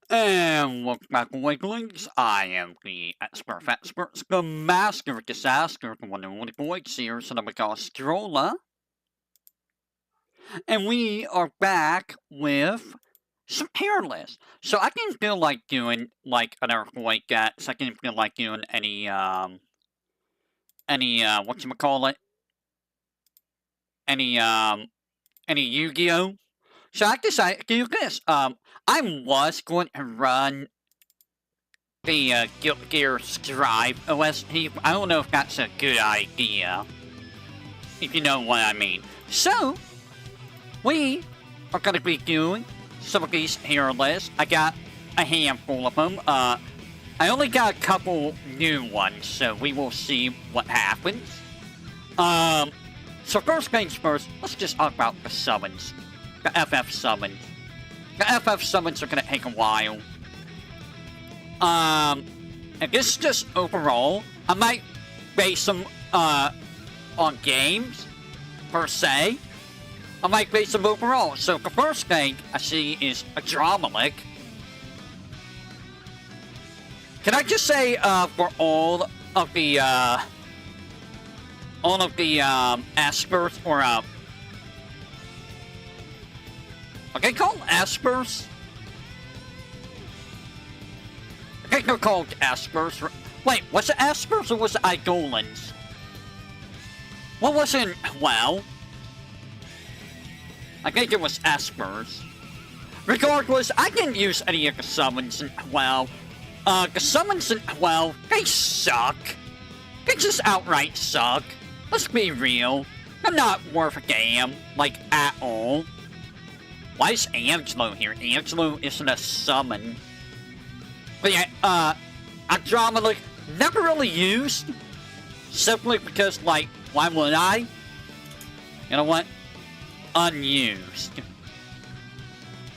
And welcome back, Wigglings. I am the expert the master of disaster, the one and only Voidex here, so we got Strolla. And we are back with some hairless. So I can feel like doing like another Voidex. I can feel like doing any whatchamacallit? Any Yugioh. So I decided to do this. I was going to run the Guild Gear Strive OST. I don't know if that's a good idea, if you know what I mean. So, we are going to be doing some of these here lists. I got a handful of them. I only got a couple new ones, so we will see what happens. So first things first, let's just talk about the summons. The FF summons. The FF summons are going to take a while. And this is just overall. I might base them on games, per se. I might base them overall. So the first thing I see is a Dramalik. Can I just say for all of the Espers, or are they called Espers? I think they're called Espers. Wait, was it Espers or was it Eidolons? What was it? Well, I think it was Espers. Regardless, I didn't use any of the summons in 12. The summons in 12, they suck. They just outright suck. Let's be real. They're not worth a damn, like, at all. Why is Angelo here? Angelo isn't a summon. But yeah, Andromeda, never really used. Simply because, like, why would I? You know what? Unused.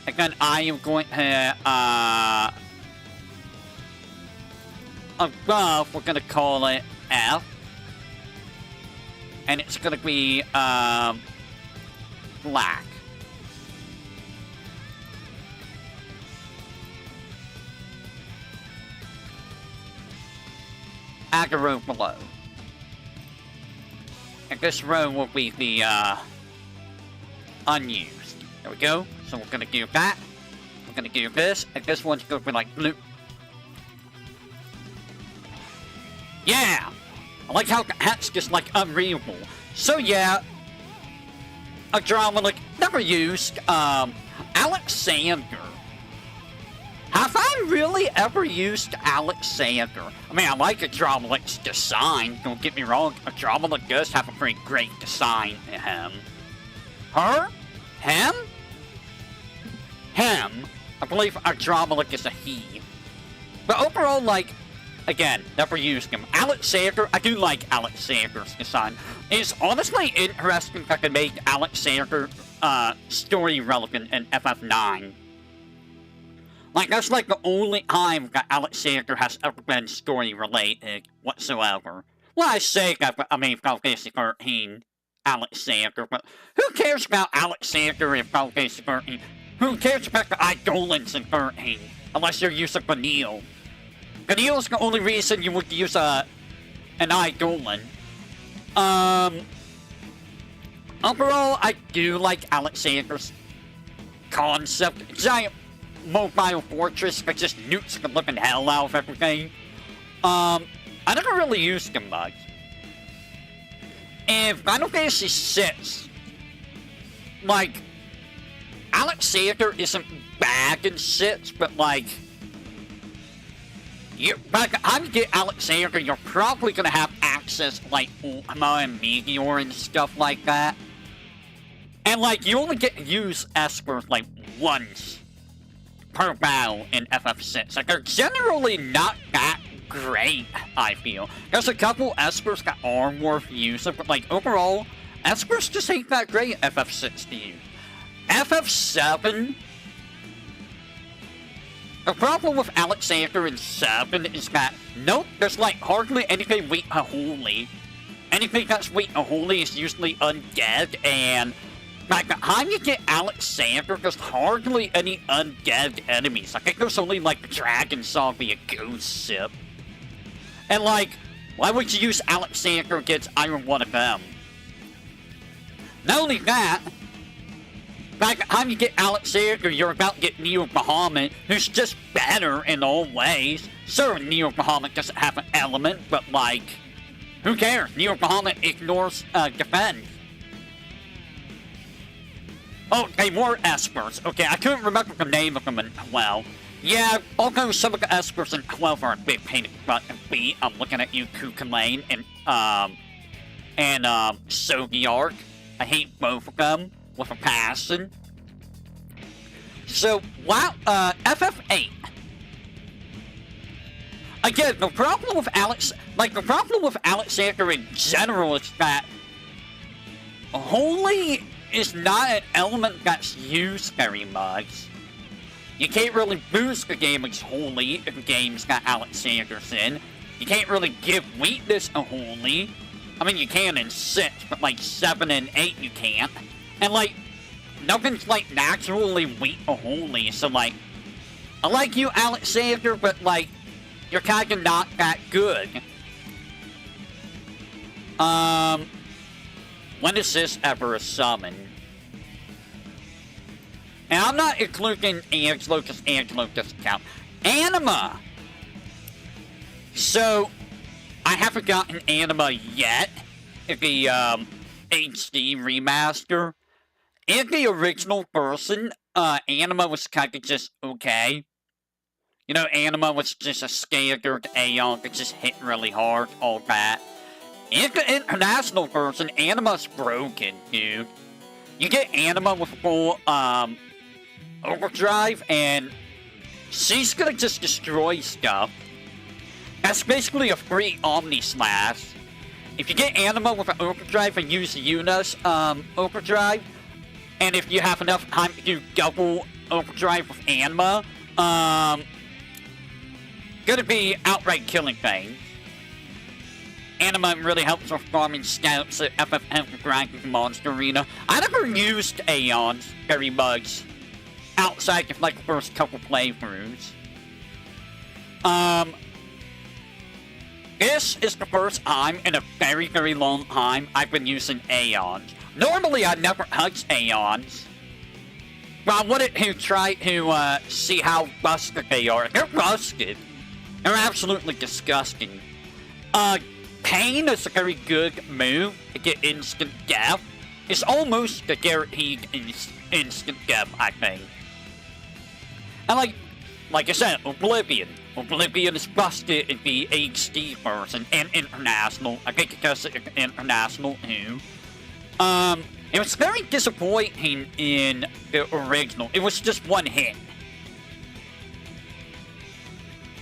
Again, I am going to, above, we're gonna call it F. And it's gonna be, black. Aggro below. And this row will be the, unused. There we go. So we're gonna do that. We're gonna do this, and this one's gonna be like blue. Yeah! I like how the hat's just like unreadable. So yeah, a drama like never used, Alexander. Have I really ever used Alexander? I mean, I like Adromalic's design, don't get me wrong. Adromalic does have a pretty great design in him. Her? Him? Him. I believe Adromalic is a he. But overall, like, again, never used him. Alexander, I do like Alexander's design. It's honestly interesting if I could make Alexander, story relevant in FF9. Like, that's like the only time that Alexander has ever been story-related whatsoever. Well, I say that, I mean, Final Fantasy 13 Alexander, but who cares about Alexander in Final Fantasy 13? Who cares about the Eidolons in 13? Unless you're using Vanille. Vanille is the only reason you would use an Eidolon. Overall, I do like Alexander's concept. Giant mobile fortress that just nukes the living hell out of everything. I never really used him much. In Final Fantasy 6, like, Alexander isn't bad in 6, but like, by the time you get Alexander, you're probably gonna have access to, like, Ultima and Meteor and stuff like that. And like, you only get to use Espers like once per battle in FF6. Like, they're generally not that great, I feel. There's a couple Espers that are worth using, but like, overall, Espers just ain't that great in FF6 to use. FF7, the problem with Alexander in 7 is that, nope, there's like hardly anything weak to holy. Anything that's weak to holy is usually undead, and By the time you get Alexander, there's hardly any undead enemies. I think there's only, like, the Dragon Zombie and Ghost Sip. And, like, why would you use Alexander against either one of them? Not only that, by the time you get Alexander, you're about to get Neo Bahamut, who's just better in all ways. Sure, Neo Bahamut doesn't have an element, but, like, who cares? Neo Bahamut ignores defense. Oh, they were Espers. Okay, I couldn't remember the name of them in 12. Yeah, although some of the Espers in 12 are a bit pain in the butt and beat. I'm looking at you, Kukulane, and Sogiark. I hate both of them with a passion. So, wow, FF8. Again, the problem with Alexander in general is that Holy is not an element that's used very much. You can't really boost the game against Holy if the game's got Alexander's in. You can't really give weakness to Holy. I mean, you can in 6, but like 7 and 8 you can't. And like, nothing's like naturally weak to Holy, so like, I like you, Alexander, but like, you're kinda not that good. When is this ever a summon? And I'm not including Angelo, because Angelo doesn't count. Anima! So, I haven't gotten Anima yet, in the, HD remaster. In the original version, Anima was kinda just okay. You know, Anima was just a standard Aeon that just hit really hard, all that. In the international version, Anima's broken, dude. You get Anima with full, overdrive, and she's gonna just destroy stuff. That's basically a free Omni Slash. If you get Anima with an overdrive and use Yuna's, overdrive, and if you have enough time to do double overdrive with Anima, gonna be outright killing things. Anima really helps with farming scouts at FFM grinding Monster Arena. I never used Aeons very much outside of like the first couple playthroughs. This is the first time in a very, very long time I've been using Aeons. Normally I never touch Aeons. But I wanted to try to see how busted they are. They're busted. They're absolutely disgusting. Pain is a very good move to get instant death. It's almost a guaranteed instant death, I think. And like I said, Oblivion. Oblivion is busted in the HD version and international. I think it does it in international too. It was very disappointing in the original. It was just one hit.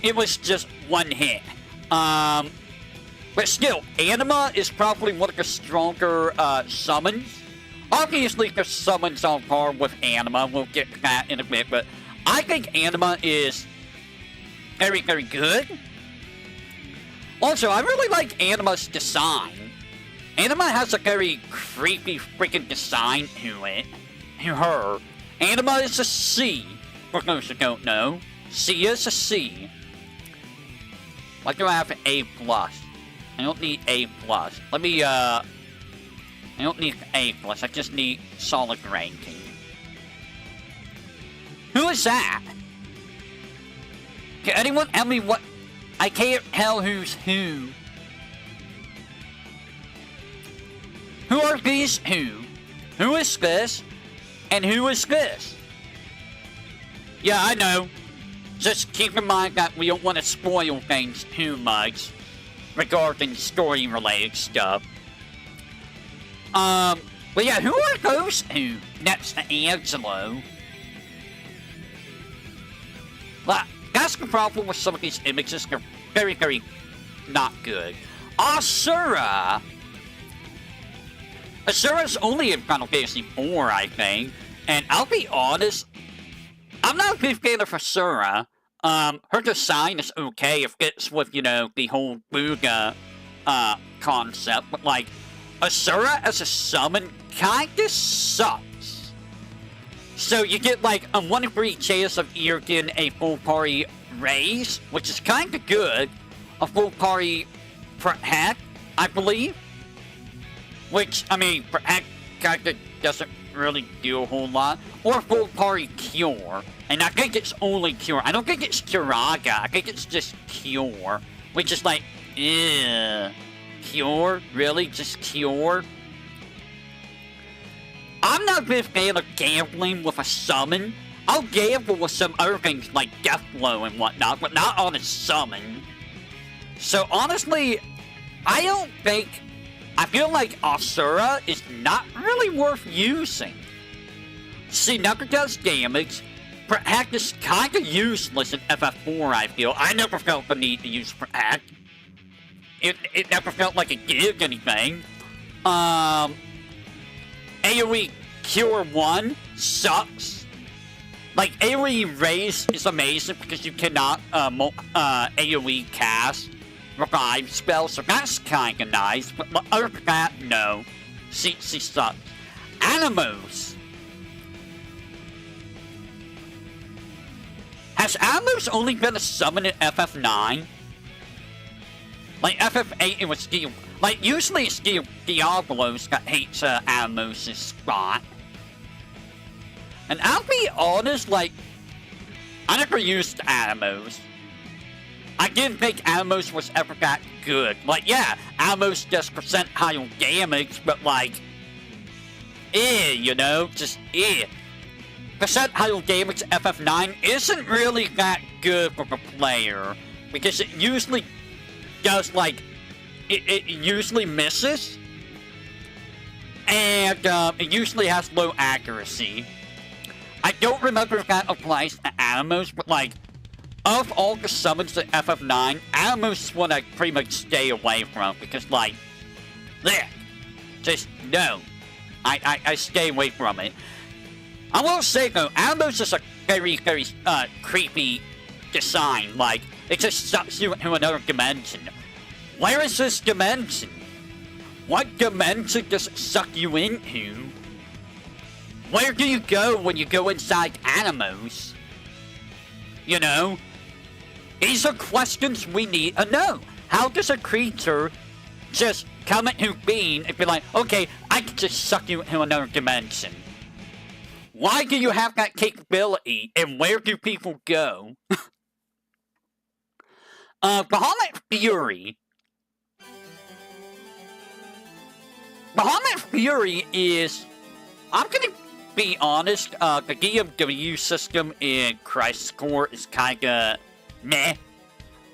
It was just one hit. But still, Anima is probably one of the stronger summons. Obviously, the summons on par with Anima. We'll get to that in a bit, but I think Anima is very, very good. Also, I really like Anima's design. Anima has a very creepy freaking design to it. To her. Anima is a C, for those who don't know. C is a C. Why do I have an A+? I don't need A+. Let me, I don't need A+, I just need solid ranking. Who is that? Can anyone tell me what... I can't tell who's who. Who are these who? Who is this? And who is this? Yeah, I know. Just keep in mind that we don't want to spoil things too much regarding story-related stuff. But yeah, who are those two next to Angelo? Well, that's the problem with some of these images. They're very, very not good. Asura! Asura's only in Final Fantasy IV, I think. And I'll be honest, I'm not a big fan of Asura. Her design is okay. It fits with, you know, the whole Booga, concept. But, like, Asura as a summon kinda sucks. So you get like a 1 in 3 chance of either getting a full party raise, which is kind of good. A full party protect, I believe. Which, I mean, protect kind of doesn't really do a whole lot. Or full party cure. And I think it's only cure. I don't think it's curaga. I think it's just cure. Which is like, ew. Cure? Really? Just cure? I'm not a big fan of gambling with a summon. I'll gamble with some other things like Death Blow and whatnot, but not on a summon. So honestly, I don't think... I feel like Asura is not really worth using. See, never does damage. Protect is kind of useless in FF4, I feel. I never felt the need to use Protect. It never felt like it did anything. AoE Cure 1 sucks. Like, AoE Raise is amazing because you cannot AoE cast revive spells, so that's kinda nice, but other than that, no. She sucks. Animos. Has Animos only been a summon in FF9? Like, FF8 it was Steel. Like, usually it's Diablos that hates Animos' spot. And I'll be honest, like, I never used Animos. I didn't think Animos was ever that good. Like, yeah, Animos does percent higher damage, but like, you know, just Percent higher damage FF9 isn't really that good for the player, because it usually does, like, it usually misses, and it usually has low accuracy. I don't remember if that applies to Animos, but like, of all the summons in FF9, Animos is one I pretty much stay away from, because like, bleh, just no. I stay away from it. I will say though, Animos is a very, very creepy design. Like, it just sucks you into another dimension. Where is this dimension? What dimension does it suck you into? Where do you go when you go inside Animos? You know? These are questions we need to know. How does a creature just come into being and be like, okay, I can just suck you into another dimension? Why do you have that capability, and where do people go? Bahamut Fury. Bahamut Fury is... I'm gonna be honest, the DMW system in Crisis Core is kinda meh.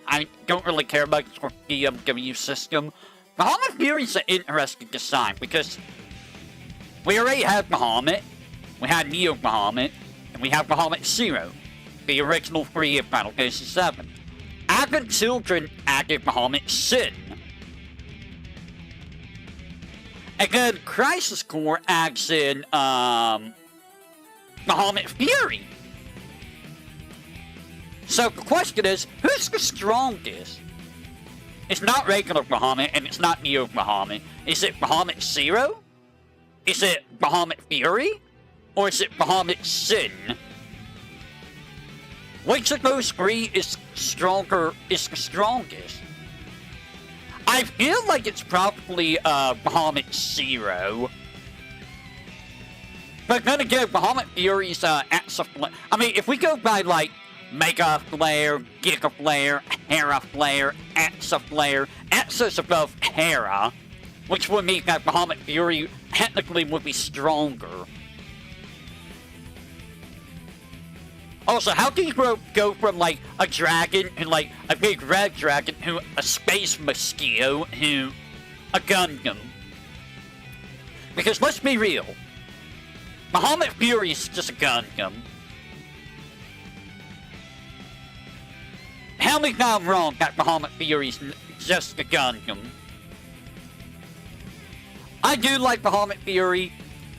I don't really care much for the DMW system. Bahamut Fury is an interesting design because we already had Bahamut, we had Neo Bahamut, and we have Bahamut Zero, the original 3 of Final Fantasy VII. Advent Children added Bahamut Sin. And then Crisis Core adds in, Bahamut Fury. So the question is, who's the strongest? It's not regular Bahamut, and it's not Neo Bahamut. Is it Bahamut Zero? Is it Bahamut Fury? Or is it Bahamut Sin? Which of those 3 is stronger, is the strongest? I feel like it's probably, Bahamut Zero. But then again, Bahamut Fury's, Exa Flare. I mean, if we go by, like, Mega Flare, Giga Flare, Hera Flare, Exa Flare, Exa's above Hera, which would mean that Bahamut Fury technically would be stronger. Also, how do you go from, like, a dragon to, like, a big red dragon to a space mosquito to a Gundam? Because let's be real, Bahamut Fury is just a Gundam. Tell me if I'm wrong that Bahamut Fury is just a Gundam. I do like Bahamut Fury,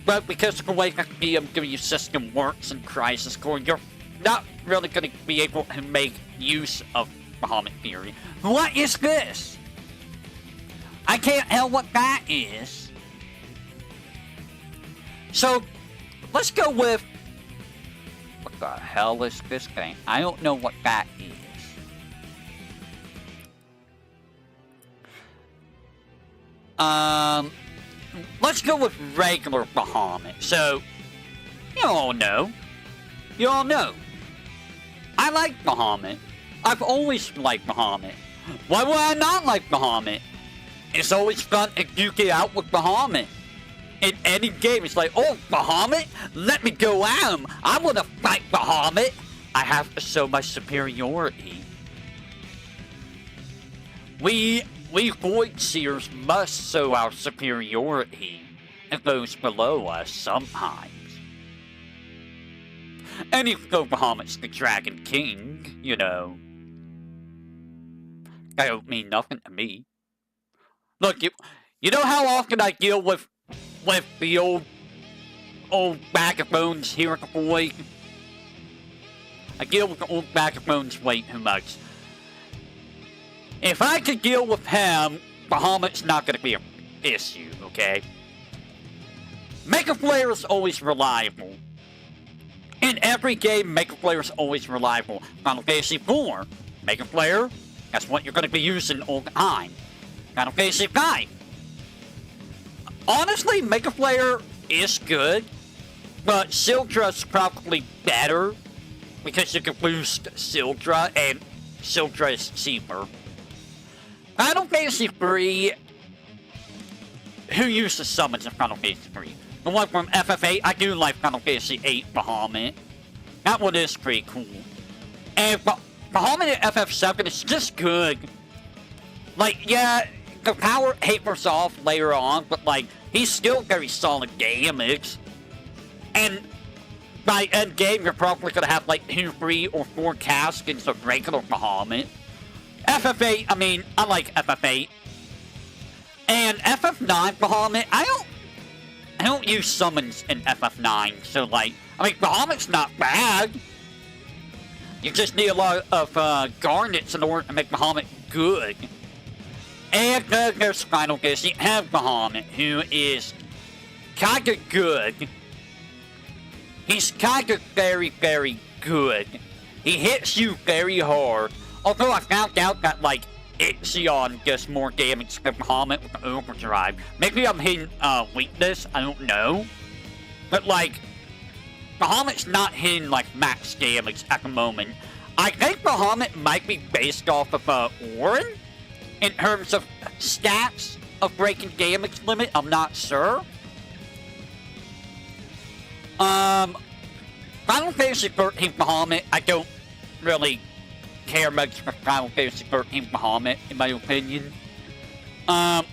but because of the way that the BMW system works in Crisis Core, you're not really going to be able to make use of Bahamut Fury. What is this? I can't tell what that is. So, let's go with What the hell is this thing? I don't know what that is. Let's go with regular Bahamut. So, you all know. You all know. I like Bahamut. I've always liked Bahamut. Why would I not like Bahamut? It's always fun to duke it out with Bahamut. In any game, it's like, oh, Bahamut? Let me go at him. I want to fight Bahamut. I have to show my superiority. We Void Seers must show our superiority and those below us sometimes. And even though Bahamut's the Dragon King, you know, that don't mean nothing to me. Look, you know how often I deal with the old bag of bones here at the Void? I deal with the old bag of bones way too much. If I could deal with him, Bahamut's not going to be an issue, okay? Mega Flare is always reliable. In every game, Mega Flare is always reliable. Final Fantasy IV, Mega Flare, that's what you're going to be using all the time. Final Fantasy V. Honestly, Mega Flare is good, but Sildra's probably better because you can boost Sildra, and Sildra is cheaper. Final Fantasy III, who uses summons in Final Fantasy III? The one from FF8, I do like Final Fantasy VIII Bahamut. That one is pretty cool. And Bahamut in FF7 is just good. Like, yeah, the power tapers off later on, but like, he's still very solid damage. And by end game, you're probably gonna have like 2, 3, or 4 caskets of regular Bahamut. FF8, I mean, I like FF8. And FF9 Bahamut, I don't use summons in FF9, so like, I mean, Bahamut's not bad. You just need a lot of garnets in order to make Bahamut good. And there's Final Fantasy have Bahamut, who is kinda good. He's kinda very, very good. He hits you very hard. Although I found out that, like, Ixion does more damage than Bahamut with the Overdrive. Maybe I'm hitting weakness, I don't know. But, like, Bahamut's not hitting, like, max damage at the moment. I think Bahamut might be based off of Orin in terms of stats of breaking damage limit. I'm not sure. Final Fantasy 13 Bahamut, I don't really care much for Final Fantasy 13 Bahamut, in my opinion.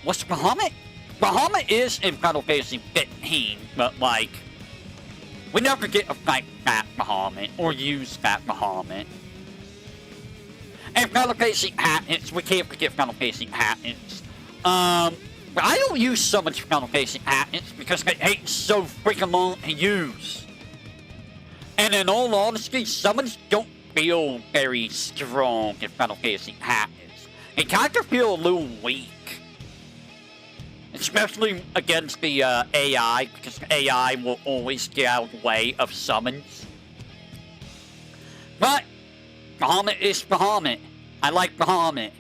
What's Bahamut? Bahamut is in Final Fantasy 15, but like, we never get a fight Fat Bahamut, or use Fat Bahamut. And Final Fantasy patents, we can't forget Final Fantasy patents. But I don't use so much Final Fantasy patents because they take so freaking long to use. And in all honesty, summons don't feel very strong in Final Fantasy patents. They kind of feel a little weak. Especially against the AI, because the AI will always get out of the way of summons. But Bahamut is Bahamut. I like Bahamut.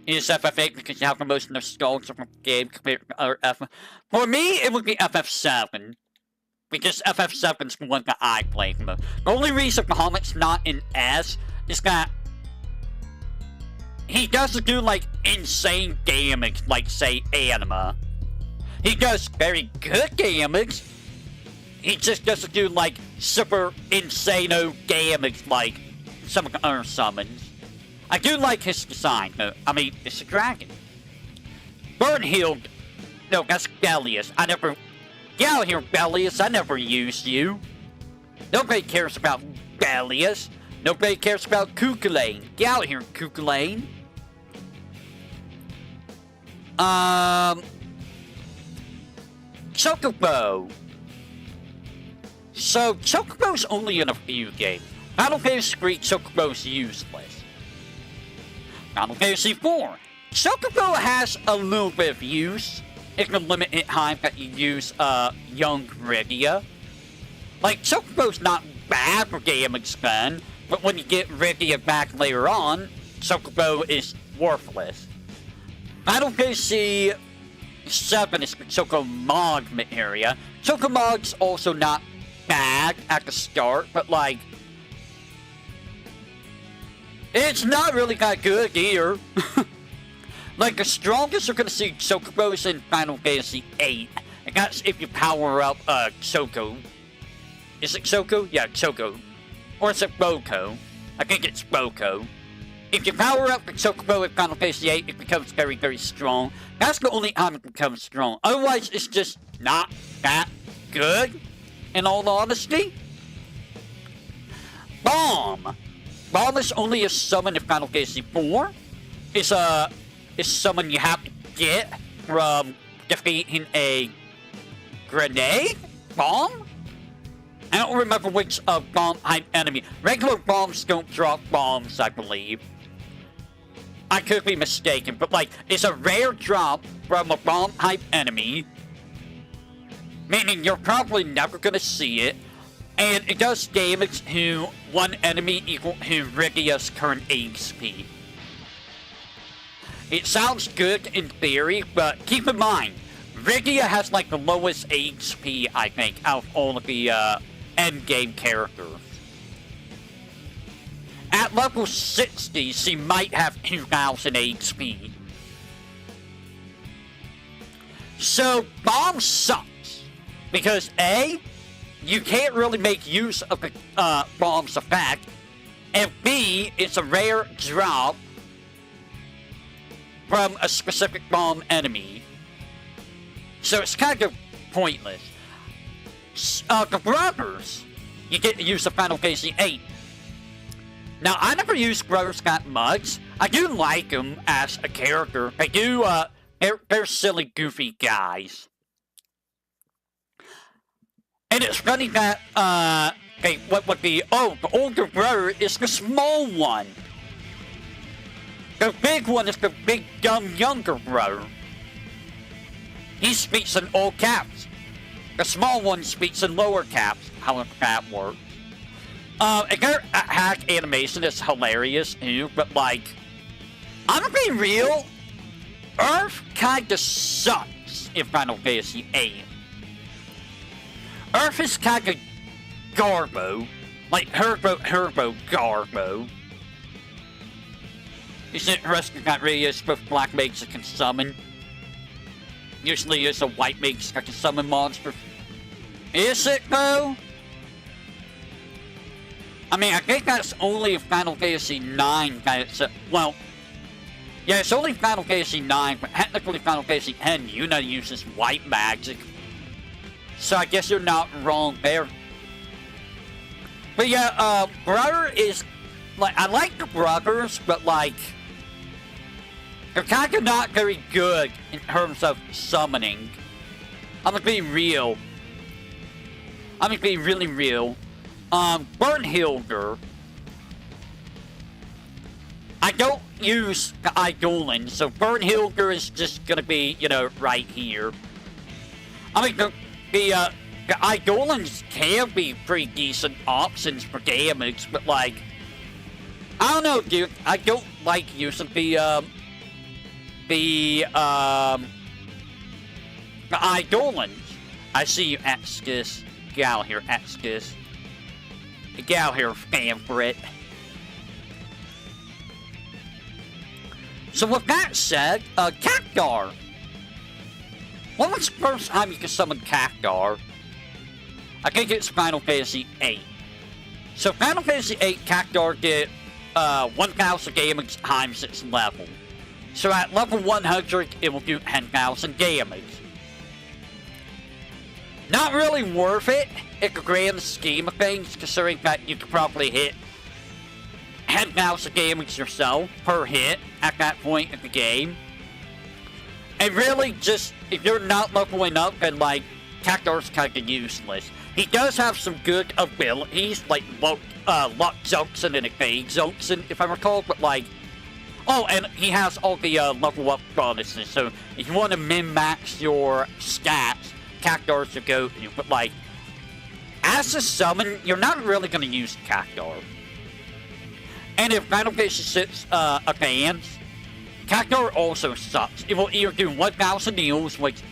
It is FF8 because you have the most nostalgia from the game compared to other FF. For me, it would be FF7. Because FF7's the one that I play the most. The only reason Bahamut's not in S is that he doesn't do, like, insane damage, like, say, Anima. He does very good damage. He just doesn't do, like, super insano damage like some of the other summons. I do like his design, though. I mean, it's a dragon. Burnhild. No, that's Bellius. I never... Get out here, Bellius. I never used you. Nobody cares about Bellius. Nobody cares about Cuchulainn. Get out here, Cuchulainn. Chocobo. So, Chocobo's only in a few games. Final Fantasy III, Chocobo's useless. Final Fantasy IV. Chocobo has a little bit of use. It can limit time that you use, Young Rydia. Like, Chocobo's not bad for damage spend, but when you get Yugioh back later on, Chocobo is worthless. Final KC 7 is the Chocomog area. Chocomog's also not bad at the start, but like, it's not really that good either. Like, the strongest you're gonna see Chocobos in Final Fantasy 8, and that's if you power up Choco. Is it Choco? Yeah, Choco. Or is it Boko? I think it's Boko. If you power up the Chocobo in Final Fantasy 8, it becomes very, very strong. That's the only time it becomes strong. Otherwise, it's just not that good, in all honesty. Bomb. Bomb is only a summon in Final Fantasy 4. It's someone you have to get from defeating a grenade? Bomb? I don't remember which bomb type enemy. Regular bombs don't drop bombs, I believe. I could be mistaken, but like, it's a rare drop from a bomb type enemy. Meaning you're probably never gonna see it. And it does damage to one enemy equal to Yugioh's current HP. It sounds good in theory, but keep in mind, Yugioh has like the lowest HP, I think, out of all of the endgame characters. At level 60, she might have 2000 HP. So, Bomb sucks. Because A, you can't really make use of the Bomb's effect. And B, it's a rare drop from a specific bomb enemy. So it's kind of pointless. The brothers, you get to use the Final Fantasy 8. Now, I never used Brothers Got Mugs. I do like them as a character. They do, they're silly, goofy guys. And it's funny that, okay, what would be, the older brother is the small one. The big one is the big, dumb, younger brother. He speaks in all caps. The small one speaks in lower caps, however that works. And their hack animation is hilarious too, but like, I'm gonna be real, Earth kinda sucks in Final Fantasy 8. Earth is kinda garbo, like Herbo garbo. It's interesting that really is both black mages that can summon. Usually it's a white mage that can summon monsters. Is it though? I mean, I think that's only Final Fantasy 9 that it's well, yeah, it's only Final Fantasy 9, but technically Final Fantasy 10, Yuna uses white magic. So I guess you're not wrong there. But yeah, brother is, like, I like the brothers, but like, they're kind of not very good in terms of summoning. I'm gonna be real. I'm gonna be really real. Bernhilder. I don't use the Eidolon, so Bernhilder is just gonna be, you know, right here. I mean, the Eidolons can be pretty decent options for damage, but like, I don't know, dude. I don't like using the Eidolons. I see you, Exkis. Get out here, Exkis. Get out here, favorite. So with that said, Cactar. When was the first time you could summon Cactar? I think it's Final Fantasy 8. So Final Fantasy 8, Cactar did 1,000 damage times its level. So at level 100, it will do 10,000 damage. Not really worth it in the grand scheme of things, considering that you could probably hit 10,000 damage yourself per hit at that point in the game. And really, just, if you're not leveling up, then like, Cactar's kind of useless. He does have some good abilities, like Luck Junction and Evade Junction, if I recall, but like, oh, and he has all the level up bonuses, so if you want to min-max your stats, Cactar's the go-to, but like, as a summon, you're not really going to use Cactuar. And if Final Fantasy 6 advance, Cactuar also sucks. It will either do 1,000 heals, which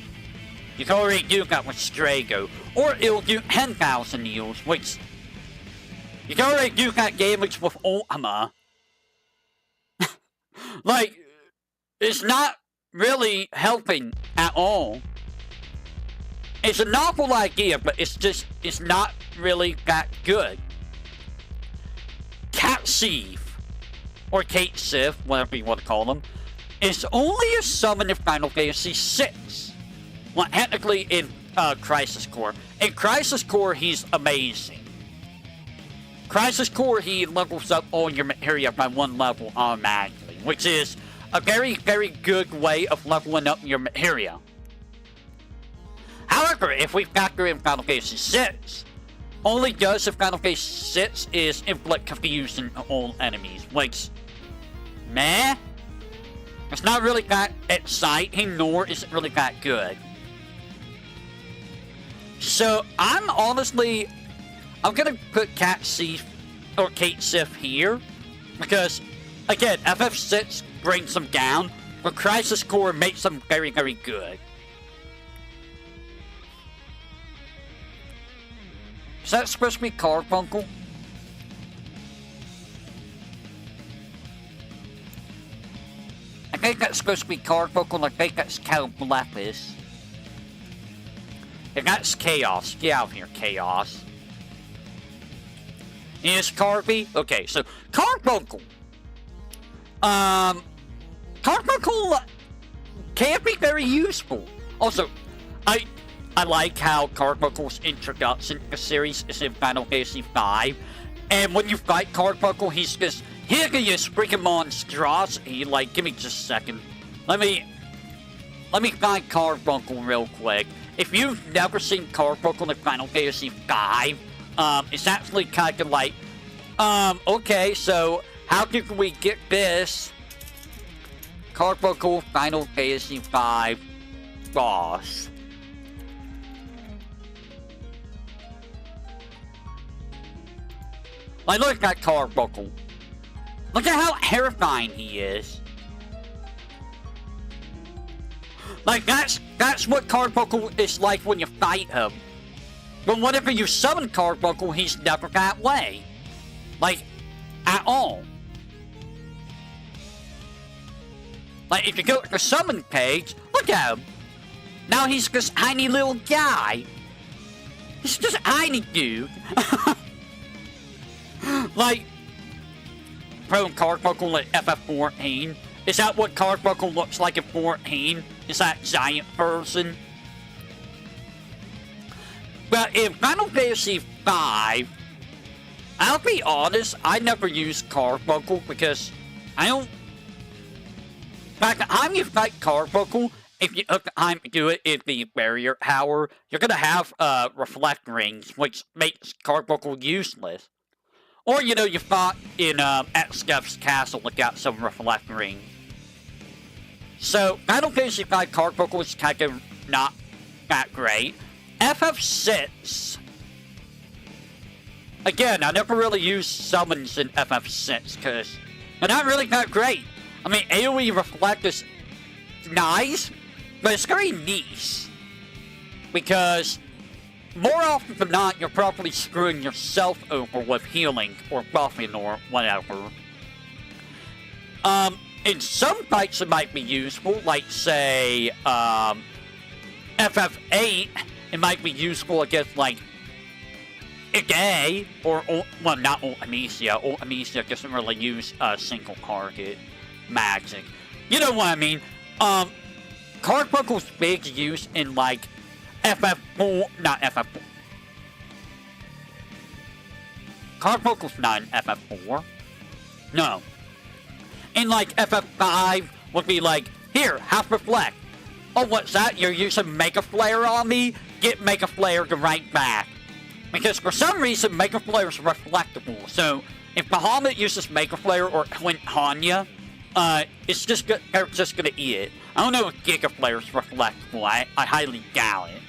you can already do that with Strago, or it will do 10,000 heals, which you can already do that damage with Ultima. Like, it's not really helping at all. It's a novel idea, but it's not really that good. Cat Sieve, or Kate Sif, whatever you want to call them, is only a summon in Final Fantasy VI. Well, technically in Crisis Core. In Crisis Core, he's amazing. Crisis Core, he levels up all your materia by 1 level automatically, which is a very, very good way of leveling up your materia. However, if we factor in Final Fantasy VI, only does if Final Fantasy VI is inflict confusion to all enemies, which, meh? It's not really that exciting, nor is it really that good. So, I'm gonna put Cat Sif, or Kate Sif here, because, again, FF6 brings them down, but Crisis Core makes them very, very good. Is that supposed to be Carbuncle? I think that's supposed to be Carbuncle, I think that's Calablepis. And that's Chaos. Get out of here, Chaos. Is Carby? Okay, so Carbuncle. Carbuncle can be very useful. Also, I like how Carbuncle's introduction to the series is in Final Fantasy V. And when you fight Carbuncle, he's just hideous freaking monstrosity. Like, give me just a second. Let me find Carbuncle real quick. If you've never seen Carbuncle in Final Fantasy V, it's actually kind of like, okay, so how can we get this? Carbuncle Final Fantasy V boss. Like, look at that Carbuncle. Look at how terrifying he is. Like, that's what Carbuncle is like when you fight him. But whenever you summon Carbuncle, he's never that way. Like, at all. Like, if you go to the summon page, look at him. Now he's this tiny little guy. He's just a tiny dude. Like, Pro Carbuncle at FF14. Is that what Carbuncle looks like at 14? Is that giant person? But in Final Fantasy V, I'll be honest, I never used Carbuncle because I don't... By the time you fight Carbuncle, if you have the time to do it in the barrier power, you're gonna have reflect rings, which makes Carbuncle useless. Or, you know, you fought in at Skeph's Castle to get some reflect rings. So, Final Fantasy V Carbuncle is kind of not that great. FF6. Again, I never really used summons in FF6 because they're not really that great. I mean, AoE Reflect is nice, but it's very niche. Because more often than not, you're probably screwing yourself over with healing or buffing or whatever. In some fights it might be useful, like say, FF8, it might be useful against like Yugioh, or, well, not Ultimecia. Ultimecia doesn't really use single target magic. You know what I mean? Carbuncle's big use in like FF4, not FF4. Carbuncle's not in FF4. No. In like FF5 would be like, here, have reflect. Oh, what's that? You're using Mega Flare on me? Get Mega Flare to right back. Because for some reason, Mega Flare is reflectable. So, if Bahamut uses Mega Flare or Clint Hanya, it's just they're just gonna eat it. I don't know if Giga Flare is reflectable. I highly doubt it.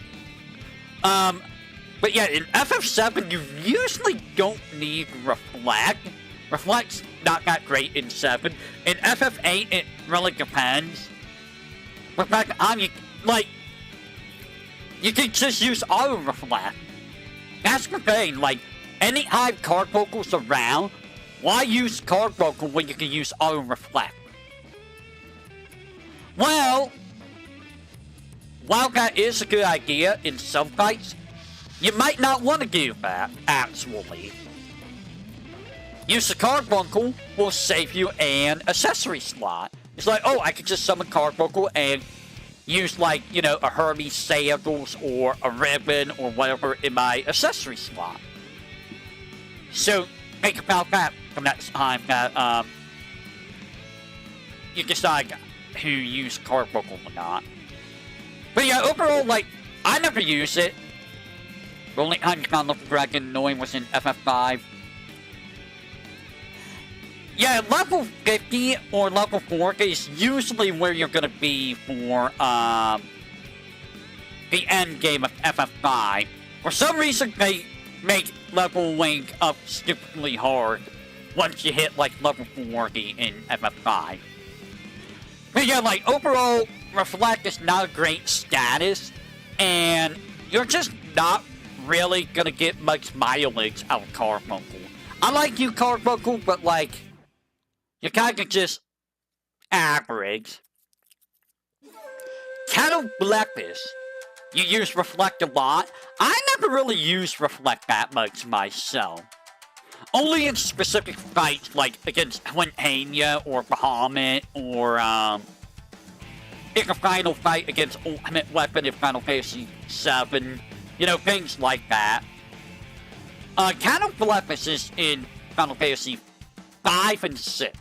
But yeah, in FF7, you usually don't need Reflect. Reflect's not that great in 7. In FF8, it really depends. Reflect, you can just use Auto Reflect. That's the thing, like, anytime Carbuncle's around, why use Carbuncle when you can use Auto Reflect? Well, while that is a good idea in some fights, you might not want to do that, actually. Use the Carbuncle will save you an accessory slot. It's like, oh, I could just summon Carbuncle and use, like, you know, a Hermes sandals or a ribbon or whatever in my accessory slot. So, think about that the next time that, you decide who use Carbuncle or not. But yeah, overall, like, I never use it. The only time you found Little Dragon annoying was in FF5. Yeah, level 50 or level 40 is usually where you're gonna be for, the end game of FF5. For some reason, they make leveling up stupidly hard once you hit, like, level 40 in FF5. But yeah, like, overall, Reflect is not a great status, and you're just not really gonna get much mileage out of Carbuncle. I like you, Carbuncle, but, like, you're kind of just average. Cattle Breakfast. You use Reflect a lot. I never really use Reflect that much myself. Only in specific fights, like against Quintania or Bahamut, or in a final fight against Ultimate Weapon in Final Fantasy VII. You know, things like that. Cattle Breakfast is in Final Fantasy 5 and 6.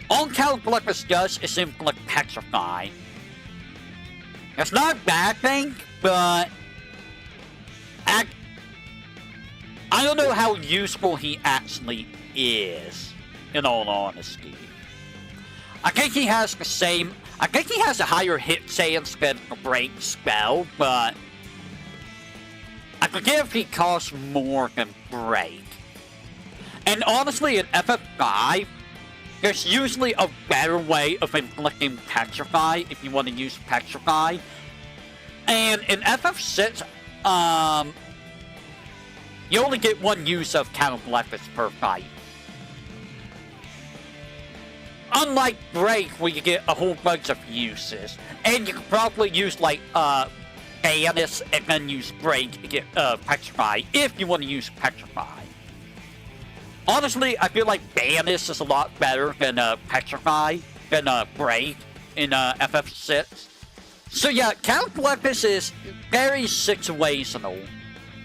All Cattle Breakfast does is inflict Petrify. It's not a bad thing, but I don't know how useful he actually is, in all honesty. I think he has the same... I think he has a higher hit chance than the Break spell, but I forget if he costs more than Break. And honestly, in FF5, there's usually a better way of inflicting Petrify if you want to use Petrify. And in FF6, you only get one use of Cataplex per fight. Unlike Break, where you get a whole bunch of uses. And you can probably use, like, Banis and then use Break to get Petrify, if you want to use Petrify. Honestly, I feel like Banis is a lot better than Petrify, than Break in FF6. So yeah, Cataplex is very situational.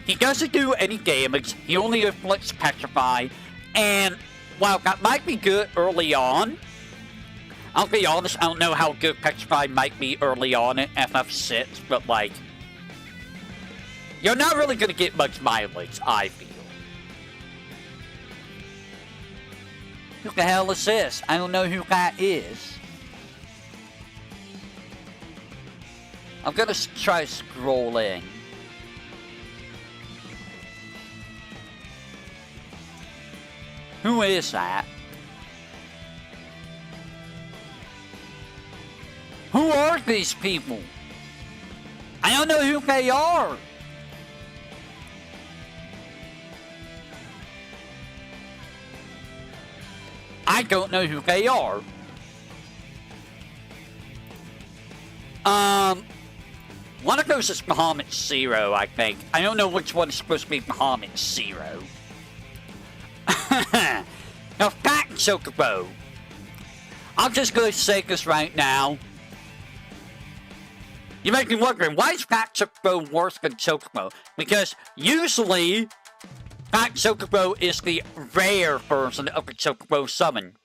He doesn't do any damage, he only inflicts Petrify, and while that might be good early on, I'll be honest, I don't know how good Petrify might be early on in FF6, but like, you're not really going to get much mileage, I feel. Who the hell is this? I don't know who that is. I'm gonna try scrolling. Who is that? Who are these people? I don't know who they are. I don't know who they are. One of those is Bahamut Zero, I think. I don't know which one is supposed to be Bahamut Zero. Now, Fat Chocobo. I'm just going to say this right now. You might be wondering, why is Fat Chocobo worse than Chocobo? Because usually, Fat Chocobo is the rare version of the Chocobo summon.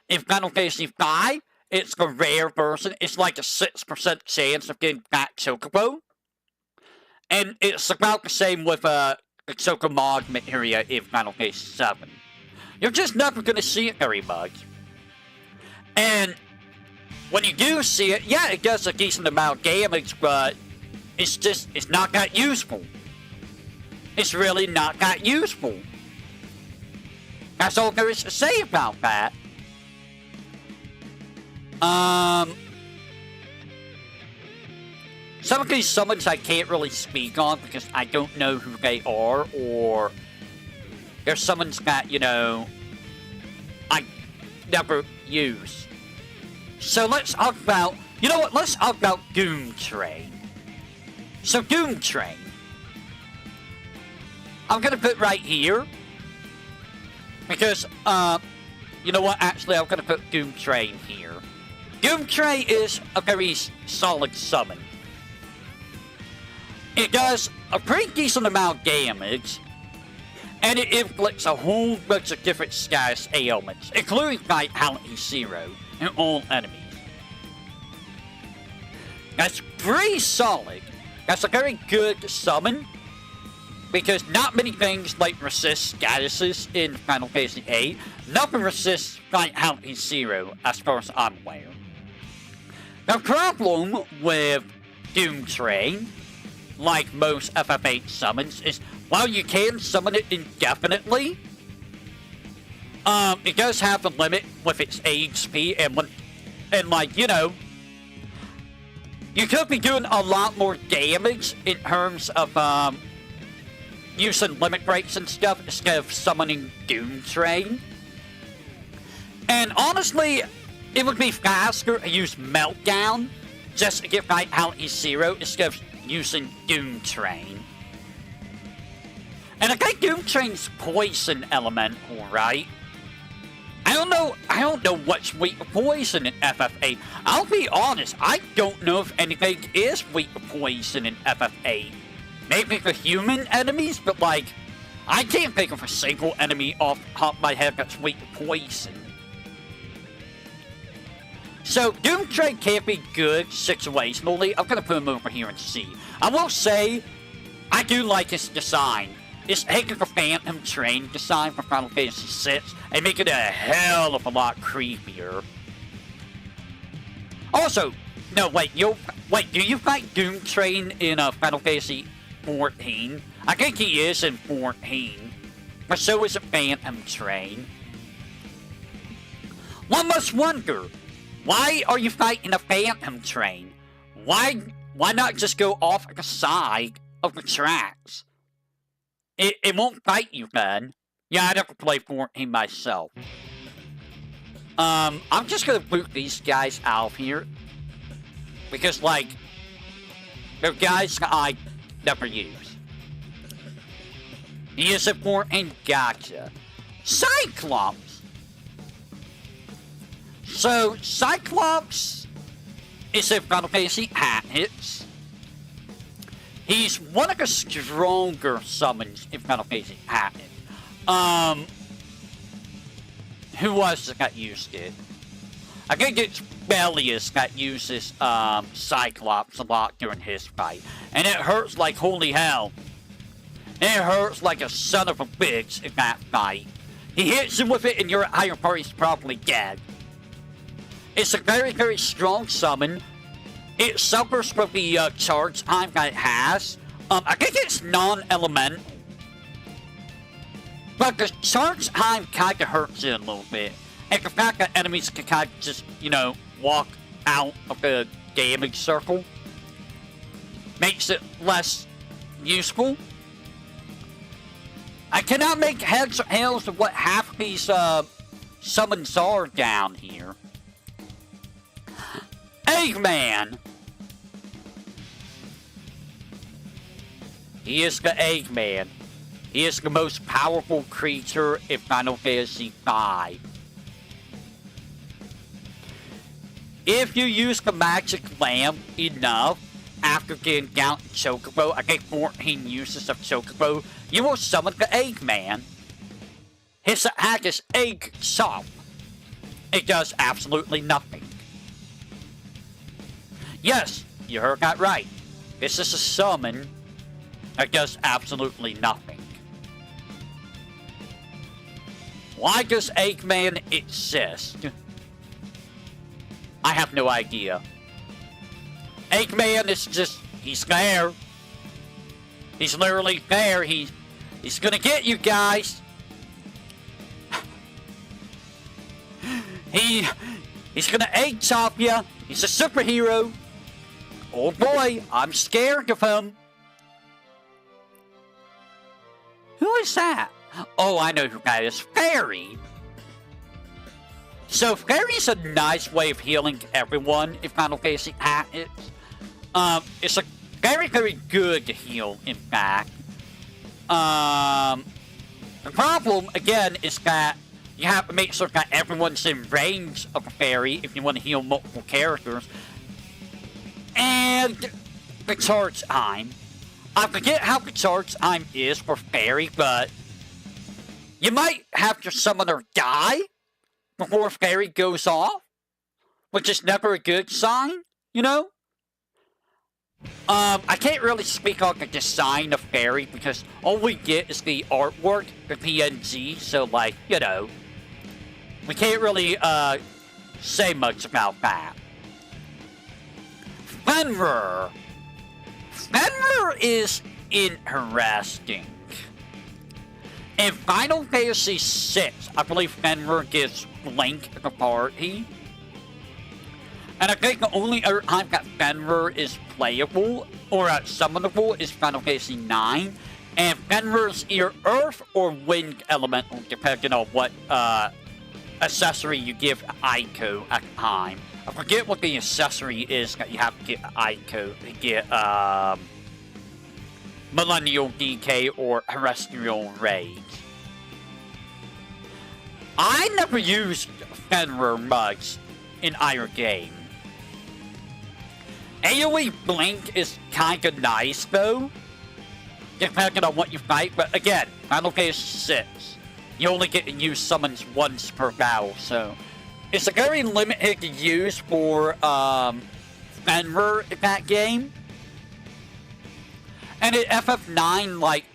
In Final Fantasy V, it's the rare version. It's like a 6% chance of getting Fat Chocobo. And it's about the same with the Chocomog materia in Final Fantasy VII. You're just never going to see it very much. And when you do see it, yeah, it does a decent amount of damage, but it's not that useful. It's really not that useful. That's all there is to say about that. Some of these summons I can't really speak on because I don't know who they are, or there's summons that, you know, I never use. So let's talk about, you know what, let's talk about Doom Train. So Doom Train, I'm gonna put right here, because, you know what, actually I'm gonna put Doom Train here. Doom Train is a very solid summon. It does a pretty decent amount of damage, and it inflicts a whole bunch of different status ailments, including Vitality 0 and all enemies. That's pretty solid. That's a very good summon, because not many things like resist statuses in Final Fantasy VIII. Nothing resists Vitality 0, as far as I'm aware. The problem with Doom Train, like most FF8 summons, is while you can summon it indefinitely, it does have a limit with its HP, and like, you know, you could be doing a lot more damage in terms of using limit breaks and stuff instead of summoning Doom Train. And honestly, it would be faster to use Meltdown just to get Vitality 0 instead of using Doom Train. And I think Doom Train's poison elemental, right? I don't know what's weak to poison in FF8. I'll be honest, I don't know if anything is weak to poison in FF8. Maybe for human enemies, but like, I can't think of a single enemy off the top of my head that's weak to poison. So, Doom Train can't be good situationally. I'm gonna put him over here and see. I will say, I do like his design. It's taking the Phantom Train design from Final Fantasy VI and making it a hell of a lot creepier. Also, no, wait, do you fight Doom Train in Final Fantasy 14? I think he is in 14. But so is a Phantom Train. One must wonder, why are you fighting a Phantom Train? Why not just go off the side of the tracks? It won't fight you then. Yeah, I'd have to play 14 myself. I'm just gonna boot these guys out of here. Because, like, they're guys I never use. He is a 14, gotcha. Cyclops! So, Cyclops is a Final Fantasy hits. He's one of the stronger summons in Final Fantasy hits. Who was it that used it? I think it's Bellius that uses Cyclops a lot during his fight. And it hurts like holy hell. It hurts like a son of a bitch in that fight. He hits him with it and your entire party's probably dead. It's a very, very strong summon. It suffers from the charge time that it has. I think it's non-elemental. But the charge time kind of hurts it a little bit. And the fact that enemies can kind of just, you know, walk out of the damage circle makes it less useful. I cannot make heads or tails of what half these summons are down here. Eggman! He is the Eggman. He is the most powerful creature in Final Fantasy V. If you use the magic lamp enough after getting down to Chocobo, I think 14 uses of Chocobo, you will summon the Eggman. His attack is Egg Chomp. It does absolutely nothing. Yes, you heard that right. This is a summon that does absolutely nothing. Why does Eggman exist? I have no idea. Eggman is just He's there. He's literally there. He's gonna get you guys. He's gonna egg chop you. He's a superhero. Oh boy, I'm scared of him. Who is that? Oh, I know who that is. Fairy. So Fairy's a nice way of healing everyone in Final Fantasy Tactics. It's a very, very good to heal, in fact. The problem, again, is that you have to make sure that everyone's in range of a Fairy if you want to heal multiple characters. And the charge time. I forget how the charge time is for Fairy, but you might have your summoner die before Fairy goes off, which is never a good sign, you know? I can't really speak on the design of Fairy because all we get is the artwork, the PNG, so like, you know, we can't really, say much about that. Fenrir. Fenrir is interesting. In Final Fantasy VI, I believe Fenrir gives Link the party. And I think the only other time that Fenrir is playable or summonable is Final Fantasy IX. And Fenrir's either Earth or Wind Elemental, depending on what accessory you give Aiko at the time. I forget what the accessory is that you have to get Aiko to get Millennial DK or Terrestrial Rage. I never used Fenrir much in either game. AoE Blink is kinda nice though, depending on what you fight, but again, Final Fantasy VI, you only get to use summons once per battle, so it's a very limited use for Fenrir in that game. And in FF9, like,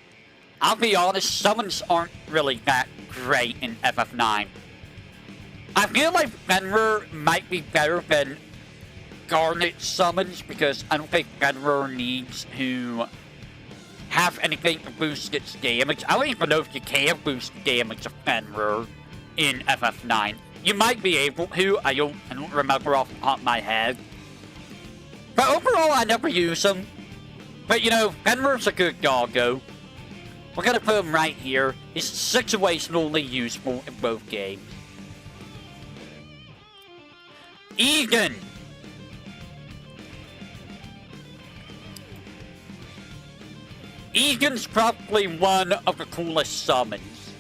I'll be honest, summons aren't really that great in FF9. I feel like Fenrir might be better than Garnet summons because I don't think Fenrir needs to have anything to boost its damage. I don't even know if you can boost damage of Fenrir in FF9. You might be able to, I don't remember off the top of my head. But overall, I never use them. But you know, Fenrir's a good doggo. We're gonna put him right here. He's situationally useful in both games. Egan! Egan's probably one of the coolest summons.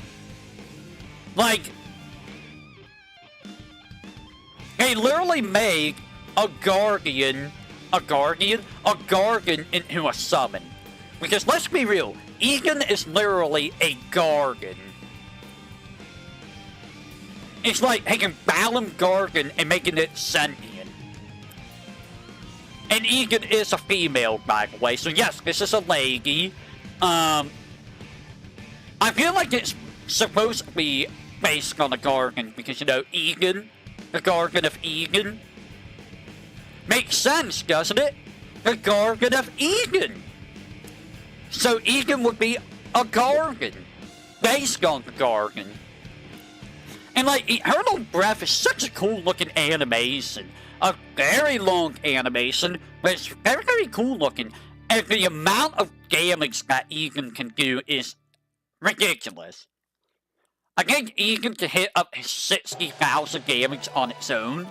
Like, they literally made a Gargan into a summon. Because let's be real, Egan is literally a Gargan. It's like taking Balam Gargan and making it sentient. And Egan is a female, by the way, so yes, this is a lady. I feel like it's supposed to be based on a Gargan, because, you know, Egan, the Gargan of Egan. Makes sense, doesn't it? The Gargan of Egan. So Egan would be a Gargan, based on the Gargan. And like, Eternal Breath is such a cool looking animation. A very long animation, but it's very, very cool looking. And the amount of damage that Egan can do is ridiculous. I think Egan can hit up to 60,000 damage on its own.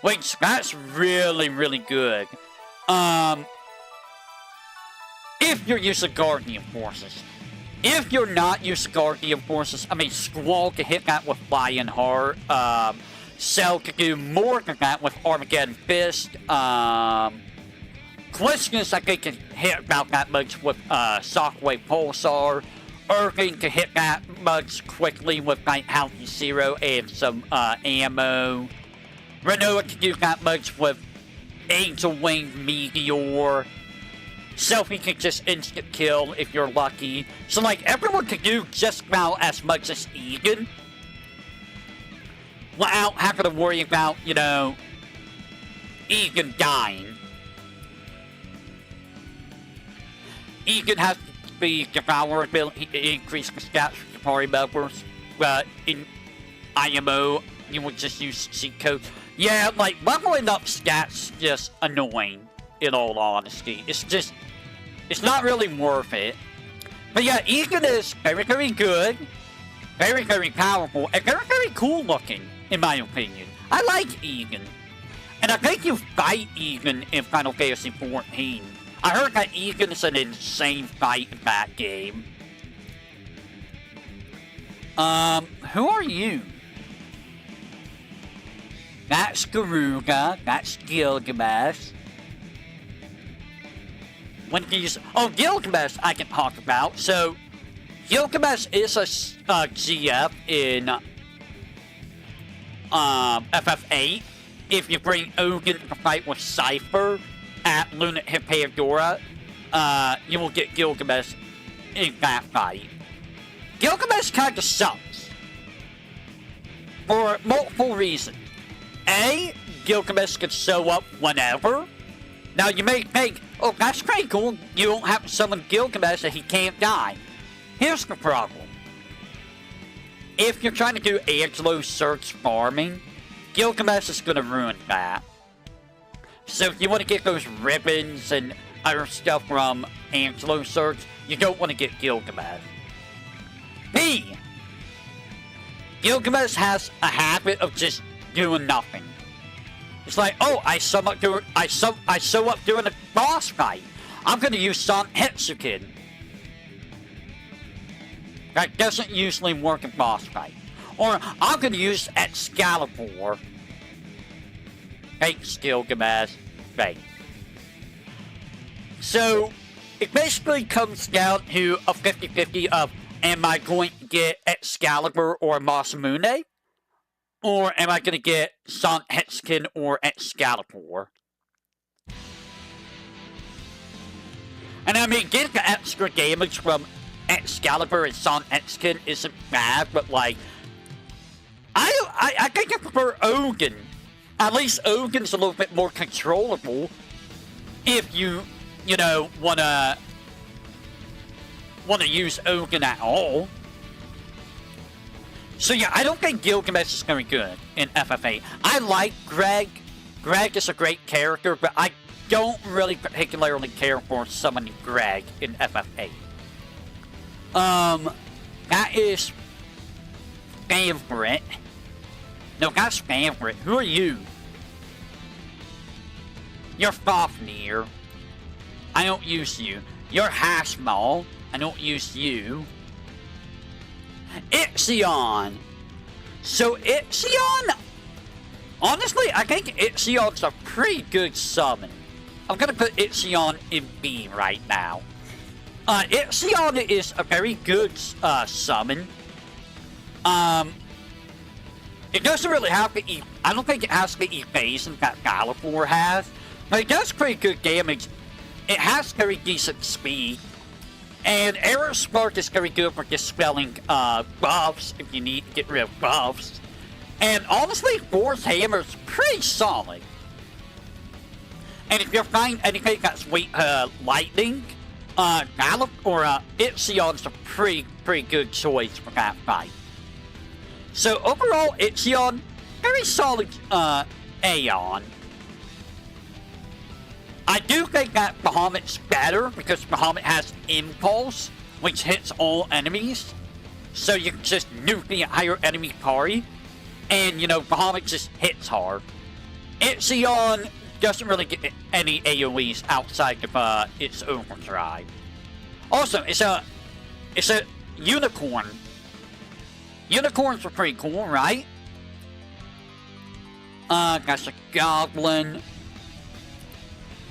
Which, that's really, really good. If you're using Guardian Forces. If you're not using Guardian Forces, I mean, Squall can hit that with Lionheart. Cell can do more than that with Armageddon Fist. Quistis, I think, can hit about that much with Shockwave Pulsar. Irving can hit that much quickly with Vitality Zero and some ammo. Renoa can do that much with Angel Wing Meteor. Selfie can just instant kill if you're lucky. So, like, everyone can do just about as much as Egan without having to worry about, you know, Egan dying. Egan has the Devour ability to increase the stats for the party members. But in IMO, you would just use cheat codes. Yeah, like, leveling up stats just annoying, in all honesty. It's not really worth it. But yeah, Egan is very, very good, very, very powerful, and very, very cool looking, in my opinion. I like Egan. And I think you fight Egan in Final Fantasy XIV. I heard that Egan is an insane fight in that game. Who are you? That's Garuga, that's Gilgamesh. When can you... Oh, Gilgamesh I can talk about. So, Gilgamesh is a GF in FF8. If you bring Ogun to fight with Cypher at Lunatic Pandora, you will get Gilgamesh in that fight. Gilgamesh kind of sucks. For multiple reasons. A, Gilgamesh can show up whenever. Now you may think, oh, that's pretty cool. You don't have to summon Gilgamesh and he can't die. Here's the problem. If you're trying to do Angelo search farming, Gilgamesh is going to ruin that. So if you want to get those ribbons and other stuff from Angelo search, you don't want to get Gilgamesh. B, Gilgamesh has a habit of just doing nothing. It's like, oh, I show up during a boss fight. I'm gonna use Son Hetsukin. That doesn't usually work in boss fight. Or I'm gonna use Excalibur. Thanks, Gilgamesh. Right. So it basically comes down to a 50-50 of, am I going to get Excalibur or Masamune? Or am I going to get Son Hetsukin or Excalibur? And I mean, getting the extra damage from Excalibur and Son Hetsukin isn't bad, but like, I think I prefer Ogun. At least Ogun's a little bit more controllable if you know, wanna use Ogun at all. So yeah, I don't think Gilgamesh is very good in FF8. I like Greg. Greg is a great character, but I don't really particularly care for summoning Greg in FF8. That is favorite. No, that's favorite. Who are you? You're Fafnir. I don't use you. You're Hashmal. I don't use you. Ixion. So Ixion, honestly, I think Ixion's a pretty good summon. I'm gonna put Ixion in B right now. Ixion is a very good summon. It doesn't really have to I don't think it has the evasion that Galifore has, but it does pretty good damage. It has very decent speed. And Arrow Spark is very good for dispelling buffs if you need to get rid of buffs. And honestly, Force Hammer is pretty solid. And if you find anything that's weak lightning, Gallup or Ixion's a pretty good choice for that fight. So overall, Ixion, very solid Aeon. I do think that Bahamut's better because Bahamut has Impulse, which hits all enemies. So you can just nuke the entire enemy party. And, you know, Bahamut just hits hard. Ixion doesn't really get any AoEs outside of its overdrive. Also, it's a unicorn. Unicorns are pretty cool, right? That's a goblin.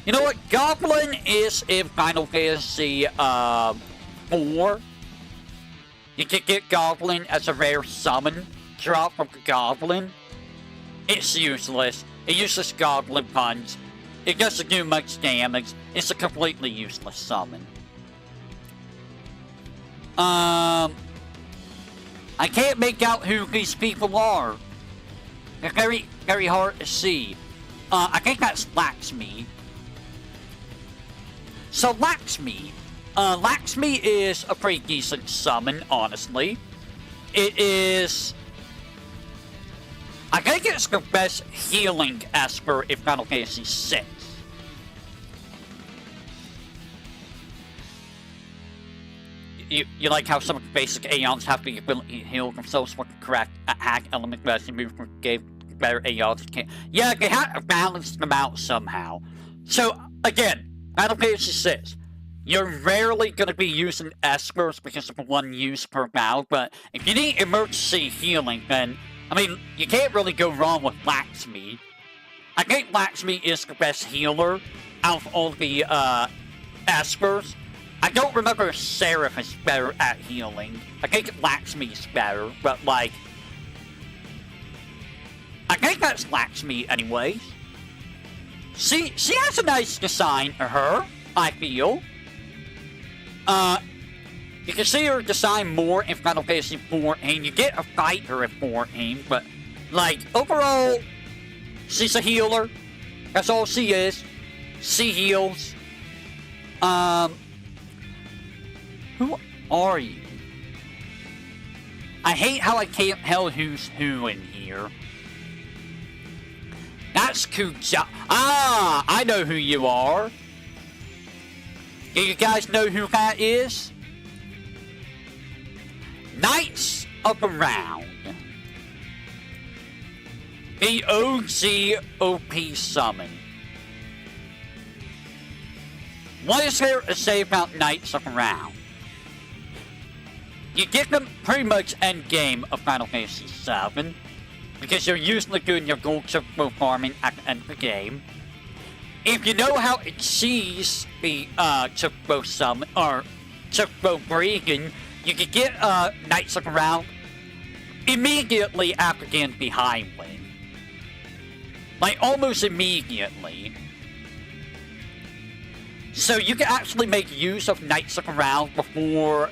You know what? Goblin is in Final Fantasy 4. You can get Goblin as a rare summon. Drop from Goblin. It's useless. It uses Goblin Punch. It doesn't do much damage. It's a completely useless summon. I can't make out who these people are. They're very, very hard to see. I think that's Laxmi. So Laxmi, Laxmi is a pretty decent summon, honestly. It is... I think it's the best healing Esper in Final Fantasy VI. You like how some of the basic Aeons have the ability to heal themselves with the correct attack element as they move from gave better Aeons. Yeah, they have to balance them out somehow. So, again, Final Fantasy VI. You're rarely going to be using Espers because of one use per battle, but if you need emergency healing, then, I mean, you can't really go wrong with Laxmi. I think Laxmi is the best healer out of all the Espers. I don't remember if Seraph is better at healing. I think Laxmi is better, but, like... I think that's Laxmi anyways. She has a nice design to her, I feel. You can see her design more in Final Fantasy XIV, and you get to fight her in 14, but, like, overall, she's a healer. That's all she is. She heals. Who are you? I hate how I can't tell who's who in here. That's Kuja. Ah, I know who you are. Do you guys know who that is? Knights of the Round. The OG OP summon. What is there to say about Knights of the Round? You get them pretty much end game of Final Fantasy VII, because you're usually doing your gold chocobo farming at the end of the game. If you know how it sees the chocobo summon, or chocobo breeding, you can get Knights of the Round immediately after getting the highway. Like, almost immediately. So you can actually make use of Knights of the Round before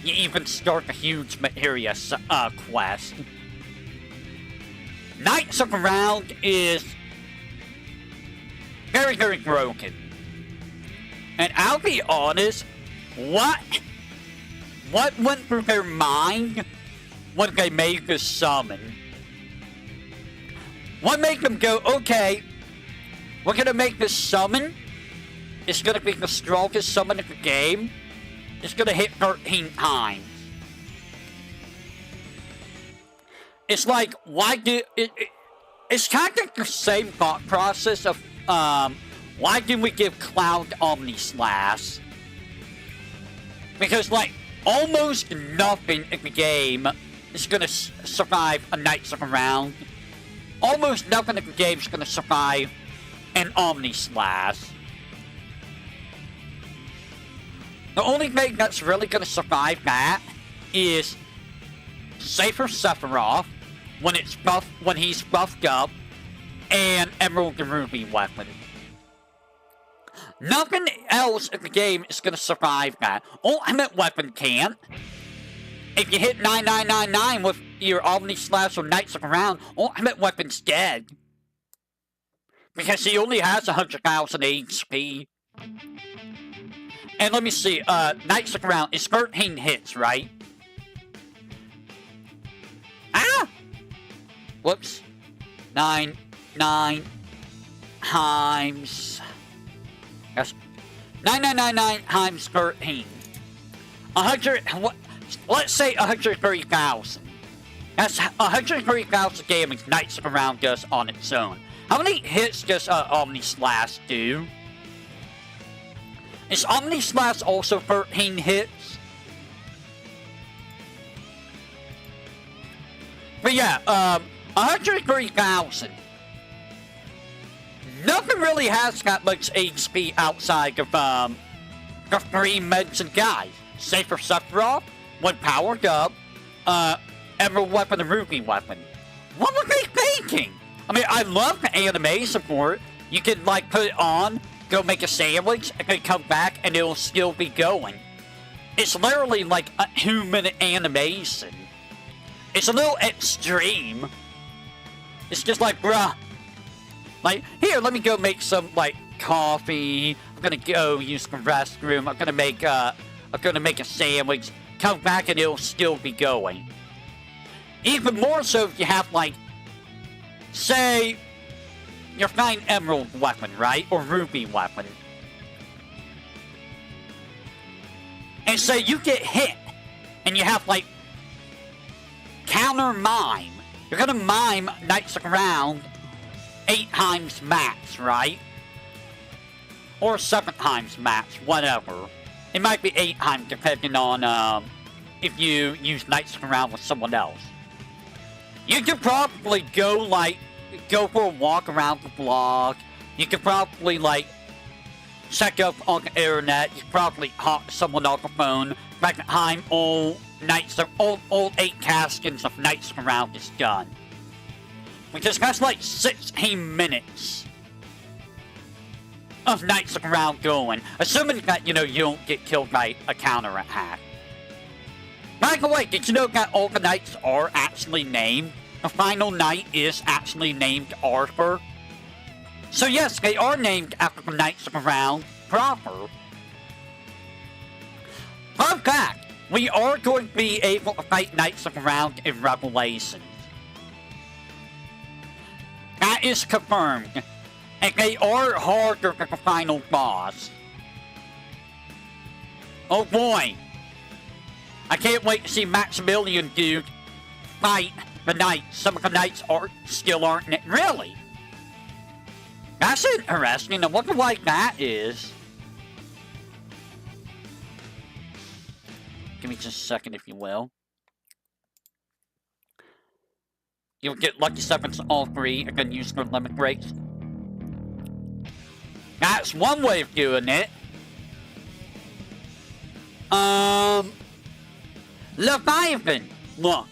you even start the huge materia quest. Knights of the Round is very, very broken. And I'll be honest, what went through their mind when they made this summon? What made them go, okay, we're gonna make this summon, it's gonna be the strongest summon in the game, it's gonna hit 13 times. It's like, why did it's kind of the same thought process of, why didn't we give Cloud Omni Slash? Because, like, almost nothing in the game is gonna survive a Knights of the Round. Almost nothing in the game is gonna survive an Omni Slash. The only thing that's really gonna survive that is Safer Sephiroth when he's buffed up, and Emerald and Ruby weapon. Nothing else in the game is gonna survive that. Ultimate weapon can't. If you hit 9999 with your Omni Slash or Knights of the Round, Ultimate weapon's dead. Because he only has 100,000 HP. And let me see, Knights of the Round is 13 hits, right? Ah! Whoops. 9 times... That's 9999 times 13. 100... Let's say 130,000. That's 130,000 damage Knights of the Round does on its own. How many hits does Omni Slash do? Is Omni Slash also 13 hits? But yeah, 130,000. Nothing really has that much HP outside of the three mentioned guys. Safer Sephiroth, when powered up, Emerald weapon and Ruby weapon. What were they thinking? I mean, I love the anime support. You can, like, put it on, go make a sandwich, and then come back, and it'll still be going. It's literally like a 2-minute animation. It's a little extreme. It's just like, bruh. Like, here, let me go make some, like, coffee. gonna go use the restroom, I'm gonna make a sandwich, come back and it'll still be going. Even more so if you have, like, say, you're finding emerald weapon, right? Or ruby weapon. And say you get hit, and you have, like, counter mime. You're gonna mime Knights of the Round 8 times max, right? Or 7 times max, whatever. It might be 8 times depending on if you use Knights of the Round with someone else. You could probably go for a walk around the block. You could probably, like, check up on the internet. You could probably hop someone on the phone. By the time all 8 caskets of Knights of the Round is done. Because that's like 16 minutes of Knights of the Round going. Assuming that, you know, you don't get killed by a counterattack. By the way, did you know that all the knights are actually named? The final knight is actually named Arthur. So yes, they are named after the Knights of the Round proper. Fun fact, we are going to be able to fight Knights of the Round in Revelations. That is confirmed. And they are harder than the final boss. Oh boy. I can't wait to see Maximilian dude fight the knights. Some of the knights still aren't in it. Really? That's interesting. I wonder why that is. Give me just a second, if you will. You'll get lucky sevens all 3 and then use their limit breaks. That's one way of doing it. Leviathan. Look.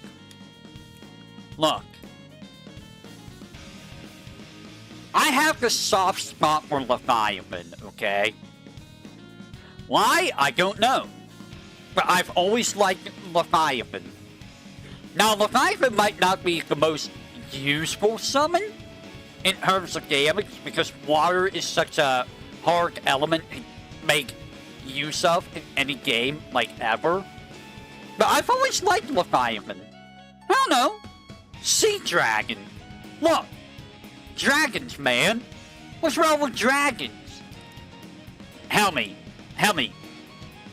I have the soft spot for Leviathan, okay? Why? I don't know. But I've always liked Leviathan. Now, Leviathan might not be the most useful summon in terms of damage, because water is such a hard element to make use of in any game, like, ever. But I've always liked Leviathan. I don't know. Sea Dragon. Look. Dragons, man. What's wrong with dragons? Help me.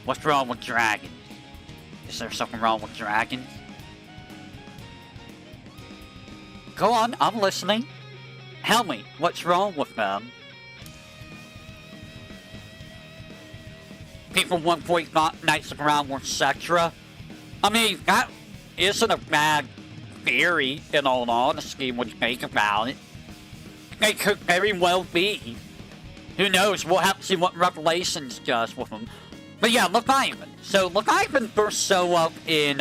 What's wrong with dragons? Is there something wrong with dragons? Go on, I'm listening. Help me. What's wrong with them? People 1.5 Knights of the Round were Cetra. I mean, that isn't a bad theory, in all honesty, when you think about it. They could very well be. Who knows? We'll have to see what Revelations does with them. But yeah, Leviathan. So, Leviathan first show up in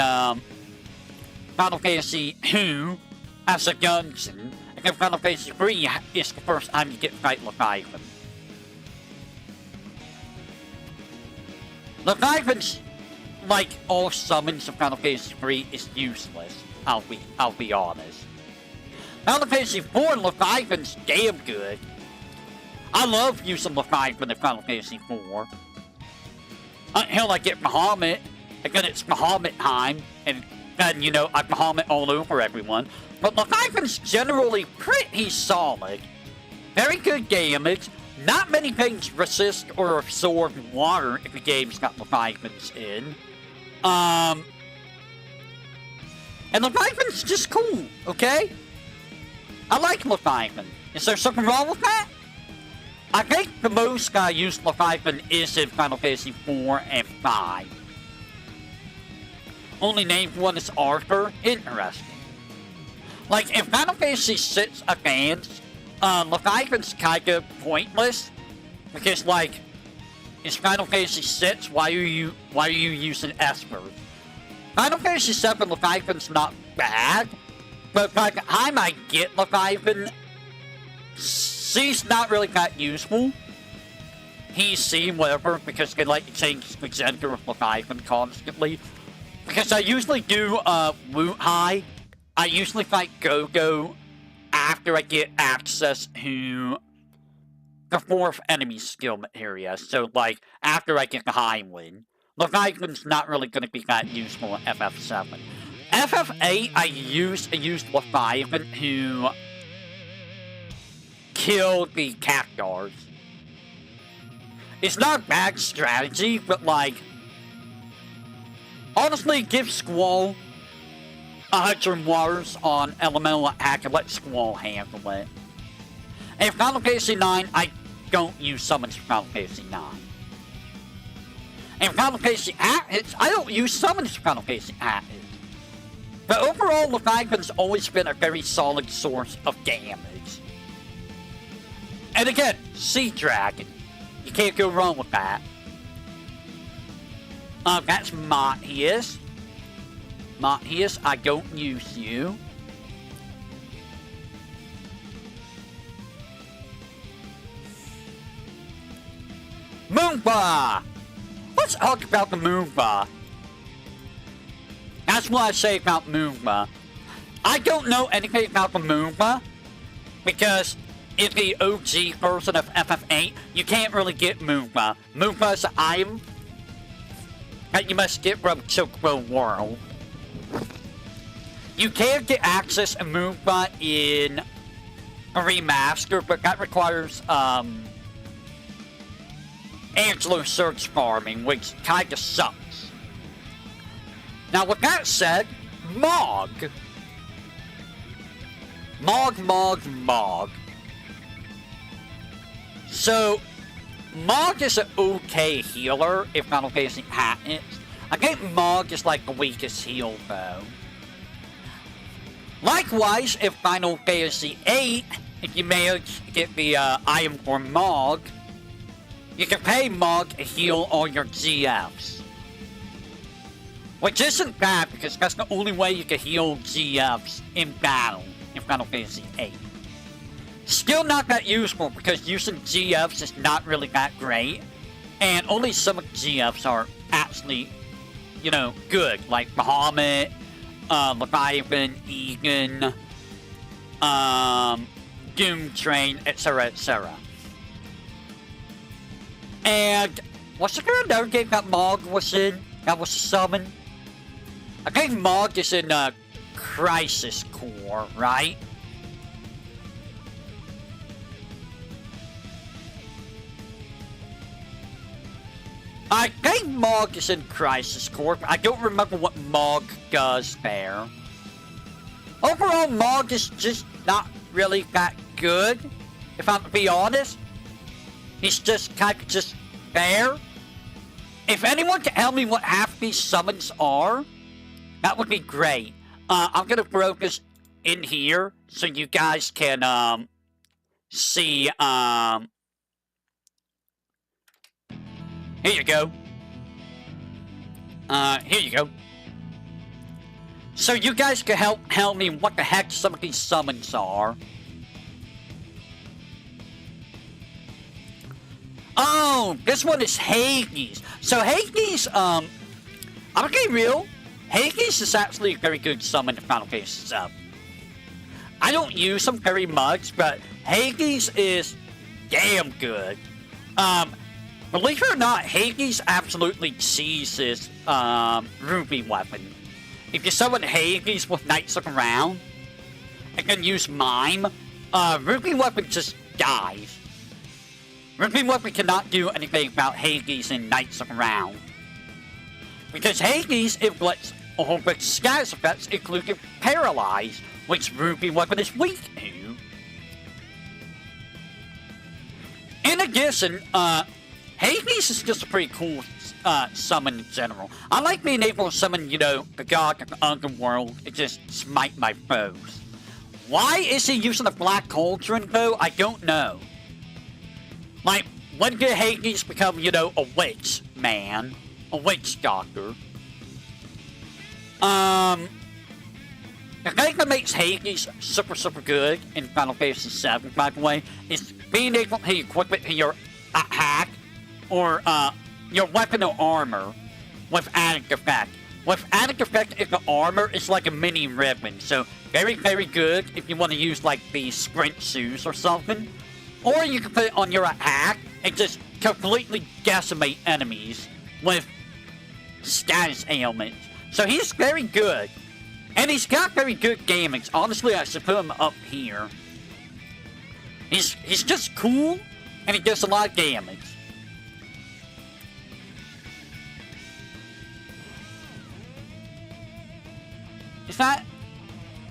Final Fantasy II as a dungeon. And then Final Fantasy III is the first time you get to fight Leviathan. Leviathan's, like all summons of Final Fantasy III, is useless. I'll be honest. Final Fantasy IV, Leviathan's damn good. I love using Leviathan in Final Fantasy IV. Until I get Bahamut, and then it's Bahamut time, and then, you know, I Bahamut all over everyone. But Leviathan's generally pretty solid. Very good damage. Not many things resist or absorb water if the game's got Leviathans in. And Leviathan's just cool, okay? I like Leviathan. Is there something wrong with that? I think the most I use Leviathan is in Final Fantasy 4 and 5. Only named one is Arthur. Interesting. Like, in Final Fantasy 6 Advance, Leviathan's kind of pointless. Because, like, it's Final Fantasy 6, why are you using Esper? Final Fantasy 7 Leviathan's not bad. But by the time I get Leviathan, C's not really that useful. He's C, whatever, because they like to change the gender of Leviathan constantly. Because I usually do, Woot High. I usually fight Go-Go after I get access to the 4th enemy skill area. So, like, after I get the high win. Leviathan's not really going to be that useful in FF7. FF8, I used Leviathan who killed the Cactars. It's not a bad strategy, but, like, honestly, give Squall 100 waters on elemental attack and let Squall handle it. And Final Fantasy 9, I don't use summons for Final Fantasy 9. And Final Fantasy 8 hits, I don't use summons for Final Fantasy 8 hits. But overall, Leviathan's always been a very solid source of damage. And again, Sea Dragon. You can't go wrong with that. That's Mathias. Mathias, I don't use you. Moonba! Let's talk about the Moonba. That's what I say about Moonba. I don't know anything about the Moonba because in the OG version of FF8, you can't really get Moonba. Moonba is an item that you must get from Chocobo World. You can get access to Moonba in a remaster, but that requires Angelo search farming, which kinda sucks. Now, with that said, Mog. So, Mog is an okay healer if Final Fantasy happens. I think Mog is like the weakest heal though. Likewise, if Final Fantasy 8, if you manage to get the item for Mog, you can pay Mog to heal all your GFs. Which isn't bad because that's the only way you can heal GFs in battle in Final Fantasy 8. Still not that useful because using GFs is not really that great. And only some of the GFs are actually, you know, good. Like Bahamut, Leviathan, Egan, Doom Train, etc, etc. And what's the another game that Mog was in? That was a summon? I think Mog is in Crisis Core, right? I think Mog is in Crisis Core, but I don't remember what Mog does there. Overall, Mog is just not really that good, if I'm to be honest. He's just kind of just there. If anyone can tell me what half these summons are, that would be great. I'm gonna focus in here so you guys can see. Here you go. Here you go. So you guys can help me what the heck some of these summons are. Oh, this one is Hades. So Hades, I'm gonna be real. Hades is actually a very good summon in Final Fantasy VII. I don't use them very much, but Hades is damn good. Believe it or not, Hades absolutely cheeses Ruby Weapon. If you summon Hades with Knights of Round and then use Mime, Ruby Weapon just dies. Ruby Weapon cannot do anything about Hades and Knights of Round. Because Hades inflicts a whole bunch of status effects, including Paralyze, which Ruby Weapon is weak to. In addition, Hades is just a pretty cool summon in general. I like being able to summon, you know, the god of the underworld and just smite my foes. Why is he using the Black Cauldron, though? I don't know. Like, when did Hades become, you know, a witch man? A witch doctor? The thing that makes Hades super good in Final Fantasy VII, by the way, is being able to equip it to your attack or your weapon or armor with added effect. With added effect in the armor, it's like a mini ribbon, so very good if you want to use like the sprint shoes or something. Or you can put it on your attack and just completely decimate enemies with status ailments. So he's very good. And he's got very good damage. Honestly, I should put him up here. He's just cool, and he does a lot of damage. Is that...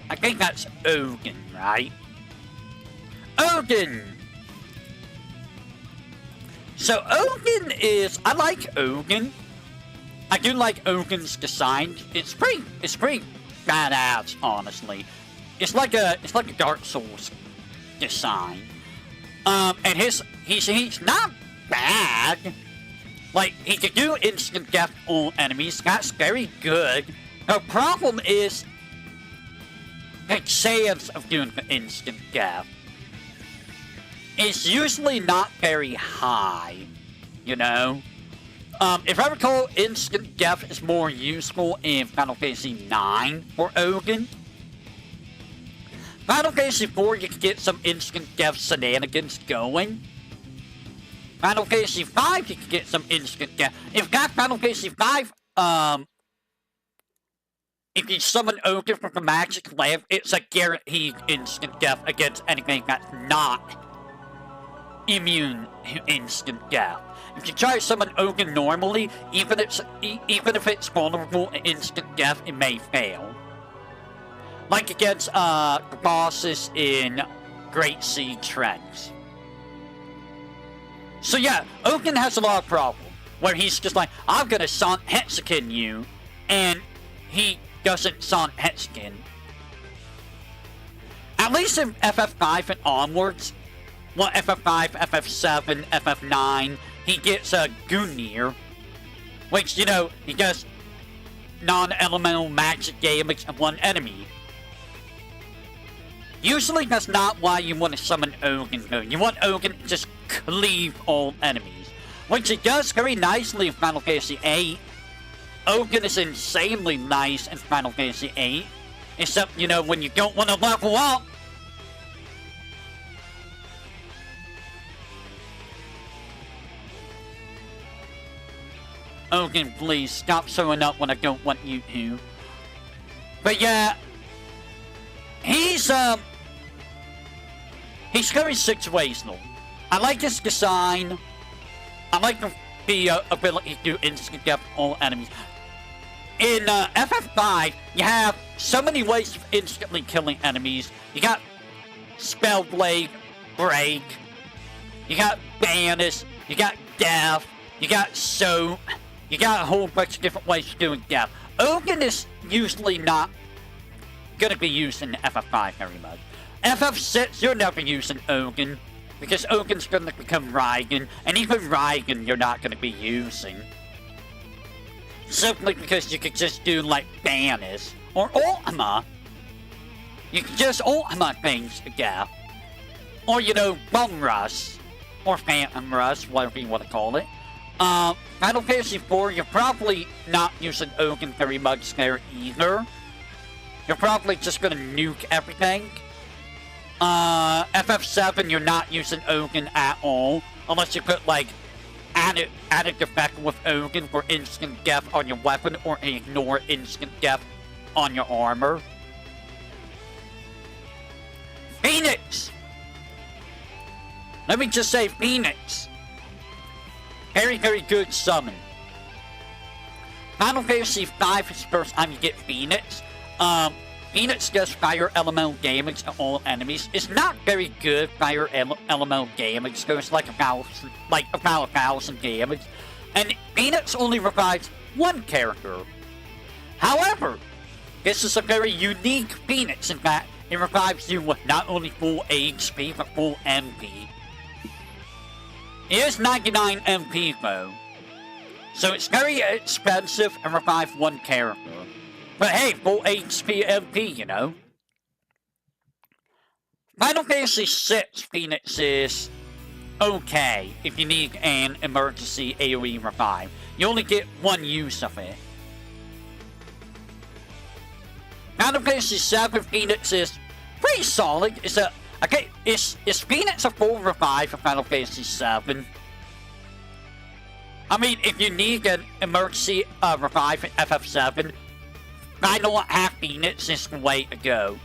I think that's Odin, right? Odin! So Odin is... I like Odin. I do like Odin's design. It's pretty badass, honestly. It's like a Dark Souls design. And he's not bad. Like, he can do instant death on enemies. That's very good. The problem is the chance of doing the instant death is usually not very high, you know? If I recall, instant death is more useful in Final Fantasy 9 for Odin. Final Fantasy 4, you can get some instant death shenanigans going. Final Fantasy 5, you can get some instant death. In fact, Final Fantasy 5, if you summon Odin from the magic lamp, it's a guaranteed instant death against anything that's not immune to instant death. If you try to summon Odin normally, even if it's vulnerable to instant death, it may fail. Like against the bosses in Great Sea Trends. So yeah, Odin has a lot of problems, where he's just like, I'm gonna Son Hexakin you, and he doesn't Son Hexakin. At least in FF5 and onwards, well, FF5, FF7, FF9, he gets a Gungnir, which, you know, he does non-elemental magic damage of one enemy. Usually that's not why you want to summon Odin, though. You want Odin to just cleave all enemies, which he does very nicely in Final Fantasy VIII. Odin is insanely nice in Final Fantasy VIII, except, you know, when you don't want to level up. Odin, please, stop showing up when I don't want you to. But yeah, he's very situational. I like his design. I like the ability to do instant death all enemies. In FF5, you have so many ways of instantly killing enemies. You got Spellblade, Break, you got Banish, you got Death, you got Soap. You got a whole bunch of different ways of doing death. Odin is usually not gonna be used in FF5 very much. FF6, you're never using Odin, because Odin's gonna become Raigen, and even Raigen you're not gonna be using. Simply because you could just do, like, Banish, or Ultima. You can just Ultima things to death. Or, you know, Bum Rush, or Phantom Rush, whatever you want to call it. Final Fantasy 4, you're probably not using Odin very much there either. You're probably just gonna nuke everything. FF7, you're not using Odin at all, unless you put, like, added effect with Odin for instant death on your weapon, or ignore instant death on your armor. Phoenix! Let me just say Phoenix. Very, very good summon. Final Fantasy V is the first time you get Phoenix. Phoenix does fire elemental damage to all enemies. It's not very good fire elemental damage, so it's like about 1,000 damage. And Phoenix only revives one character. However, this is a very unique Phoenix in that it revives you with not only full HP, but full MP. It is 99 MP though, so it's very expensive and revive one character. But hey, full HP MP, you know. Final Fantasy VI Phoenix is okay if you need an emergency AoE revive. You only get one use of it. Final Fantasy VII Phoenix is pretty solid. It's a Okay, is Phoenix a full revive for Final Fantasy VII? I mean, if you need an emergency revive in FF7, I don't have Phoenix is the way to go.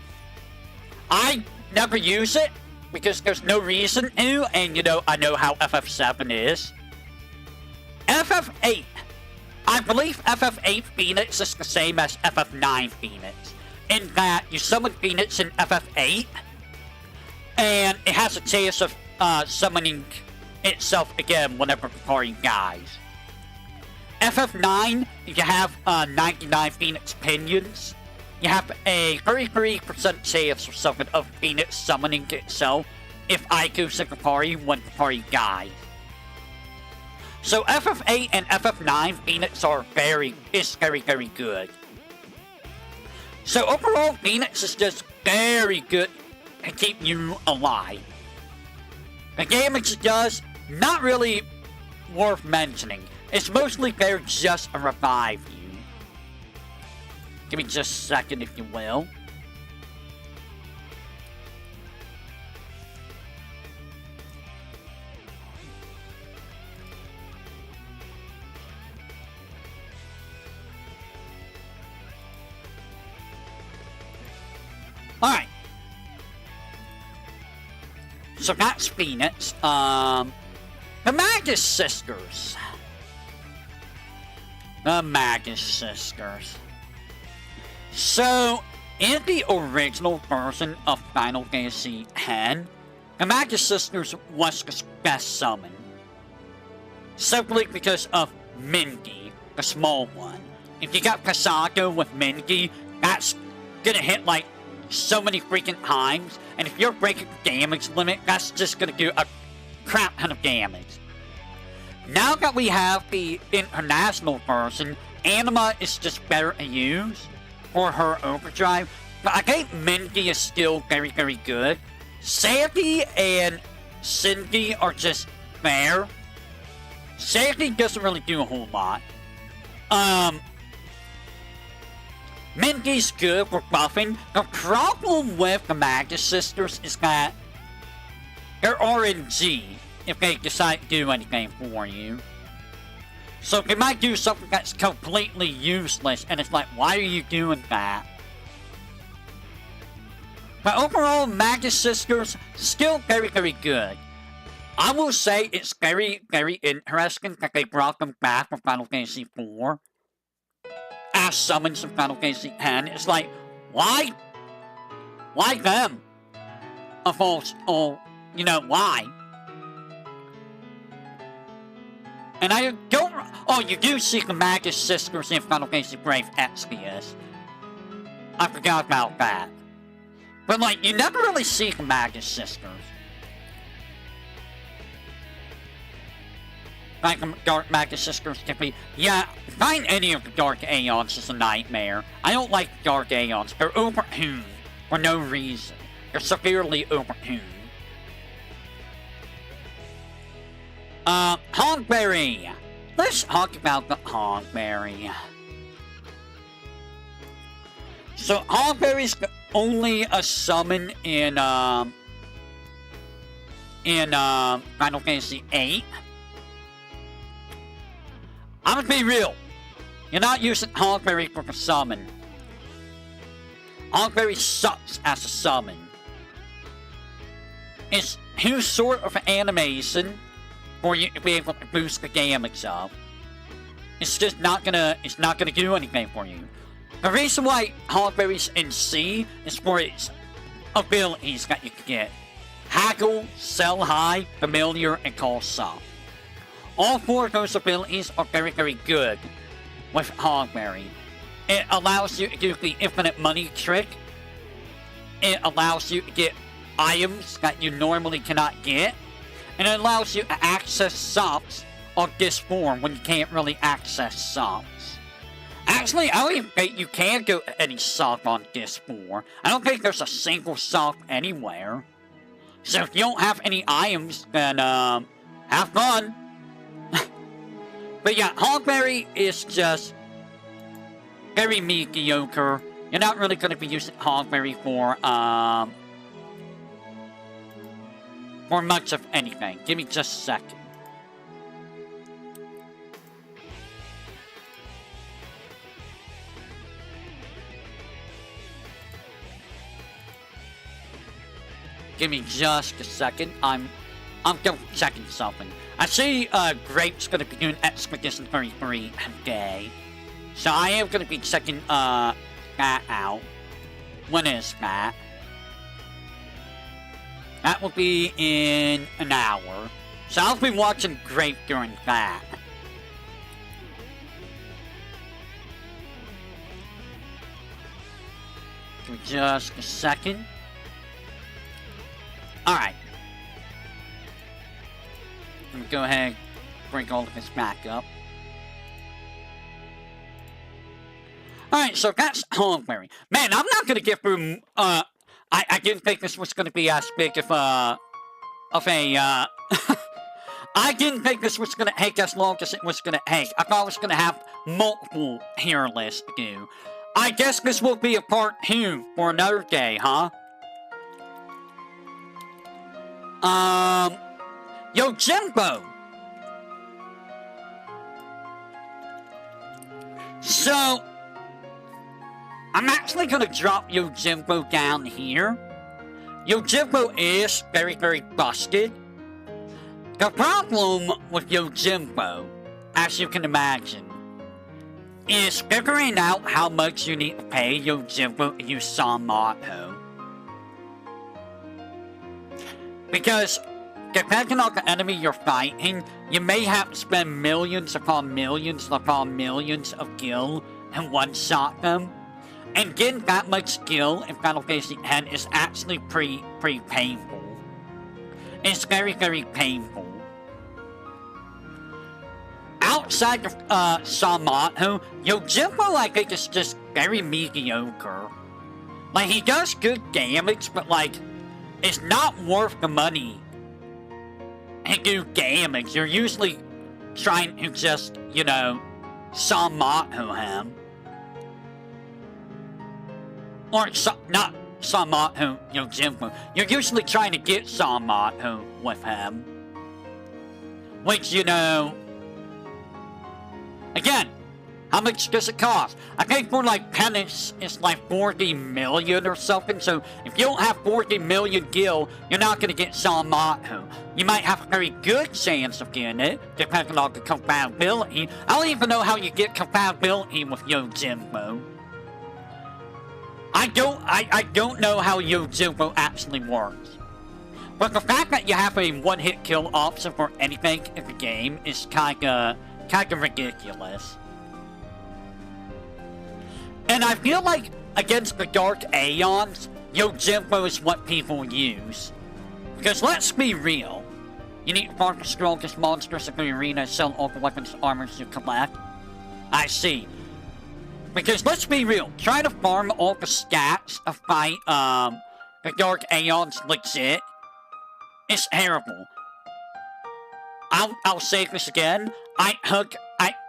I never use it because there's no reason to, and you know, I know how FF7 is. FF8. I believe FF8 Phoenix is the same as FF9 Phoenix, in that you summon Phoenix in FF8, and it has a chance of summoning itself again whenever the party dies. FF9, you have 99 Phoenix Pinions. You have a 33% chance of Phoenix summoning itself if I goes in the party when the party dies. So FF8 and FF9 Phoenix are very good. So overall, Phoenix is just very good to keep you alive. The damage it does, not really worth mentioning. It's mostly there just to revive you. Give me just a second, if you will. Alright. So that's Phoenix. The Magus Sisters. The Magus Sisters. So, in the original version of Final Fantasy X, the Magus Sisters was the best summon. Simply because of Mingy, the small one. If you got Kasako with Mingy, that's gonna hit like so many freaking times, and if you're breaking the damage limit, that's just gonna do a crap ton of damage. Now that we have the international version, Anima is just better to use for her overdrive, but I think Mingy is still very good. Sandy and Cindy are just there. Sandy doesn't really do a whole lot. Mingy's good for buffing. The problem with the Magus Sisters is that they're RNG if they decide to do anything for you. So they might do something that's completely useless, and it's like, why are you doing that? But overall, Magus Sisters, still very good. I will say it's very interesting that they brought them back for Final Fantasy IV. As summons in Final Fantasy X. It's like, why? Why them? Of all, you know, why? And I don't... Oh, you do see the Magus Sisters in Final Fantasy Brave Exvius. I forgot about that. But, like, you never really see the Magus Sisters. Like the Dark Magus Sisters can be... Yeah, find any of the Dark Aeons is a nightmare. I don't like Dark Aeons. They're overtuned for no reason. They're severely overtuned. Hogberry. Let's talk about the Hogberry. So, Hogberry's only a summon in Final Fantasy VIII. I'm gonna be real. You're not using Hogberry for the summon. Hogberry sucks as a summon. It's too sort of an animation for you to be able to boost the damage of. It's just not gonna do anything for you. The reason why Hogberry's in C is for its abilities that you can get. Haggle, Sell High, Familiar, and Call Soft. All four of those abilities are very good with Hogberry. It allows you to do the infinite money trick. It allows you to get items that you normally cannot get. And it allows you to access softs on this form when you can't really access softs. Actually, I don't even think you can go to any soft on this 4. I don't think there's a single soft anywhere. So if you don't have any items, then have fun. But yeah, Hogberry is just very mediocre. You're not really going to be using Hogberry for for much of anything. Give me just a second. Give me just a second. I'm double checking something. I see Grape's gonna be doing Expedition 33 today. So I am gonna be checking that out. When is that? That will be in an hour. So I'll be watching Grape during that. Give me just a second. Alright. Let me go ahead and bring all of this back up. Alright, so that's Hogberry. Man, I'm not gonna get through, I didn't think this was gonna be as big of a, I didn't think this was gonna take as long as it was gonna take. I thought I was gonna have multiple tier lists to do. I guess this will be a part 2 for another day, huh? Yo, Jimbo! So, I'm actually gonna drop Yojimbo down here. Yojimbo is very, very busted. The problem with Yojimbo, as you can imagine, is figuring out how much you need to pay Yojimbo to use Samato. Because, depending on the enemy you're fighting, you may have to spend millions upon millions upon millions of gil and one-shot them. And getting that much skill in Final Fantasy X is actually pretty painful. It's very, very painful. Outside of Samato, Yojimbo, I think, is just very mediocre. Like, he does good damage, but, like, it's not worth the money to do damage. You're usually trying to just, you know, Samato him. Or, not Samato Yojimbo. You're usually trying to get Samato with him. Which, you know... Again, how much does it cost? I think for, like, penance, it's like 40 million or something. So, if you don't have 40 million gil, you're not going to get Samato. You might have a very good chance of getting it, depending on the compatibility. I don't even know how you get compatibility with Yojimbo. I don't know how Yojimbo actually works. But the fact that you have a one-hit kill option for anything in the game is kinda ridiculous. And I feel like against the Dark Aeons, Yojimbo is what people use. Because let's be real. You need to farm the strongest monsters in the arena and sell all the weapons and armors you collect. I see. Because let's be real, trying to farm all the stats of fight the Dark Aeons legit is terrible. I'll say this again.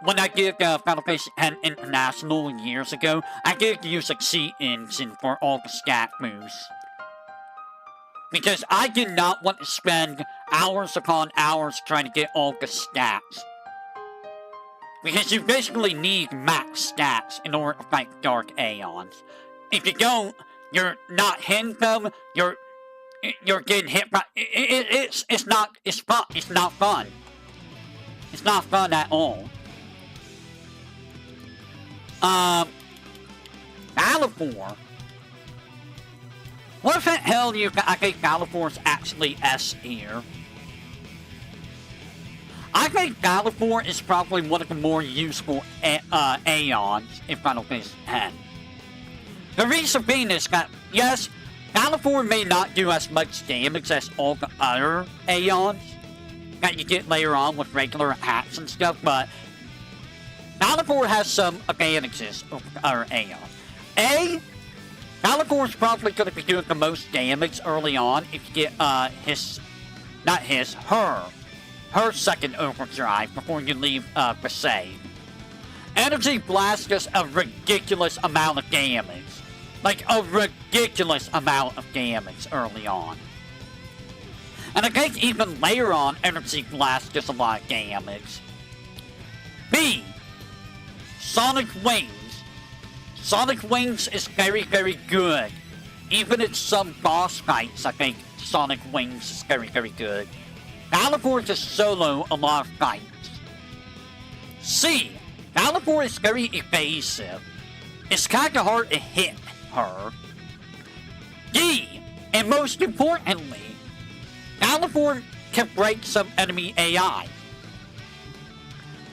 When I did Final Fantasy X International years ago, I did use a cheat engine for all the stat moves. Because I did not want to spend hours upon hours trying to get all the stats. Because you basically need max stats in order to fight Dark Aeons. If you don't, you're not hitting them, you're getting hit by... It's not fun. It's not fun at all. Balfour. What if the hell I think Balfour's actually S tier? I think Balfour is probably one of the more useful Aeons in Final Fantasy X. The reason being is that, yes, Balfour may not do as much damage as all the other Aeons that you get later on with regular hacks and stuff, but Balfour has some advantages over the other Aeons. Balfour is probably going to be doing the most damage early on if you get her second overdrive before you leave the save. Energy Blast does a ridiculous amount of damage. Like, a ridiculous amount of damage early on. And I think even later on, Energy Blast does a lot of damage. B. Sonic Wings. Sonic Wings is very, very good. Even in some boss fights, I think Sonic Wings is very, very good. Galivore just solo a lot of fights. C. Galivore is very evasive. It's kind of hard to hit her. D. And most importantly, Galivore can break some enemy AI.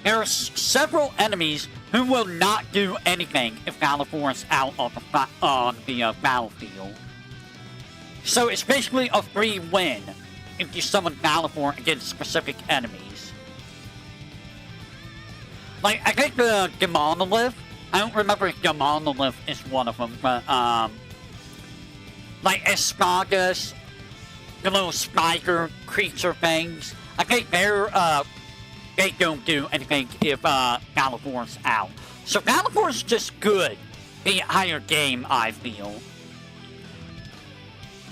There are several enemies who will not do anything if Galivore is out on the battlefield. So it's basically a free win if you summon Galivore against specific enemies. Like, I think the Demonolith, I don't remember if Demonolith is one of them, but, like Asparagus, the little spider creature things, I think they don't do anything if Galivore's out. So Galivore's just good the entire game, I feel.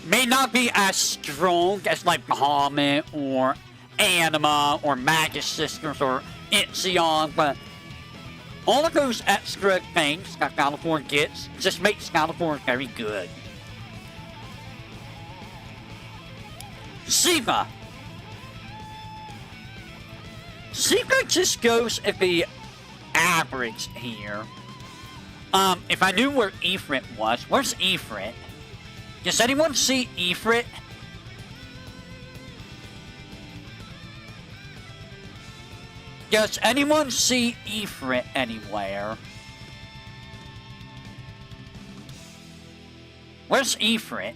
May not be as strong as like Bahamut or Anima or Magus Sisters or Ixion, but all of those extra things that Galivore gets just makes Galivore very good. Siva. Siva just goes at the average here. If I knew where Ifrit was, where's Ifrit? Does anyone see Ifrit? Does anyone see Ifrit anywhere? Where's Ifrit?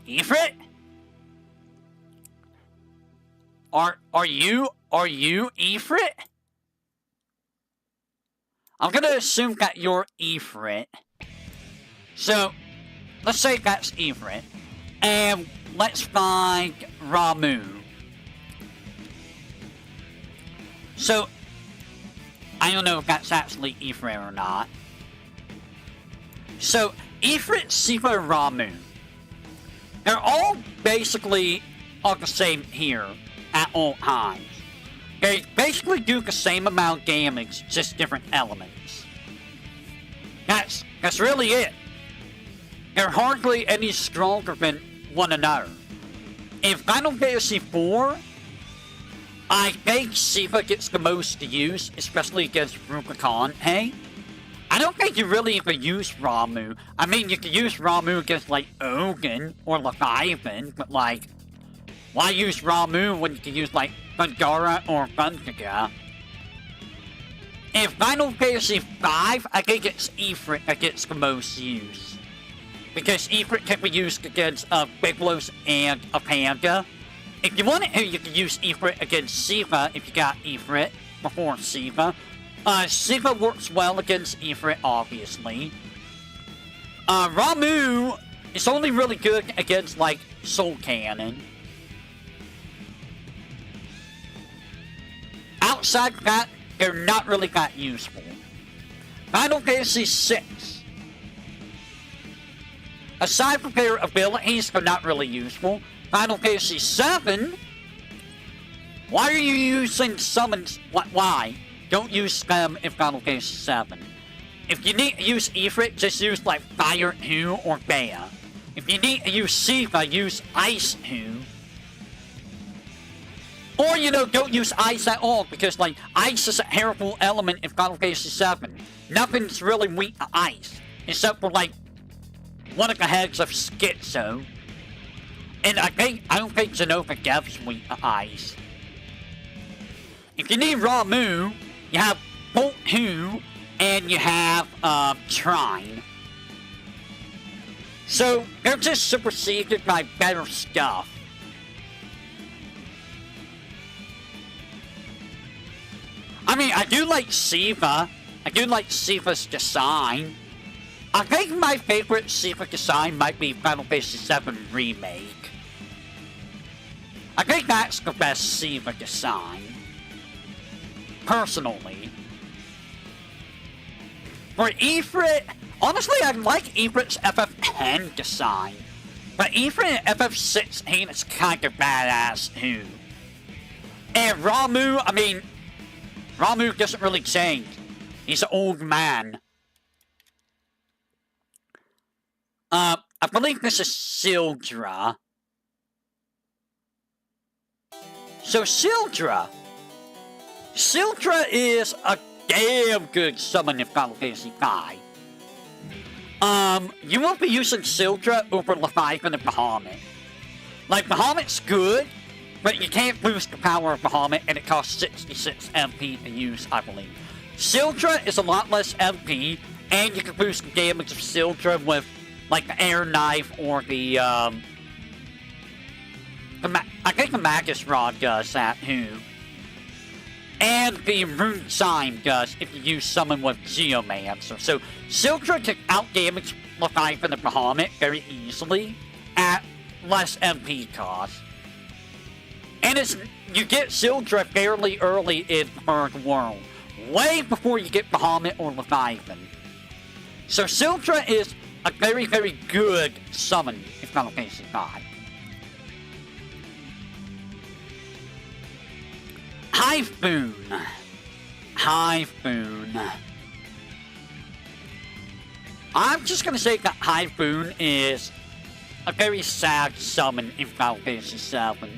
Ifrit? Are you Ifrit? I'm gonna assume that you're Ifrit. So, let's say that's Ifrit. And let's find Ramu. So, I don't know if that's actually Ifrit or not. So, Ifrit, Siva, Ramu. They're all basically the same here at all times. They basically do the same amount of damage, just different elements. That's really it. They're hardly any stronger than one another. In Final Fantasy IV, I think Siva gets the most to use, especially against Rubicon. Hey, I don't think you really even use Ramu. I mean, you can use Ramu against, like, Ogun or Leviathan, but, like, why use Ramu when you can use, like, Thundara or Thundaga? In Final Fantasy V, I think it's Ifrit that gets the most use. Because Ifrit can be used against Biglos and a Panda. If you wanted to, you can use Ifrit against Siva if you got Ifrit before Siva. Siva works well against Ifrit, obviously. Ramu is only really good against, like, Soul Cannon. Outside of that, they're not really that useful. Final Fantasy VI. Aside from their abilities, they're not really useful. Final Fantasy VII. Why are you using summons? Why? Don't use them in Final Fantasy VII. If you need to use Ifrit, just use like Fire Hu or Bea. If you need to use Siva, use Ice Hu. Or, you know, don't use ice at all, because, like, ice is a terrible element in Final Fantasy VII. Nothing's really weak to ice, except for, like, one of the heads of Schizo. And I don't think Zenova Dev's weak to ice. If you need Ramu, you have Bolt Hu, and you have, Trine. So, they're just superseded by better stuff. I mean, I do like Siva. I do like Siva's design. I think my favorite Siva design might be Final Fantasy VII Remake. I think that's the best Siva design. Personally. For Ifrit, honestly, I like Ifrit's FF10 design. But even in FF16, it's kind of badass too. And Ramuh, I mean, Ramuh doesn't really change. He's an old man. I believe this is Sildra. So Sildra is a damn good summon if Final Fantasy V. You won't be using Sildra over Leviathan and Bahamut. Like, Bahamut's good, but you can't boost the power of Bahamut, and it costs 66 MP to use, I believe. Sildra is a lot less MP, and you can boost the damage of Sildra with, like, the Air Knife or the, I think the Magus Rod does that, too. And the Rune Chime does if you use Summon with Geomancer. So, Sildra can outdamage Leviathan and Bahamut very easily at less MP cost. And you get Sildra fairly early in the third world. Way before you get Bahamut or Leviathan. So, Sildra is a very, very good summon in Final Fantasy V. Hive Boon. I'm just gonna say that Hive Boon is a very sad summon in Final Fantasy VII.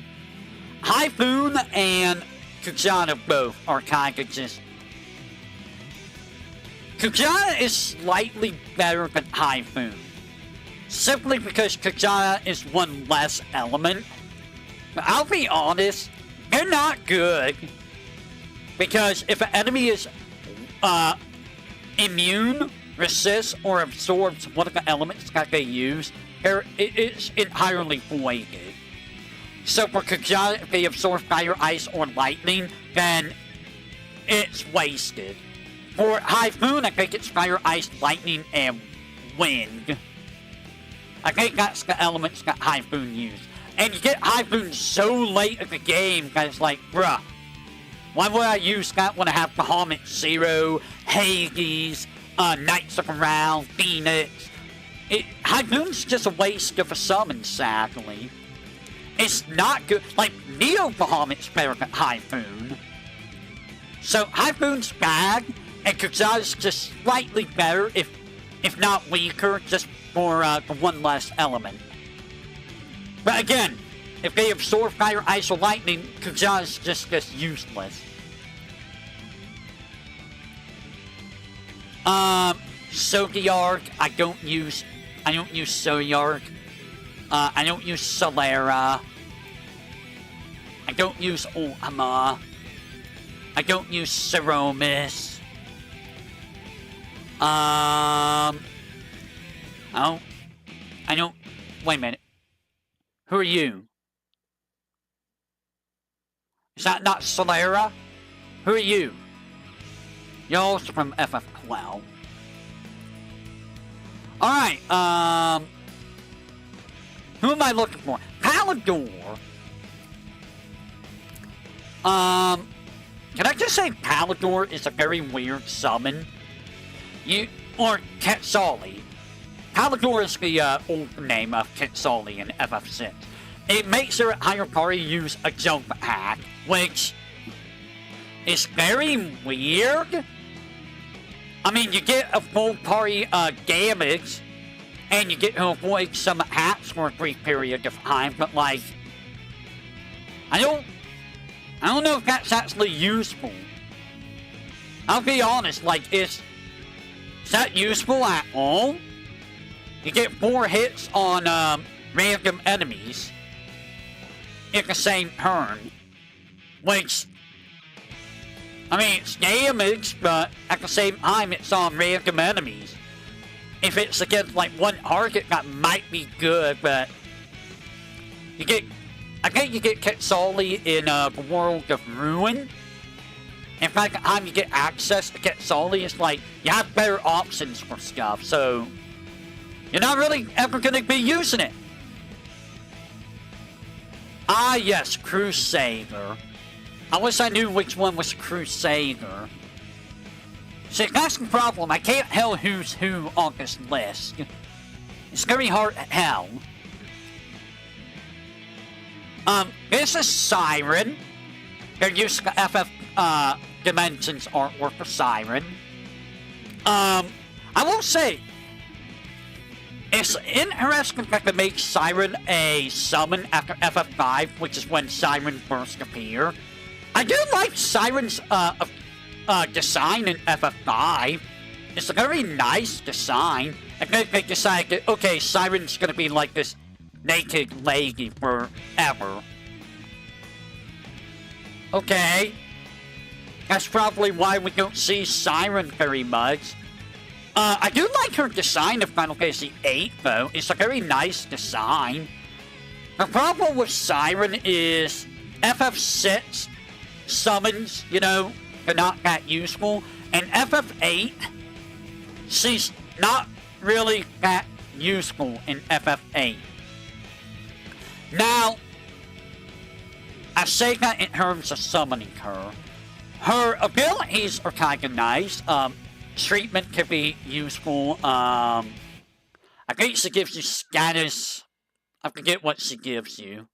Hive Boon and Kujana both are kind of just... Kujana is slightly better than Hive Boon. Simply because Kujana is one less element. But I'll be honest, they're not good. Because if an enemy is immune, resists, or absorbs one of the elements that they use, it's entirely voided. So for Kujana, if they absorb fire, ice, or lightning, then it's wasted. For Hive Boon, I think it's fire, ice, lightning, and wind. I think that's the elements that Hive Boon use. And you get Hive Boon so late in the game that it's like, bruh, why would I use that when I have Bahamut Zero, Hades, Knights of the Round, Phoenix? Hive Boon's just a waste of a summon, sadly. It's not good. Like, Neo Bahamut's better than Hive Boon. So, Hive Boon's bad, and Kujana's just slightly better, if not weaker, just for the one less element. But again, if they absorb fire, ice, or lightning, Kujana's just useless. Zodiark, I don't use Zodiark. I don't use Solera. I don't use Ultima. I don't use Ceromis. I don't, wait a minute. Who are you? Is that not Solera? Who are you? You're also from FF12. Alright, who am I looking for? Palador. Can I just say Palador is a very weird summon? Or Quetzali. Palador is the old name of Quetzali in FF6. It makes your higher party use a jump hack, which is very weird. I mean, you get a full party damage, and you get to avoid some hacks for a brief period of time, but like, I don't know if that's actually useful. I'll be honest, like, is that useful at all? You get 4 hits on random enemies in the same turn, which, I mean, it's damage, but at the same time, it's on random enemies. If it's against, like, one target, that might be good, but I think you get Quetzali in the World of Ruin. In fact, the time you get access to Quetzali, it's like, you have better options for stuff, so you're not really ever going to be using it. Ah, yes, Crusader. I wish I knew which one was Crusader. See, that's the problem. I can't tell who's who on this list. It's very hard to tell. This is Siren. They're using the FF Dimensions artwork for Siren. I will say, it's interesting that they make Siren a summon after FF5, which is when Siren first appear. I do like Siren's design in FF5. It's a very nice design. I think they decided, okay, Siren's gonna be like this naked lady forever. Okay. That's probably why we don't see Siren very much. I do like her design of Final Fantasy VIII, though. It's a very nice design. The problem with Siren is FF6 summons, you know, they're not that useful. And FF8, she's not really that useful in FF8. Now, I say that in terms of summoning her. Her abilities are kind of nice. Treatment can be useful. I think she gives you status. I forget what she gives you.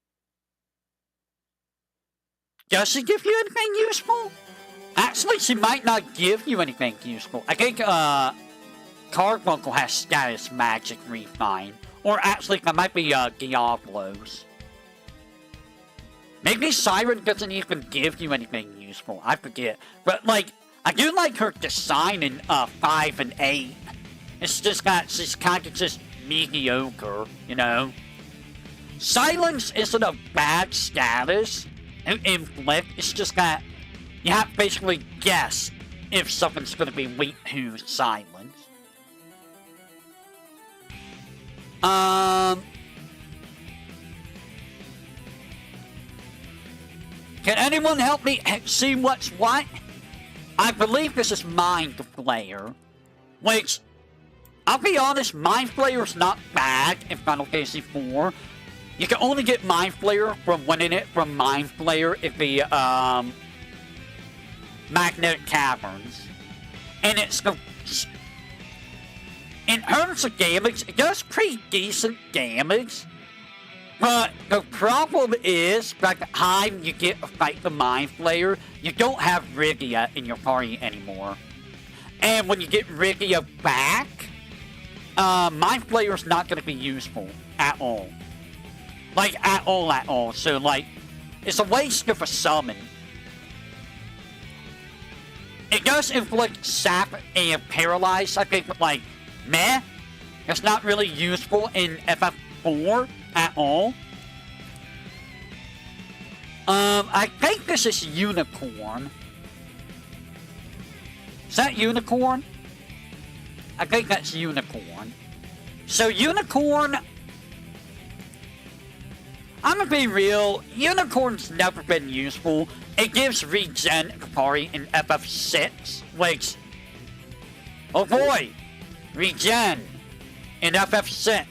Does she give you anything useful? Actually, she might not give you anything useful. I think Carbuncle has status magic refine. Or actually, that might be Diablo's. Maybe Siren doesn't even give you anything useful. I forget. But, like, I do like her design in 5 and 8. It's just that she's kind of just mediocre, you know? Silence isn't a bad status in Inflict. It's just that you have to basically guess if something's going to be weak to Silence. Can anyone help me see what's what? I believe this is Mind Flayer, which, I'll be honest, Mind Flayer's not bad in Final Fantasy IV. You can only get Mind Flayer from winning it from Mind Flayer in the, Magnetic Caverns. And it's the... In terms of damage, it does pretty decent damage. But the problem is, by the time you get to fight the Mind Flayer, you don't have Rygia in your party anymore. And when you get Rygia back, Mind Flayer's not going to be useful at all. Like, at all. So, like, it's a waste of a summon. It does inflict sap and paralyze, I think, but, like, meh. It's not really useful in FF4 at all. I think this is Unicorn. Is that Unicorn? I think that's Unicorn. So Unicorn... I'm gonna be real, Unicorn's never been useful. It gives regen Kapari in FF6, which... Oh boy! Regen in FF6.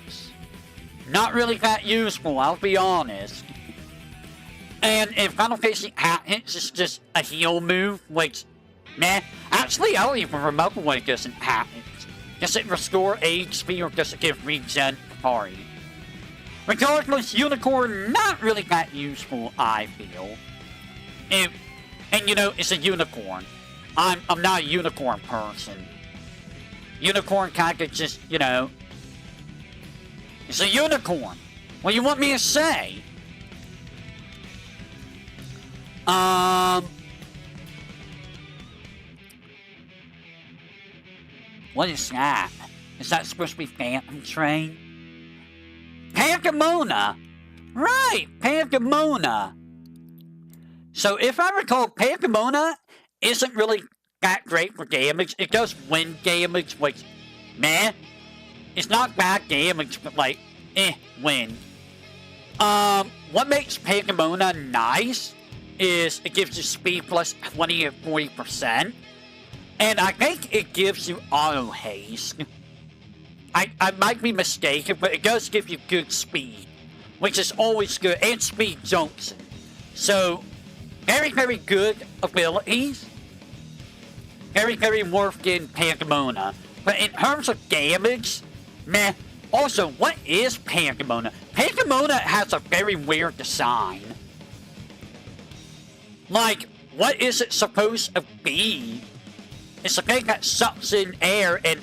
Not really that useful, I'll be honest. And in Final Fantasy Hits, it's just a heal move, which, meh. Actually, I don't even remember what it does in Hits. Does it restore HP or does it give regen Kapari? Regardless, Unicorn, not really that useful, I feel. And you know, it's a unicorn. I'm not a unicorn person. Unicorn kinda just, you know... It's a unicorn. What do you want me to say? What is that? Is that supposed to be Phantom Train? Pangamona! Right! Pangamona! So if I recall, Pangamona isn't really that great for damage. It does wind damage, which, meh. It's not bad damage, but like, wind. What makes Pangamona nice is it gives you speed plus 20 to 40%. And I think it gives you auto haste. I might be mistaken, but it does give you good speed, which is always good, and speed jumps. So, very, very good abilities. Very, very worth in Pangamona. But in terms of damage, meh. Also, what is Pangamona? Pokemona has a very weird design. Like, what is it supposed to be? It's a thing that sucks in air, and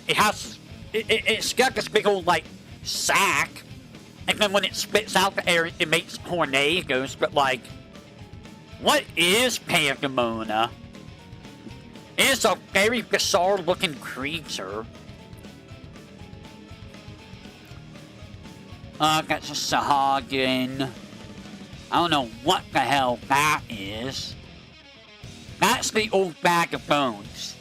it's got this big old, like, sack. And then when it spits out the air, it makes tornadoes, but, like, what is Pokemona? It's a very bizarre-looking creature. That's a Sahagin. I don't know what the hell that is. That's the old bag of bones.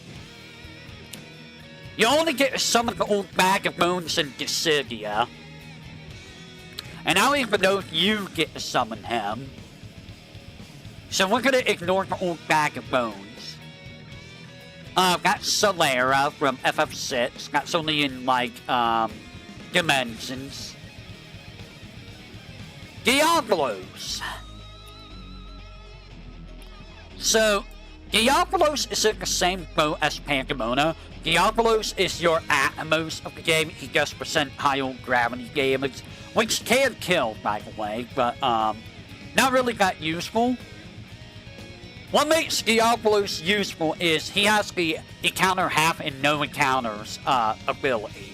You only get some of the old bag of bones in Dissidia. And I don't even know if you get to summon him. So we're gonna ignore the old bag of bones. That's Solera from FF6. That's only in, like, dimensions. Diablos. So, Diablos is in the same boat as Pokemona. Diablos is your Atmos of the game. He does % high gravity damage, which can kill, by the way, but not really that useful. What makes Diablos useful is he has the encounter half and no encounters ability.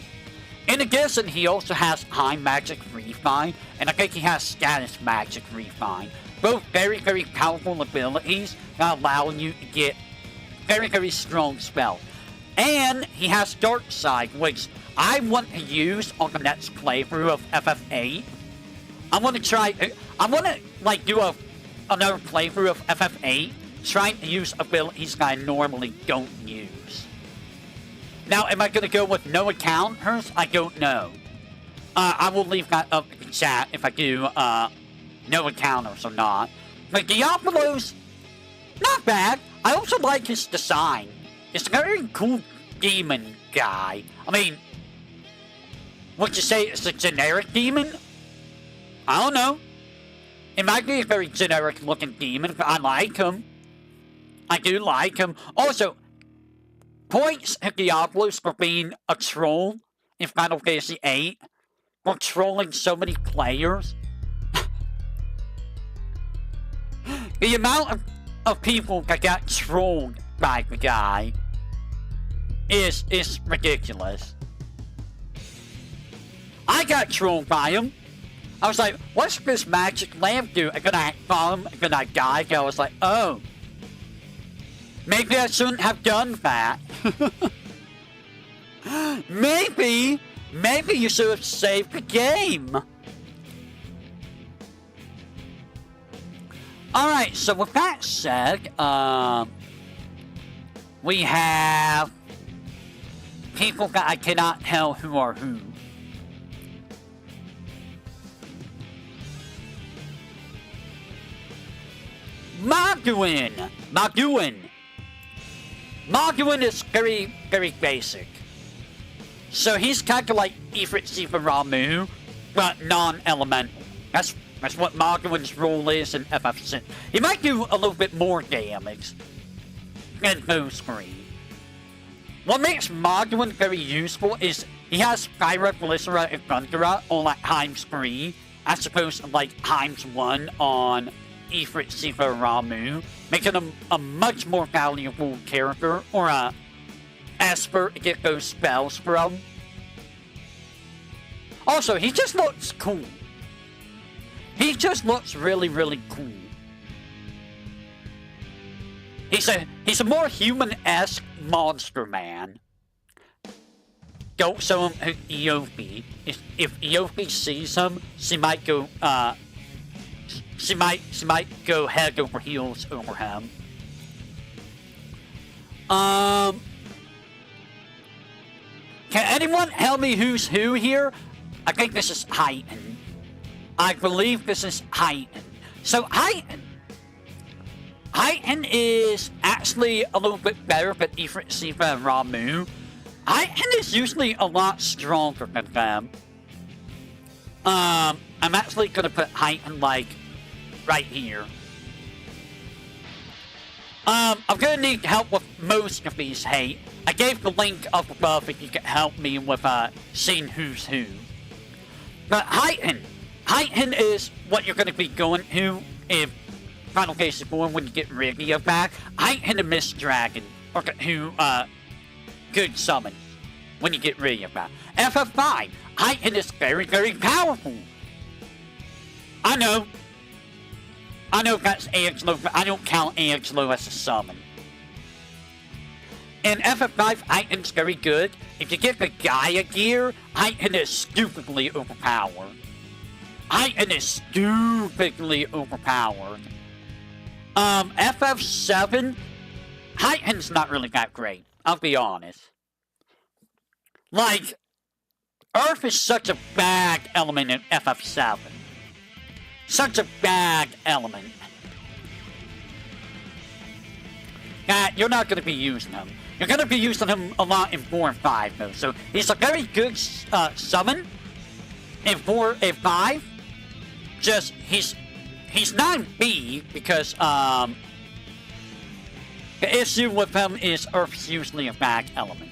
In addition, he also has High Magic Refine, and I think he has Status Magic Refine. Both very, very powerful abilities that allow you to get very, very strong spells. And he has Dark Side, which I want to use on the next playthrough of FF8. I want to like do another playthrough of FF8, trying to use abilities that I normally don't use. Now, am I going to go with no encounters? I don't know. I will leave that up in the chat if I do no encounters or not. But Diablos, not bad. I also like his design. It's a very cool demon guy. I mean, would you say it's a generic demon? I don't know. It might be a very generic looking demon, but I like him. I do like him. Also, points to Diablos for being a troll in Final Fantasy VIII. For trolling so many players. The amount of people that got trolled by the guy is ridiculous. I got trolled by him. I was like, what's this magic lamp do? And then I found him, and then I died, and I was like, oh. Maybe I shouldn't have done that. Maybe you should have saved the game. Alright, so with that said, we have people that I cannot tell who are who. Maguin is very, very basic. So he's kind of like Ifrit Sifa Ramu, but non-elemental. That's what Maguin's role is in FF6. He might do a little bit more damage than Bowscreen. What makes Maguin very useful is he has Spyra, Glycera, and Thundera on like Heims 3, as opposed to like Heims 1 on Ifrit Sifa Ramu, making him a much more valuable character, or a Esper to get those spells from. Also, he just looks cool. He just looks really, really cool. He's a more human-esque monster man. Don't show him Eope. If Eope sees him, she might go she might go head over heels over him. Can anyone tell me who's who here? I think this is Heighten. I believe this is Heighten. So Heighten is actually a little bit better than Ifrit, Sifa, and Ramu. Heighten is usually a lot stronger than them. I'm actually gonna put Heighten like right here. I'm gonna need help with most of these hate. I gave the link up above if you can help me with seeing who's who. But Heighten Heighten is what you're going to be going to if Final Fantasy 4 when you get Yugioh back. Heighten and Mist Dragon are who could summon when you get Yugioh back. FF5, Heighten is very, very powerful. I know that's Angelo, but I don't count Angelo as a summon. In FF5, Heighten's very good. If you get the Gaia gear, Heighten is stupidly overpowered. Heighten is stupidly overpowered. FF7, Heighten's not really that great. I'll be honest. Like, Earth is such a bad element in FF7. Such a bad element. That you're not going to be using him. You're going to be using him a lot in 4 and 5, though. So, he's a very good summon in 4 and 5. Just, he's not in B because, the issue with him is Earth's usually a bad element.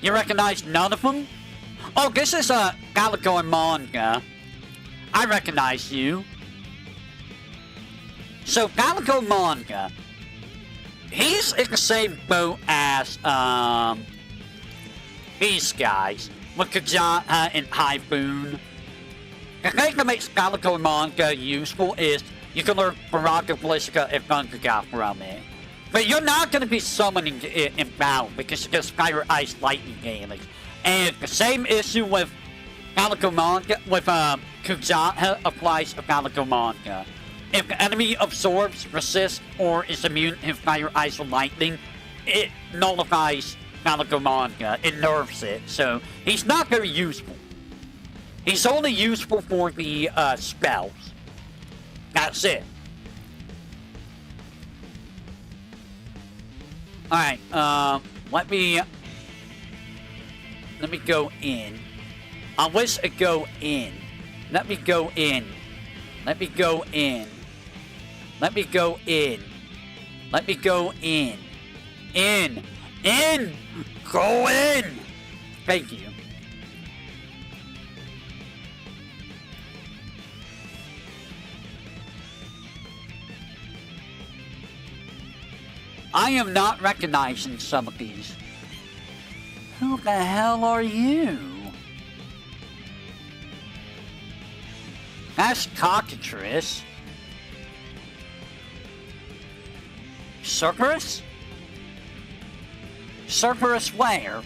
You recognize none of them? Oh, this is a Galago manga. I recognize you. So, Galago manga, he's in the same boat as, these guys, with Kajata and Typhoon. The thing that makes Galago manga useful is you can learn Baraka, Blissika, and Gungaga from it. But you're not going to be summoning it in battle because you get Fire, Ice, Lightning damage. And the same issue with Galago manga, with Kujata applies to Galago manga. If the enemy absorbs, resists, or is immune to Fire, Ice, or Lightning, it nullifies Galago manga. It nerfs it. So he's not very useful. He's only useful for the spells. That's it. Alright, let me go in. I wish I'd go in. Let me go in. Let me go in. Let me go in. Let me go in. In! Go in! Thank you. I am not recognizing some of these. Who the hell are you? That's Cockatrice. Cerberus? Cerberus where?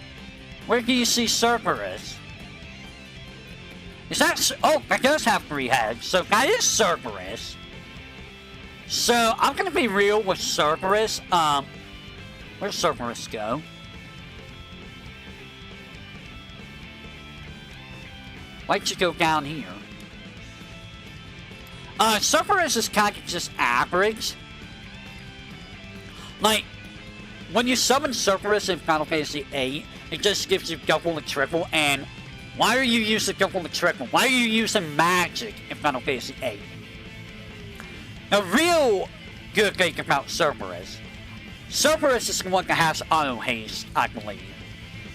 Where do you see Cerberus? Is that... Oh, that does have 3 heads, so that is Cerberus. So, I'm gonna be real with Cerberus. Where'd Cerberus go? Why'd you go down here? Cerberus is kind of just average. Like, when you summon Cerberus in Final Fantasy VIII, it just gives you double and triple, and why are you using double and triple? Why are you using magic in Final Fantasy VIII? The real good thing about Cerberus is the one that has auto haste, I believe.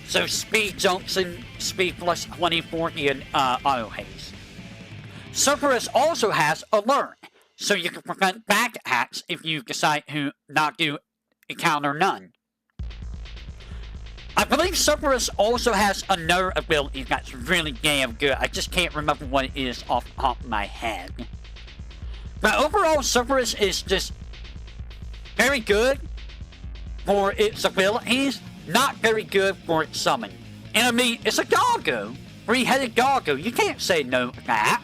So speed junction, speed plus 20, 40, and auto haste. Cerberus also has alert, so you can prevent back attacks if you decide to not do encounter none. I believe Cerberus also has another ability that's really damn good. I just can't remember what it is off the top of my head. But overall, Cerberus is just very good for its abilities, not very good for its summon. And I mean, it's a doggo, 3-headed doggo. You can't say no to that.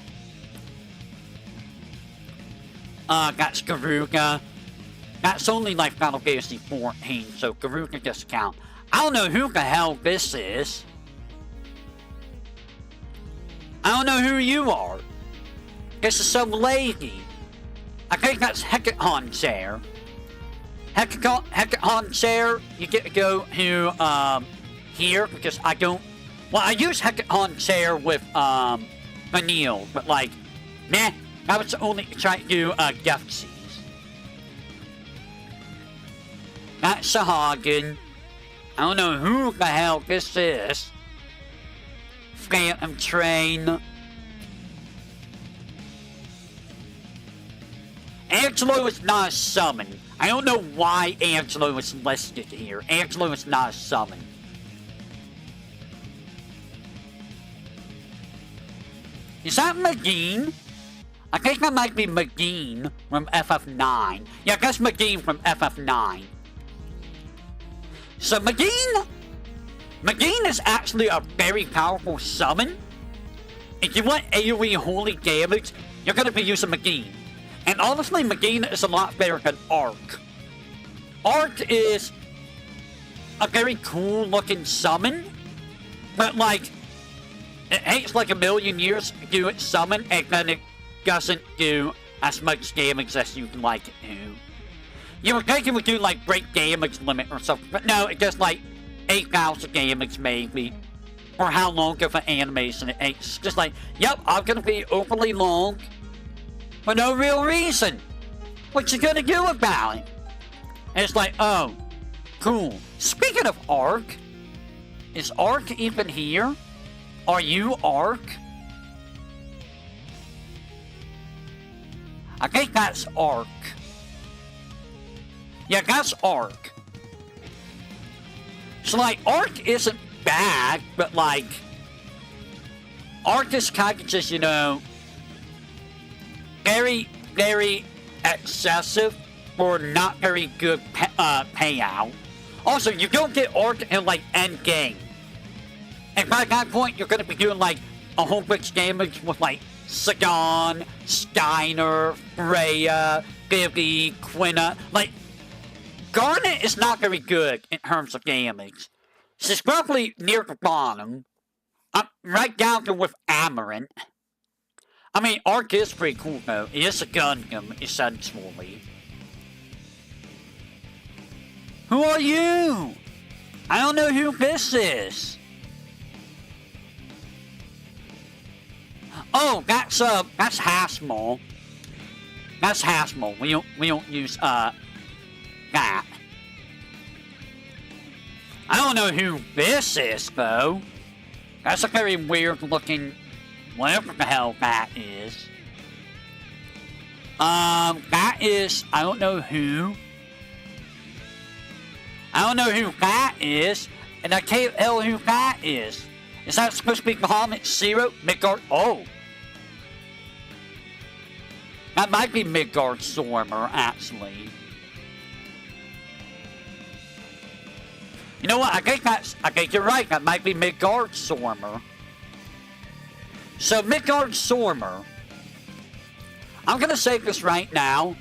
That's Garuga. That's only like Final Fantasy 14, so Garuga doesn't count. I don't know who the hell this is. I don't know who you are. This is some lady. I think that's Hecaton Chair. Hecaton Chair, you get to go to, here, because I don't... Well, I use Hecaton Chair with, Vanille, but like, meh, I was only trying to do, Gufsies. That's Sahagin. I don't know who the hell this is. Phantom Train. Angelo is not a summon. I don't know why Angelo is listed here. Angelo is not a summon. Is that Magine? I think that might be Magine from FF9. Yeah, that's Magine from FF9. So Magine is actually a very powerful summon. If you want AoE holy damage, you're going to be using Magine. And honestly, Magine is a lot better than Arc. Arc is a very cool looking summon, but like, it takes like a million years to do its summon, and then it doesn't do as much damage as you'd like it to. You would think it would do like break damage limit or something, but no, it does like 8,000 damage maybe. Or how long of an animation it takes. It's just like, yep, I'm gonna be overly long for no real reason. What you gonna do about it? And it's like, oh, cool. Speaking of Arc, is Arc even here? Are you Arc? I think that's Arc. Yeah, that's Arc. So like, Arc isn't bad, but like, Arc is kind of just, you know, very, very excessive or not very good payout. Also, you don't get Arc in like end game. And by that point, you're going to be doing like a whole bunch of damage with like Sagan, Steiner, Freya, Vivi, Quina. Like, Garnet is not very good in terms of damage. She's probably near the bottom. Right down to with Amaranth. I mean, Arc is pretty cool though. It is a Gundam, essentially. Who are you? I don't know who this is. Oh, that's Hasmol. That's Hasmol. We don't use that. I don't know who this is though. That's a very weird looking whatever the hell that is. That is, I don't know who. I don't know who that is, and I can't tell who that is. Is that supposed to be Bahamut Zero? Midgard? Oh. That might be Midgard Stormer, actually. You know what? I think you're right. That might be Midgard Stormer. So, Midgard Stormer. I'm gonna say this right now.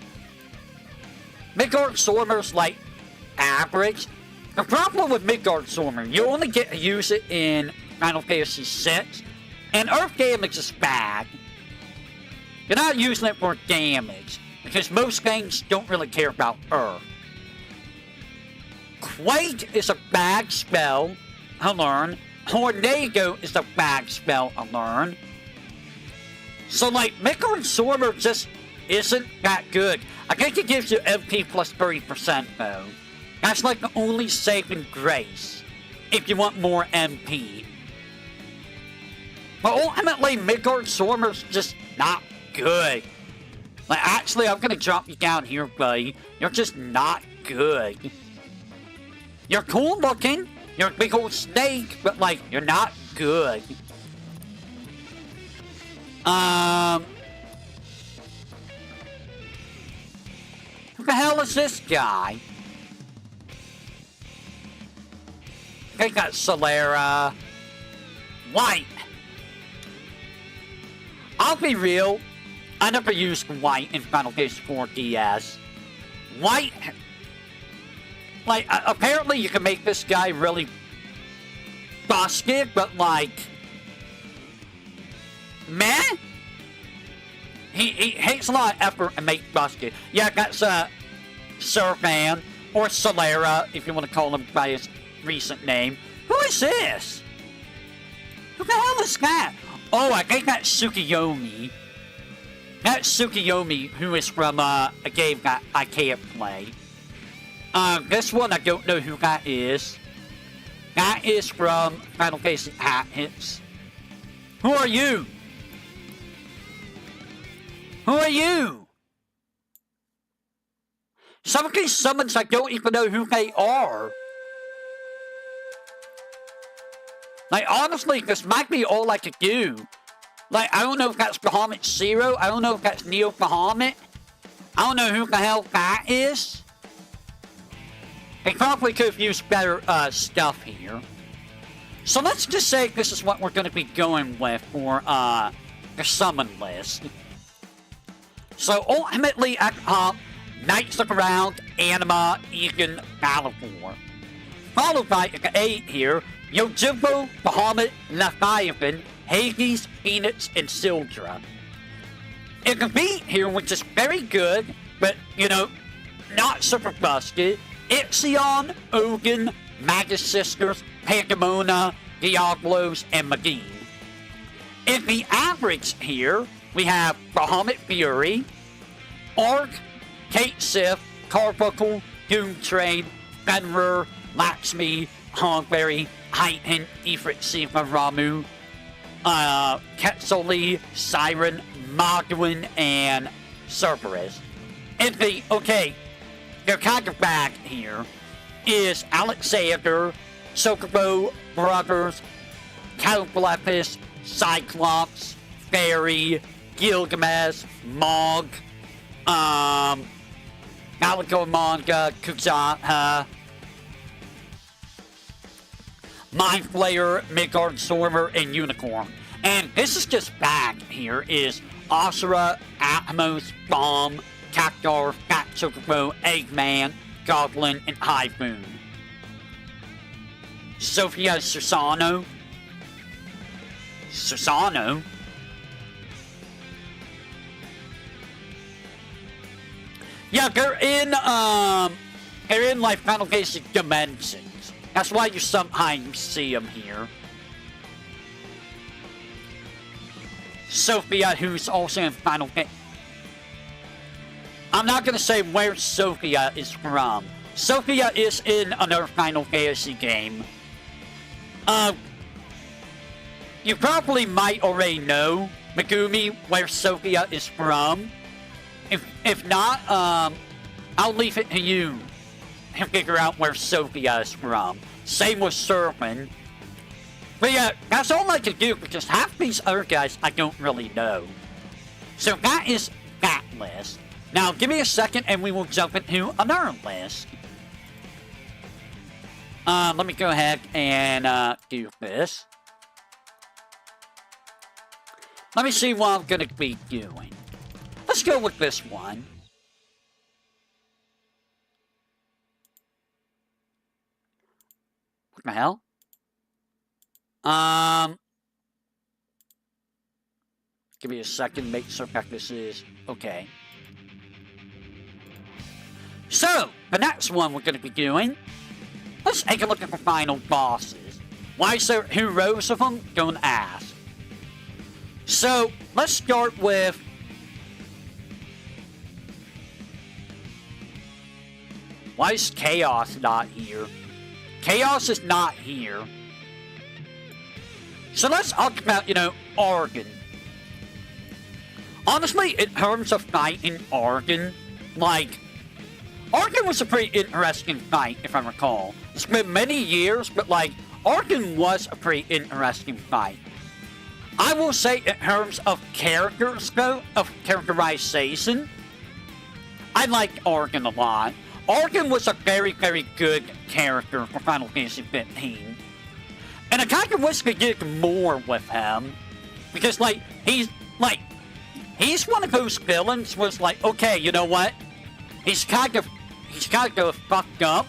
Midgard Stormer's like average. The problem with Midgard Stormer, you only get to use it in Final Fantasy VI, and Earth damage is bad. You're not using it for damage, because most things don't really care about Earth. Quake is a bad spell to learn. Tornado is a bad spell to learn. So like, Midgard Stormer just isn't that good. I think it gives you MP plus 30% though. That's like the only saving grace, if you want more MP. But ultimately, Midgard Stormer's just not good. Like, actually, I'm gonna drop you down here, buddy. You're just not good. You're cool looking, you're a big old snake, but like, you're not good. Who the hell is this guy? I think that's Solera. White. I'll be real. I never used White in Final Fantasy 4 DS. White... Like, apparently you can make this guy really busted, but like... meh? He takes a lot of effort to make busted. Yeah, that's, Servan, or Solera, if you want to call him by his recent name. Who is this? Who the hell is that? Oh, I think that's Tsukiyomi. That's Tsukiyomi, who is from, a game that I can't play. This one, I don't know who that is. That is from Final Fantasy Tactics. Who are you? Who are you? Some of these summons, I don't even know who they are. Like, honestly, this might be all I could do. Like, I don't know if that's Bahamut Zero. I don't know if that's Neo Bahamut. I don't know who the hell that is. They probably could have used better stuff here. So let's just say this is what we're going to be going with for the summon list. So ultimately at the top, Knights of the Round, Anima, Egan, Balivor. Followed by the 8 here, Yugioh, Bahamut, Leviathan, Hades, Phoenix, and Sildra. In the beat here, which is very good, but, you know, not super busted, Ixion, Ogun, Magus Sisters, Pandemona, Diablos, and Magine. In the average here, we have Bahamut Fury, Ark, Kate Sith, Carbuncle, Doomtrade, Fenrir, Lakshmi, Hogberry, Titan, Ifrit Siva Ramu, Quetzali, Siren, Magdalene, and Cerberus. And they're kind of back here, is Alexander, Sokobo Brothers, Calablepis, Cyclops, Fairy, Gilgamesh, Mog, Manga, Kuzata, Mind Flayer, Midgard Stormer, and Unicorn. And this is just back here is Asura, Atmos, Bomb, Cactar, Fat Chocobo, Eggman, Goblin, and Typhoon. Sophia Susano. Susano? Yeah, they're in like Final Fantasy Dimensions. That's why you sometimes see them here. Sophia, who's also in Final Fantasy. I'm not gonna say where Sophia is from. Sophia is in another Final Fantasy game. You probably might already know, Megumi, where Sophia is from. If not, I'll leave it to you to figure out where Sophia is from. Same with Serpent. But yeah, that's all I can do because half these other guys I don't really know. So that is that list. Now give me a second and we will jump into another list. Let me go ahead and do this. Let me see what I'm gonna be doing. Let's go with this one. What the hell? Give me a second, make sure that this is okay. So, the next one we're going to be doing, let's take a look at the final bosses. Why is there 2 rows of them? Don't ask. So, let's start with... Why is Chaos not here? Chaos is not here. So let's talk about, Argon. Honestly, in terms of fighting Argon, Argon was a pretty interesting fight, if I recall. It's been many years, but, Argon was a pretty interesting fight. I will say, in terms of characters, though, of characterization, I liked Argon a lot. Argon was a very, very good character for Final Fantasy 15. And I kind of wish they did more with him. Because, he's one of those villains was okay, you know what? He's kind of fucked up.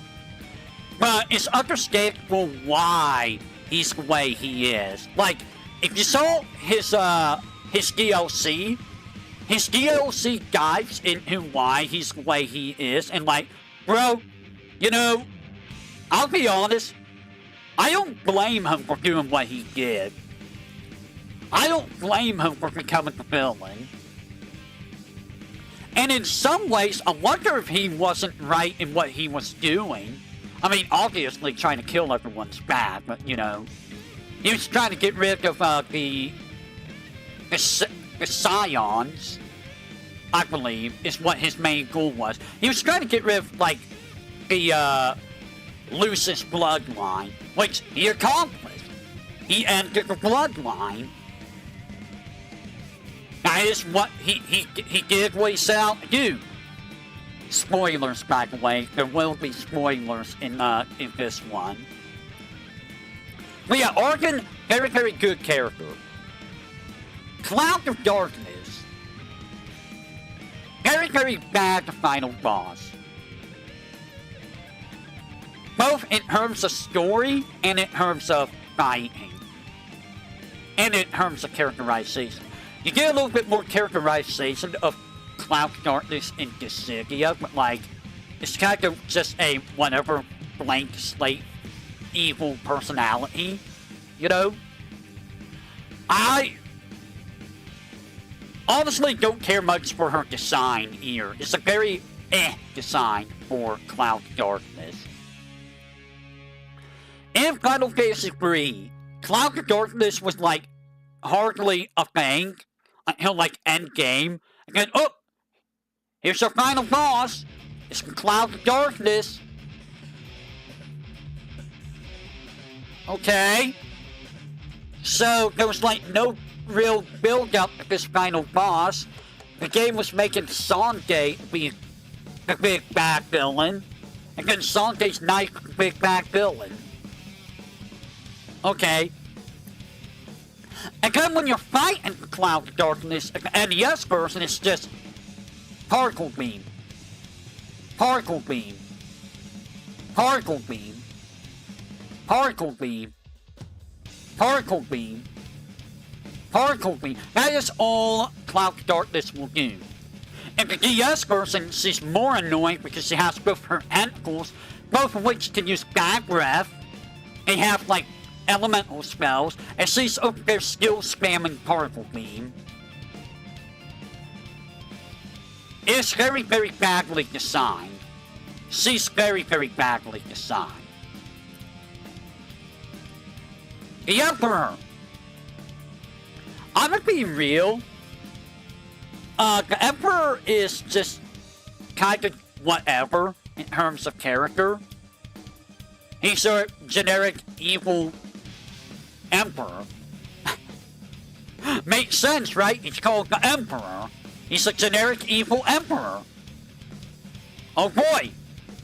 But it's understandable why he's the way he is. If you saw his DLC dives into why he's the way he is. And, bro, I'll be honest. I don't blame him for doing what he did. I don't blame him for becoming the villain. And in some ways, I wonder if he wasn't right in what he was doing. I mean, obviously trying to kill everyone's bad, but, he was trying to get rid of the Scions. I believe, is what his main goal was. He was trying to get rid of, like, the, Lucis bloodline, which he accomplished. He ended the bloodline. That is what he did what he set out to do. Spoilers, by the way. There will be spoilers in this one. But yeah, Organ, very, very good character. Cloud of Darkness. Very, very bad final boss. Both in terms of story and in terms of fighting. And in terms of characterization. You get a little bit more characterization of Cloud of Darkness in Yugioh, but like, it's kind of just a whatever blank slate evil personality, you know? I honestly don't care much for her design here. It's a very design for Cloud of Darkness. In Final Fantasy III, Cloud of Darkness was like hardly a thing until like endgame. And then, oh, here's our final boss. It's Cloud of Darkness. Okay. So there was like no real build up to this final boss. The game was making Sange be the big bad villain. And then Sange's nice big bad villain. Okay. And then when you're fighting Cloud of Darkness, and the NES version, it's just Particle Beam. Particle Beam. Particle Beam. Particle Beam. Particle Beam. Particle Beam. That is all Cloud of Darkness will do. In the DS version, she's more annoying because she has both her tentacles, both of which can use bad breath. They have like elemental spells, and she's over there still spamming Particle Beam. It's very, very badly designed. She's very, very badly designed. The Emperor. I'm gonna be real. The Emperor is just kind of whatever in terms of character. He's a generic evil Emperor. Makes sense, right? He's called the Emperor. He's a generic evil Emperor. Oh boy,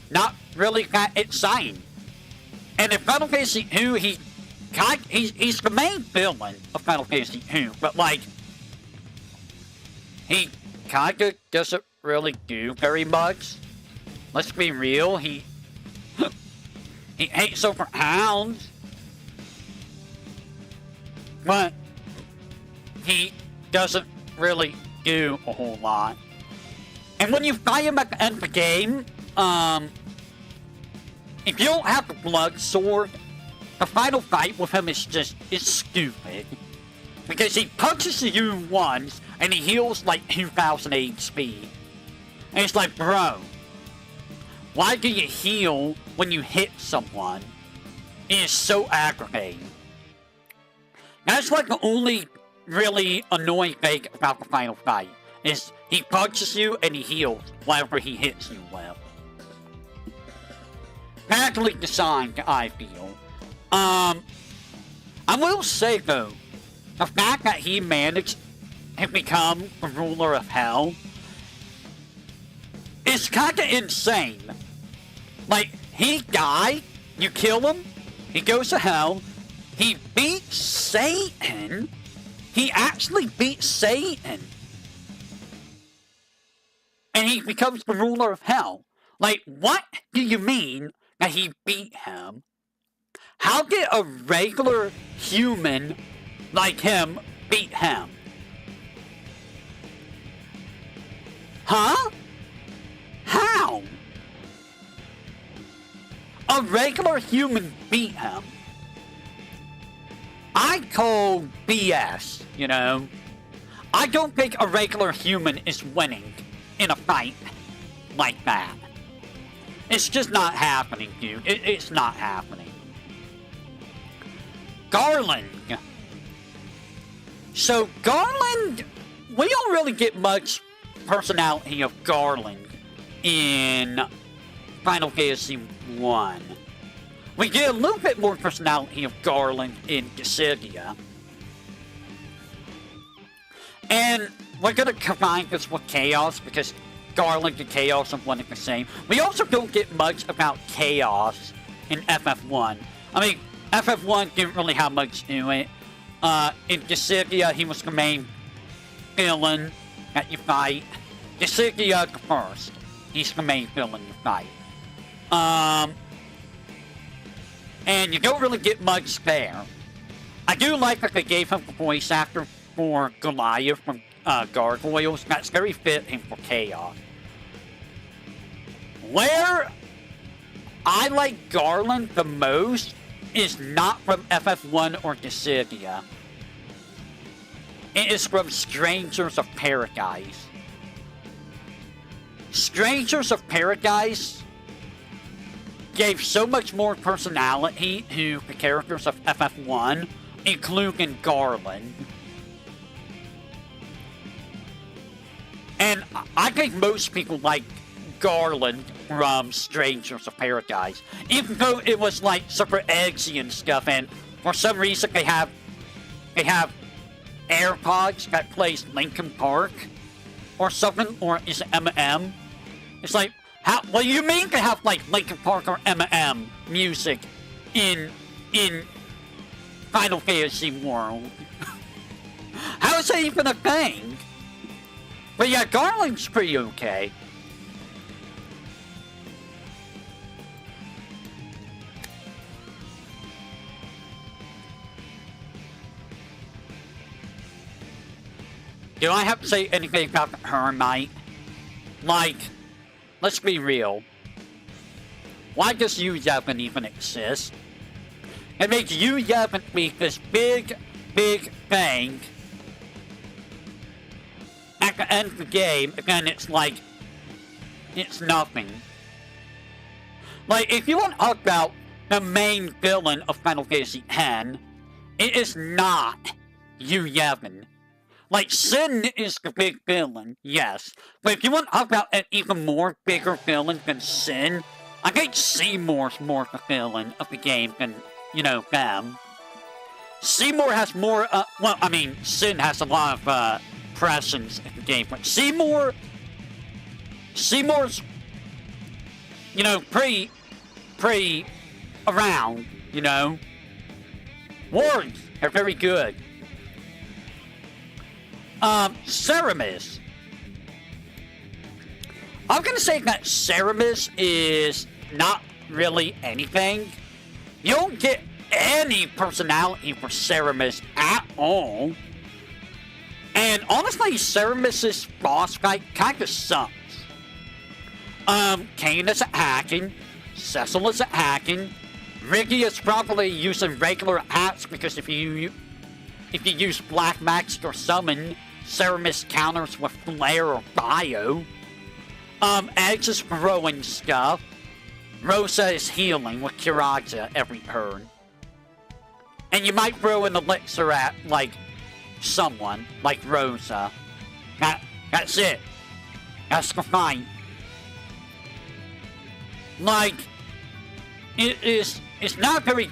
not really that exciting. And in Final Fantasy II, he's the main villain of Final Fantasy II, but like, he kinda doesn't really do very much. Let's be real, he hates over hounds. But he doesn't really do a whole lot. And when you fight him at the end of the game, if you don't have the blood sword, the final fight with him is stupid. Because he punches you once, and he heals like 2,000 HP. And it's like, bro, why do you heal when you hit someone? It is so aggravating. That's like the only really annoying thing about the final fight, is he punches you and he heals whatever he hits you with. Badly designed, I feel. I will say though, the fact that he managed to become the ruler of hell is kinda insane. Like, he died, you kill him, he goes to hell, he beats Satan. He actually beats Satan. And he becomes the ruler of hell. Like, what do you mean that he beat him? How did a regular human like him beat him? Huh? How? A regular human beat him. I call BS, you know? I don't think a regular human is winning in a fight like that. It's just not happening, dude. It's not happening. Garland. So, Garland, we don't really get much personality of Garland in Final Fantasy 1. We get a little bit more personality of Garland in Dissidia. And we're going to combine this with Chaos because Garland and Chaos are one and the same. We also don't get much about Chaos in FF1. I mean, FF1 didn't really have much to it. In Dissidia, he was the main villain that you fight. Dissidia first. He's the main villain you fight. And you don't really get much there. I do like that they gave him the voice actor for Goliath from Gargoyles. That's very fitting for Chaos. Where I like Garland the most is not from FF1 or Dissidia. It is from Strangers of Paradise. Strangers of Paradise gave so much more personality to the characters of FF1, including Garland. And I think most people like Garland from Strangers of Paradise, even though it was like super edgy and stuff, and for some reason they have AirPods that plays Linkin Park or something, or is it M&M? It's like, how? What do you mean to have like Linkin Park or M&M music in Final Fantasy world? How is that even a thing? But yeah, Garland's pretty okay. Do I have to say anything about the Hermite? Like, let's be real. Why does Yugioh even exist? It makes Yugioh be this big thing. At the end of the game, again, it's like, it's nothing. Like, if you want to talk about the main villain of Final Fantasy X, it is not Yugioh. Like, Sin is the big villain, yes. But if you want to talk about an even more bigger villain than Sin, I think Seymour's more the villain of the game than, you know, them. Seymour has more, well, I mean, Sin has a lot of, presence in the game, but Seymour's, you know, pretty around, you know. Wards are very good. Ceramis. I'm gonna say that Ceramis is not really anything. You don't get any personality for Ceramis at all. And honestly, Ceramis' boss fight kinda sucks. Kane is at hacking, Cecil is at hacking, Ricky is probably using regular hacks because if you use Black Max or Summon, Ceramis counters with Flare or Bio. Eggs is throwing stuff. Rosa is healing with Kiraja every turn. And you might throw an elixir at, like, someone, like Rosa. That's it. That's the fight. Like, it's not a very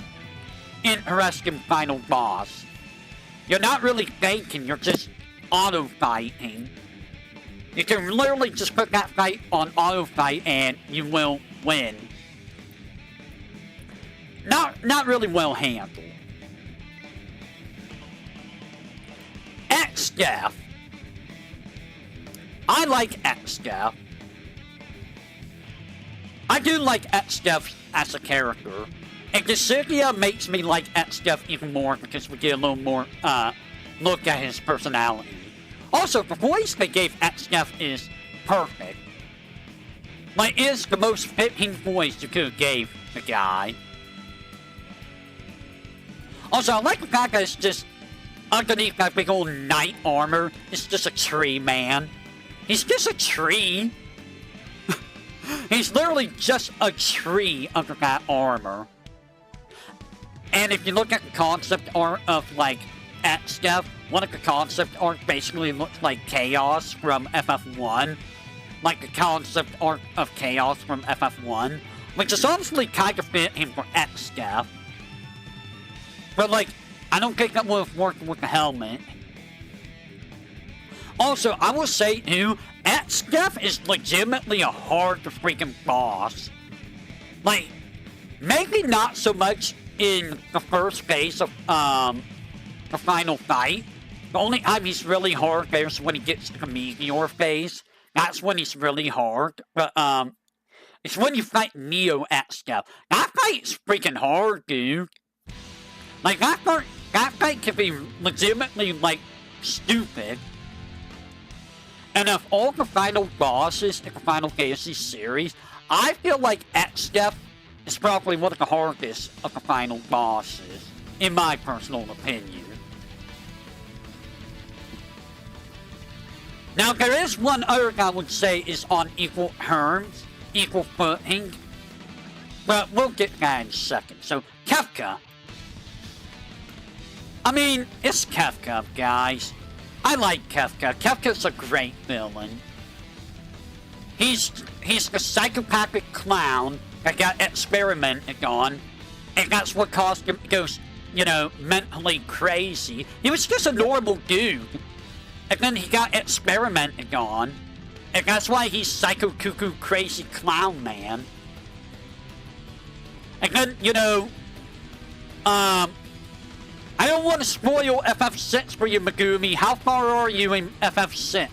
interesting final boss. You're not really thinking, you're just auto-fighting. You can literally just put that fight on auto-fight and you will win. Not really well handled. X-Death. I like X-Death. I do like X-Death as a character. And Dissidia makes me like X-Death even more because we get a little more look at his personality. Also, the voice they gave X-Death is perfect. Like, it is the most fitting voice you could have gave the guy. Also, I like the fact that it's just underneath that big old knight armor, it's just a tree, man. He's just a tree. He's literally just a tree under that armor. And if you look at the concept art of, like, X-Death, one of the concept art basically looks like Chaos from FF1. Like the concept art of Chaos from FF1. Which is honestly kind of fitting for X-Steph. But like, I don't think that would have worked with the helmet. Also, I will say too, X-Steph is legitimately a hard to freaking boss. Like, maybe not so much in the first phase of the final fight. The only time he's really hard there is when he gets to the Meteor phase. That's when he's really hard. But it's when you fight Neo X-Steph. That fight's freaking hard, dude. Like that fight can be legitimately like stupid. And of all the final bosses in the Final Fantasy series, I feel like X-Steph is probably one of the hardest of the final bosses, in my personal opinion. Now, there is one other I would say is on equal terms, equal footing, but we'll get to that in a second. So, Kefka. I mean, it's Kefka, guys. I like Kefka. Kefka's a great villain. He's the psychopathic clown that got experimented on, and that's what caused him to go, you know, mentally crazy. He was just a normal dude, and then he got experimented on, and that's why he's Psycho Cuckoo Crazy Clown Man. And then, you know, I don't want to spoil FF6 for you, Megumi. How far are you in FF6?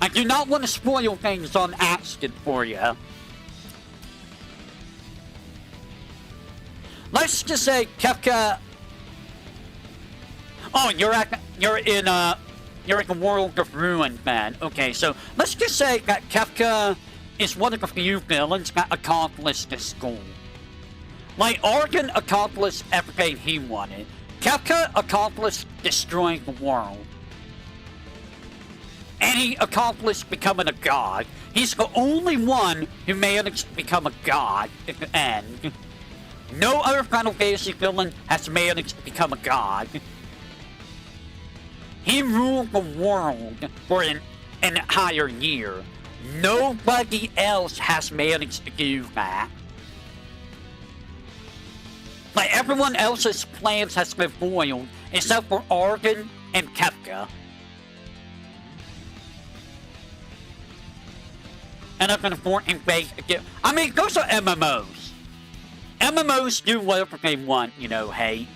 I do not want to spoil things on accident for you. Let's just say Kefka... Oh, you're in the World of Ruin, man. Okay, so let's just say that Kefka is one of the few villains that accomplished this goal. Like, Argon accomplished everything he wanted. Kefka accomplished destroying the world. And he accomplished becoming a god. He's the only one who managed to become a god at the end. No other Final Fantasy villain has managed to become a god. He ruled the world for an entire year. Nobody else has managed to do that. Like, everyone else's plans has been foiled, except for Argon and Kefka. And up in the 14th phase again. I mean, those are MMOs. MMOs do whatever they want, you know, hey.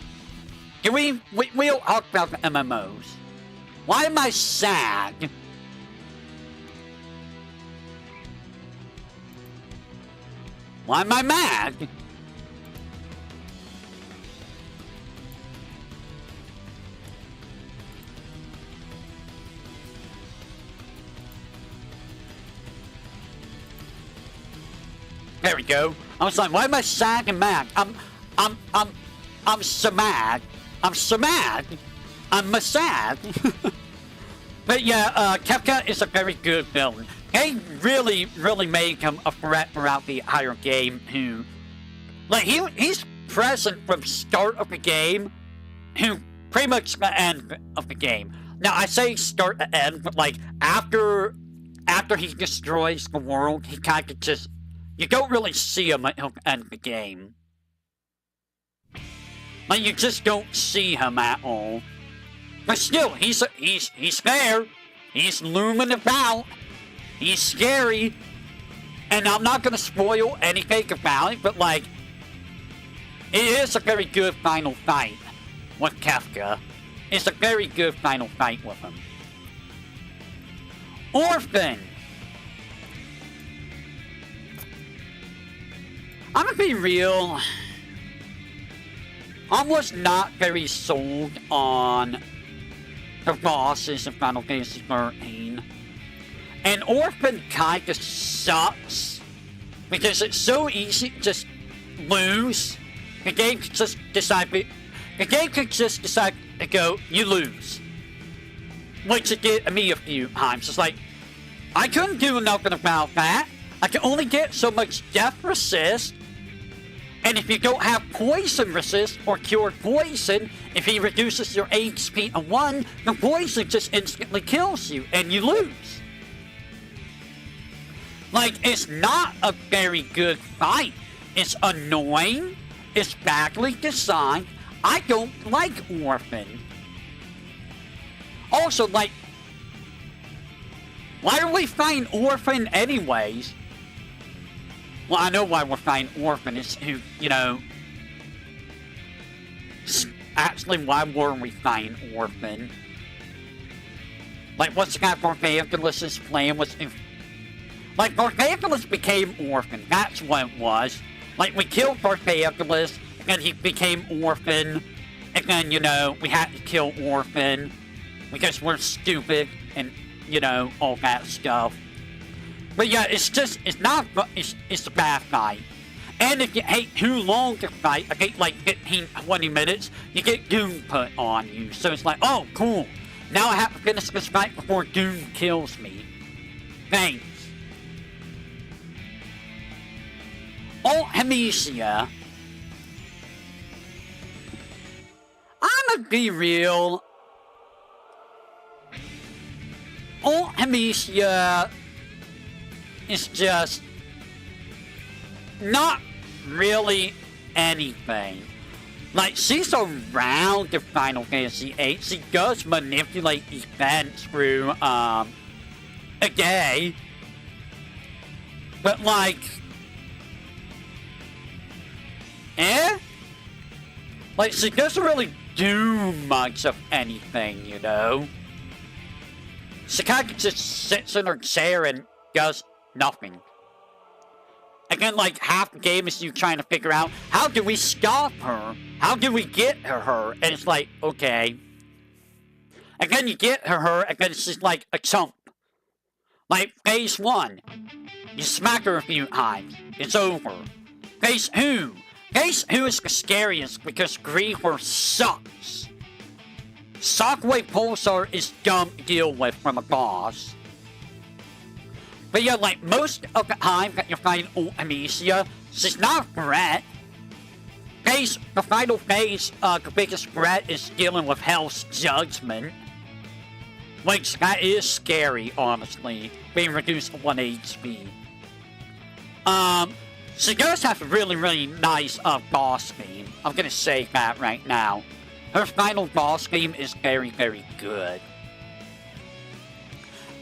We'll talk about the MMOs. Why am I sad? Why am I mad? There we go. I was like, why am I sad and mad? I'm so mad. I'm so mad. I'm sad. But yeah, Kefka is a very good villain. They really made him a threat throughout the entire game. Who, like, he's present from start of the game, who pretty much the end of the game. Now I say start to end, but like after he destroys the world, he kind of just, you don't really see him until the end of the game. Like, you just don't see him at all. But still, he's there. He's looming about. He's scary. And I'm not going to spoil anything about it, but like, it is a very good final fight with Kefka. It's a very good final fight with him. Orphan. I'm gonna be real. I was not very sold on the bosses in Final Fantasy 13. And Orphan kinda sucks, because it's so easy to just lose. The game could just decide to go, you lose. Which it did me a few times. It's like, I couldn't do nothing about that. I can only get so much death resist. And if you don't have poison resist or cured poison, if he reduces your HP to 1, the poison just instantly kills you and you lose. Like, it's not a very good fight. It's annoying. It's badly designed. I don't like Orphan. Also, like, why are we fighting Orphan anyways? Well, I know why we're fighting Orphan. It's who, you know... Actually, why were we fighting Orphan? Like, what's the guy Voidex' plan was... Like, Voidex became Orphan. That's what it was. Like, we killed Voidex, and he became Orphan. And then, you know, we had to kill Orphan. Because we're stupid, and, you know, all that stuff. But yeah, it's not, it's a bad fight. And if you take too long to fight, I think like 15, 20 minutes, you get Doom put on you. So it's like, oh, cool. Now I have to finish this fight before Doom kills me. Thanks. Oh, Amicia. I'ma be real. Oh, Amicia is just not really anything. Like, she's around the Final Fantasy VIII. She does manipulate events through, a gay. But, like... Like, she doesn't really do much of anything, you know? She kind of just sits in her chair and does nothing. Again, like, half the game is you trying to figure out, how do we stop her? How do we get her? And it's like, okay. And then you get her, and then she's like a chump. Like, phase 1. You smack her a few times. It's over. Phase 2. Phase 2 is the scariest because Griefer sucks. Shockwave Pulsar is dumb to deal with from a boss. But yeah, like, most of the time that you're fighting Amicia, she's not a threat. The final phase, the biggest threat is dealing with Hell's Judgment. Which, that is scary, honestly, being reduced to 1 HP. She does have a really, really nice, boss theme. I'm gonna say that right now. Her final boss theme is very, very good.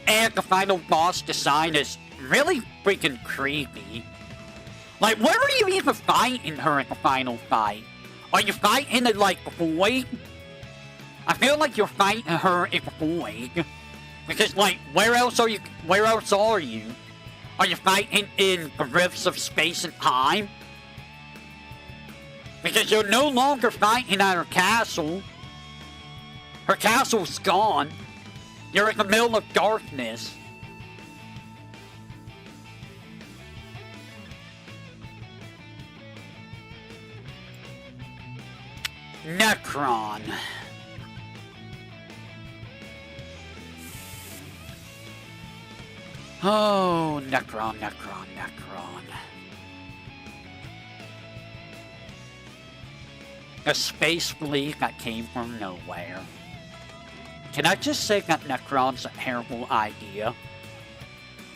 And the final boss design is really freaking creepy. Like, where are you even fighting her in the final fight? Are you fighting in, like, the void? I feel like you're fighting her in the void. Because, like, where else are you? Are you fighting in the rifts of space and time? Because you're no longer fighting at her castle. Her castle's gone. You're in the middle of darkness. Necron. Oh, Necron. A space fleet that came from nowhere. Can I just say that Necron's a terrible idea?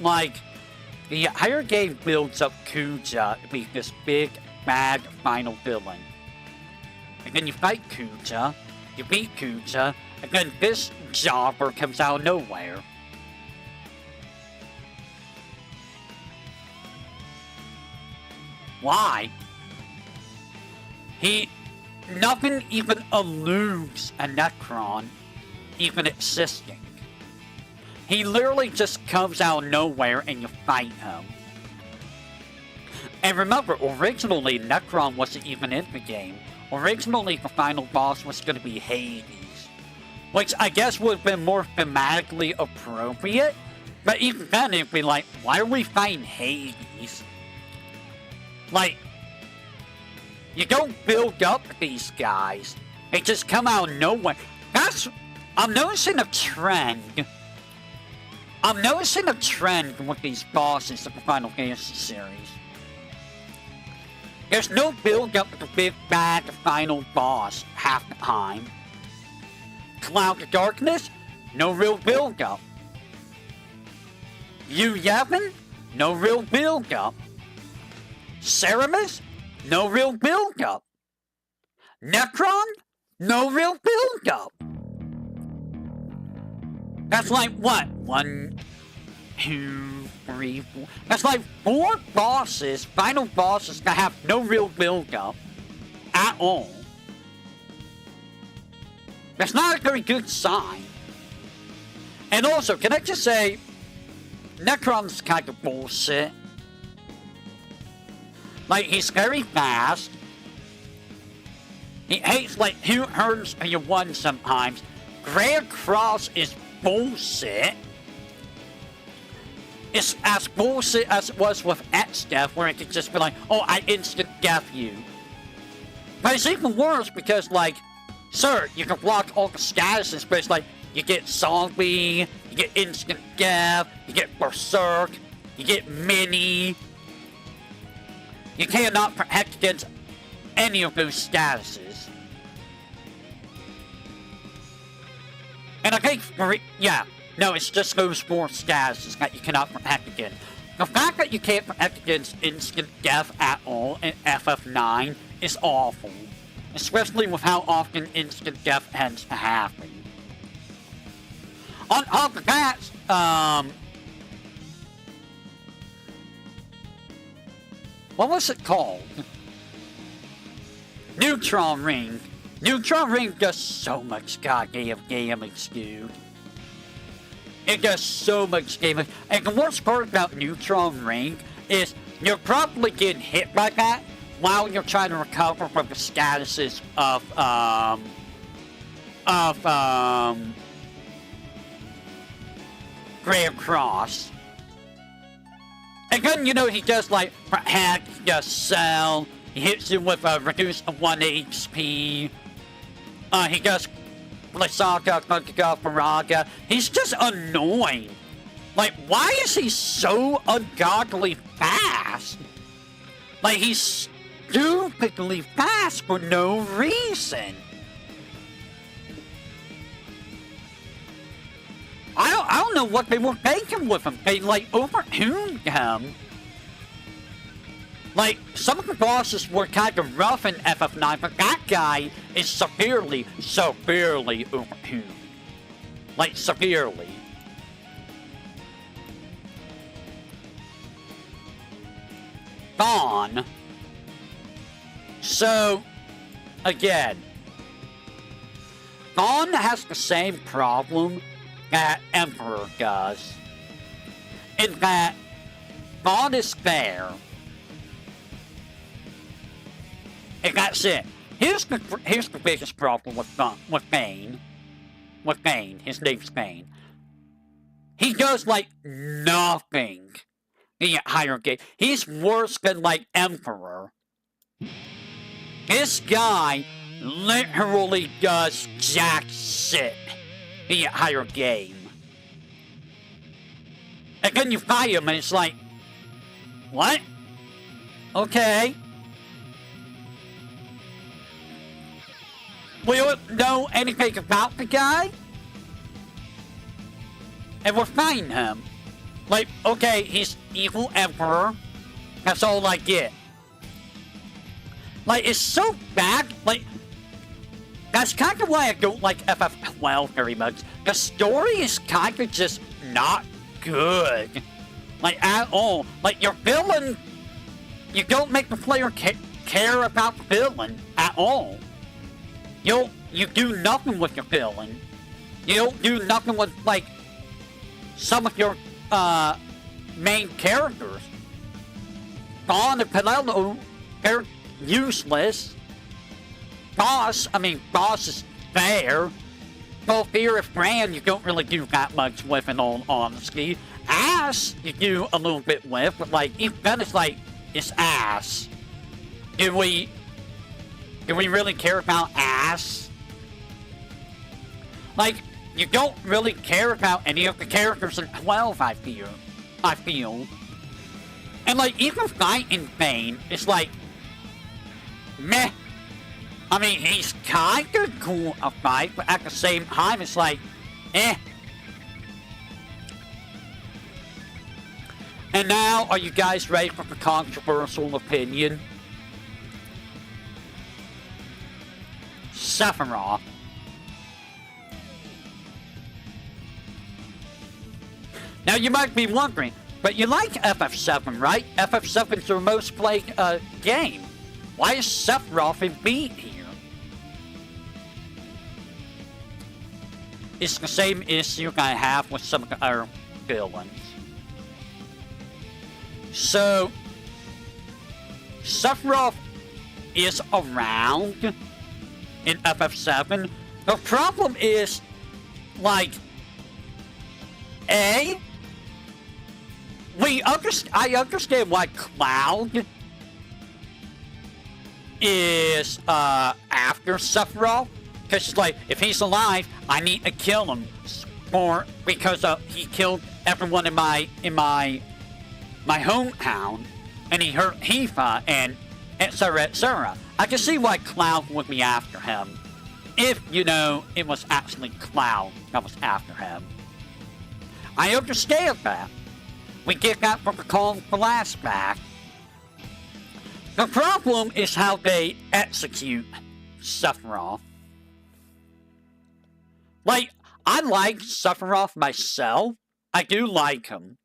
Like, the entire game builds up Kuja to be this big, bad final villain. And then you fight Kuja, you beat Kuja, and then this jobber comes out of nowhere. Why? Nothing even alludes a Necron even existing. He literally just comes out of nowhere and you fight him. And remember, originally Necron wasn't even in the game. Originally the final boss was going to be Hades. Which I guess would have been more thematically appropriate. But even then it'd be like, why are we fighting Hades? Like, you don't build up these guys. They just come out of nowhere. I'm noticing a trend. I'm noticing a trend with these bosses of the Final Fantasy series. There's no build-up to the big bad final boss half the time. Cloud of Darkness, no real build-up. Yugioh, no real build-up. Ceramus, no real build-up. Necron, no real build-up. That's like, what? 1, 2, 3, 4. That's like 4 bosses, final bosses that have no real build-up at all. That's not a very good sign. And also, can I just say, Necron's kind of bullshit. Like, he's very fast. He hates, like, who hurts you won sometimes. Grand Cross is bullshit. It's as bullshit as it was with X-Death, where it could just be like, oh, I instant death you. But it's even worse because, like, sure, you can block all the statuses, but it's like, you get zombie, you get instant death, you get berserk, you get mini. You cannot protect against any of those statuses. And I think, yeah, no, it's just those 4 statuses that you cannot protect against. The fact that you can't protect against instant death at all in FF9 is awful. Especially with how often instant death tends to happen. On top of that, what was it called? Neutron Ring. Neutron Ring does so much goddamn damage, dude. It does so much damage. And the worst part about Neutron Ring is you're probably getting hit by that while you're trying to recover from the statuses of Grand Cross. And then, you know, he does, like, protect, he does sell, he hits you with a reduced 1 HP, he does Blisaka, Kunkaga, Faraga. He's just annoying. Like, why is he so ungodly fast? Like, he's stupidly fast for no reason. I don't know what they were thinking with him. They, like, overtuned him. Like, some of the bosses were kind of rough in FF9, but that guy is severely overtuned. Like, severely. Dawn. So, again, Dawn has the same problem that Emperor does, in that Dawn is fair, and that's it. Here's the biggest problem with Bane. With Bane, his name's Bane. He does like nothing in higher game. He's worse than like Emperor. This guy literally does jack shit in the higher game. And then you fight him and it's like, what? Okay. We don't know anything about the guy? And we're fighting him. Like, okay, he's evil emperor. That's all I get. Like, it's so bad. Like, that's kind of why I don't like FF12 very much. The story is kind of just not good. Like, at all. Like, your villain, you don't make the player care about the villain at all. You do nothing with your villain. You don't do nothing with, like, some of your, main characters. Dawn and Penelo, they're useless. Boss is fair. Fear of Fran, you don't really do that much with, in all honesty. Ass, you do a little bit with, but, like, even then it's like, it's ass. Do we really care about ass? Like, you don't really care about any of the characters in 12, I feel. And, like, even fighting Bane is, like, meh. I mean, he's kinda cool to fight, but at the same time, it's like, eh. And now, are you guys ready for the controversial opinion? Sephiroth. Now, you might be wondering, but you like FF7, right? FF7's your most played game. Why is Sephiroth in B here? It's the same issue I have with some of the other villains. So, Sephiroth is around in FF7. The problem is, like, I understand why Cloud is after Sephiroth, because it's like, if he's alive, I need to kill him, because he killed everyone in my hometown, and he hurt Tifa, and etc., etc. I can see why Cloud would be after him, if, you know, it was actually Cloud that was after him. I understand that. We get that from the Kong flashback. The problem is how they execute Sephiroth. Like, I like Sephiroth myself. I do like him.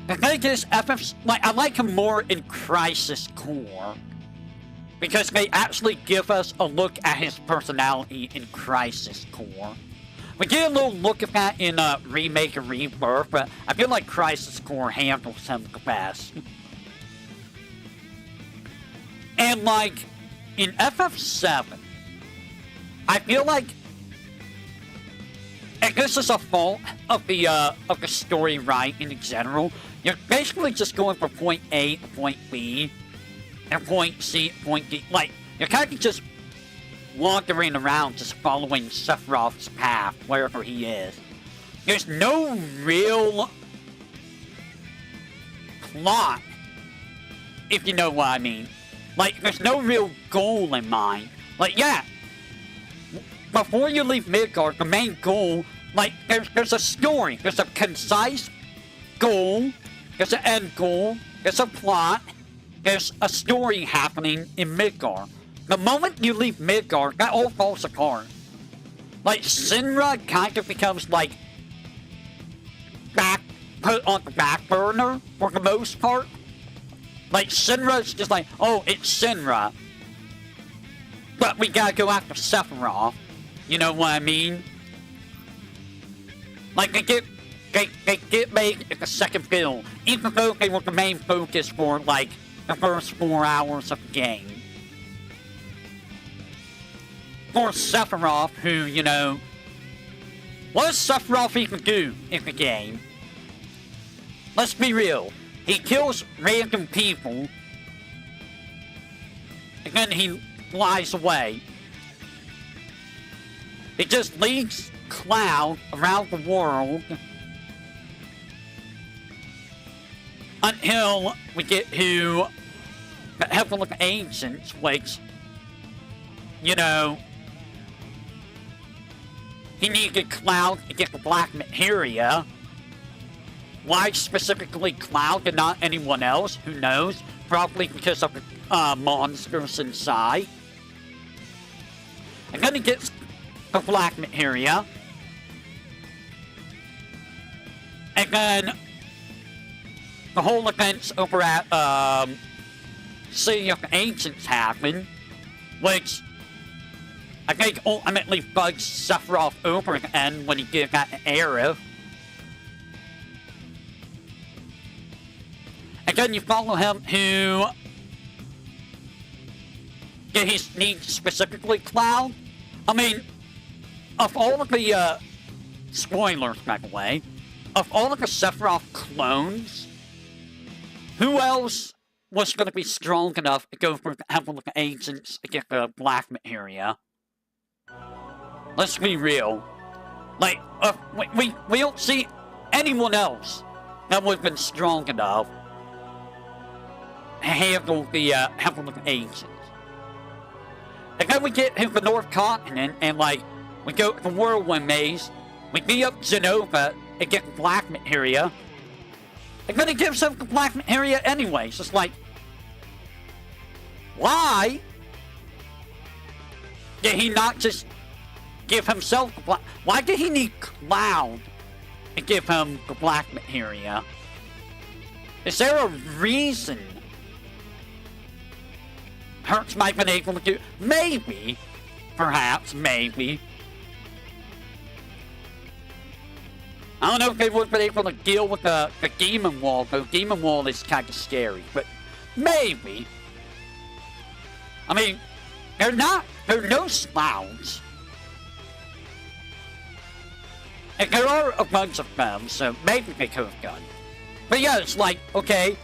The thing is, I like him more in Crisis Core. Because they actually give us a look at his personality in Crisis Core. We get a little look at that in Remake and Rebirth, but I feel like Crisis Core handles him the best. And, like, in FF7, I feel like, and this is a fault of the story writing in general, you're basically just going from point A to point B, and point C to point D. Like, you're kind of just wandering around, just following Sephiroth's path, wherever he is. There's no real plot, if you know what I mean. Like, there's no real goal in mind. Like, yeah, before you leave Midgard, the main goal, like, there's a story. There's a concise goal. There's an end goal. There's a plot. There's a story happening in Midgard. The moment you leave Midgard, that all falls apart. Like, Shinra kind of becomes, like, put on the back burner for the most part. Like, Shinra's just like, oh, it's Shinra. But we gotta go after Sephiroth. You know what I mean? Like, they get made in the second film, even though they were the main focus for, like, the first 4 hours of the game. For Sephiroth, who, you know, what does Sephiroth even do in the game? Let's be real. He kills random people, and then he flies away. He just leads Cloud around the world until we get to the Heaven of Ancients, which, you know, he needed Cloud to get the Black Materia. Why specifically Cloud and not anyone else? Who knows? Probably because of the monsters inside. And then he gets the Black Materia. And then the whole events over at City of the Ancients happen, which I think ultimately bugs Sephiroth over again when he gets that arrow. And then you follow him who... Yeah, he needs specifically Cloud. I mean, of all of the, spoilers, by the way, of all of the Sephiroth clones, who else was going to be strong enough to go for the Heaven of the Ancients to get the Black Materia? Let's be real. Like, we don't see anyone else that would have been strong enough to handle the agents. And then we get to the North Continent, and like, we go to the Whirlwind Maze, we beat up Zenova and get the Black Materia, and then he gives up the Black Materia anyways. It's like, why did he not just give himself the Black? Why did he need Cloud to give him the Black Materia? Is there a reason Hertz might have been able to do? Maybe. Perhaps. Maybe. I don't know if they would have been able to deal with the Demon Wall, though Demon Wall is kind of scary. But maybe. I mean, they're no slouch. And there are a bunch of them, so maybe they could have done. But yeah, it's like, okay,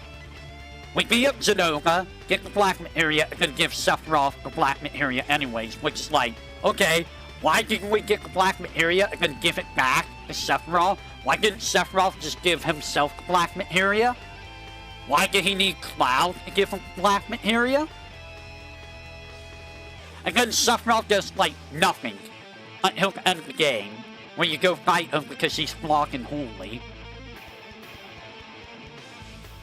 we beat up Zenova, get the Black Materia, and then give Sephiroth the Black Materia anyways, which is like, okay, why didn't we get the Black Materia and then give it back to Sephiroth? Why didn't Sephiroth just give himself the Black Materia? Why did he need Cloud to give him the Black Materia? And then Sephiroth does, like, nothing until the end of the game, where you go fight him because he's blocking holy.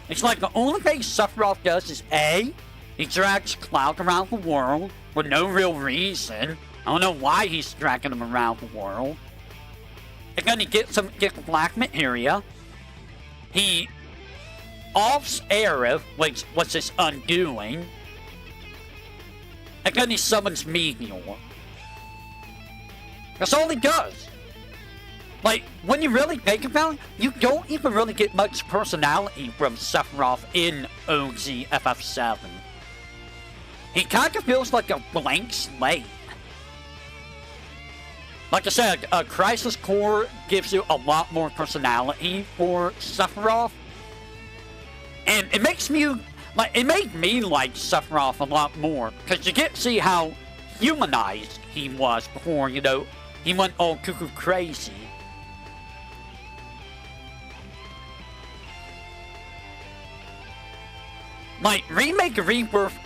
It's like the only thing Sephiroth does is A, he drags Cloud around the world for no real reason. I don't know why he's dragging him around the world. And then he gets the Black Materia. He offs Aerith, which was his undoing. And then he summons Meteor. That's all he does. Like, when you really think about it, you don't even really get much personality from Sephiroth in OG FF7. He kind of feels like a blank slate. Like I said, Crisis Core gives you a lot more personality for Sephiroth. And it makes me, like, it made me like Sephiroth a lot more. Because you get to see how humanized he was before, you know, he went all cuckoo crazy. Like, Remake Rebirth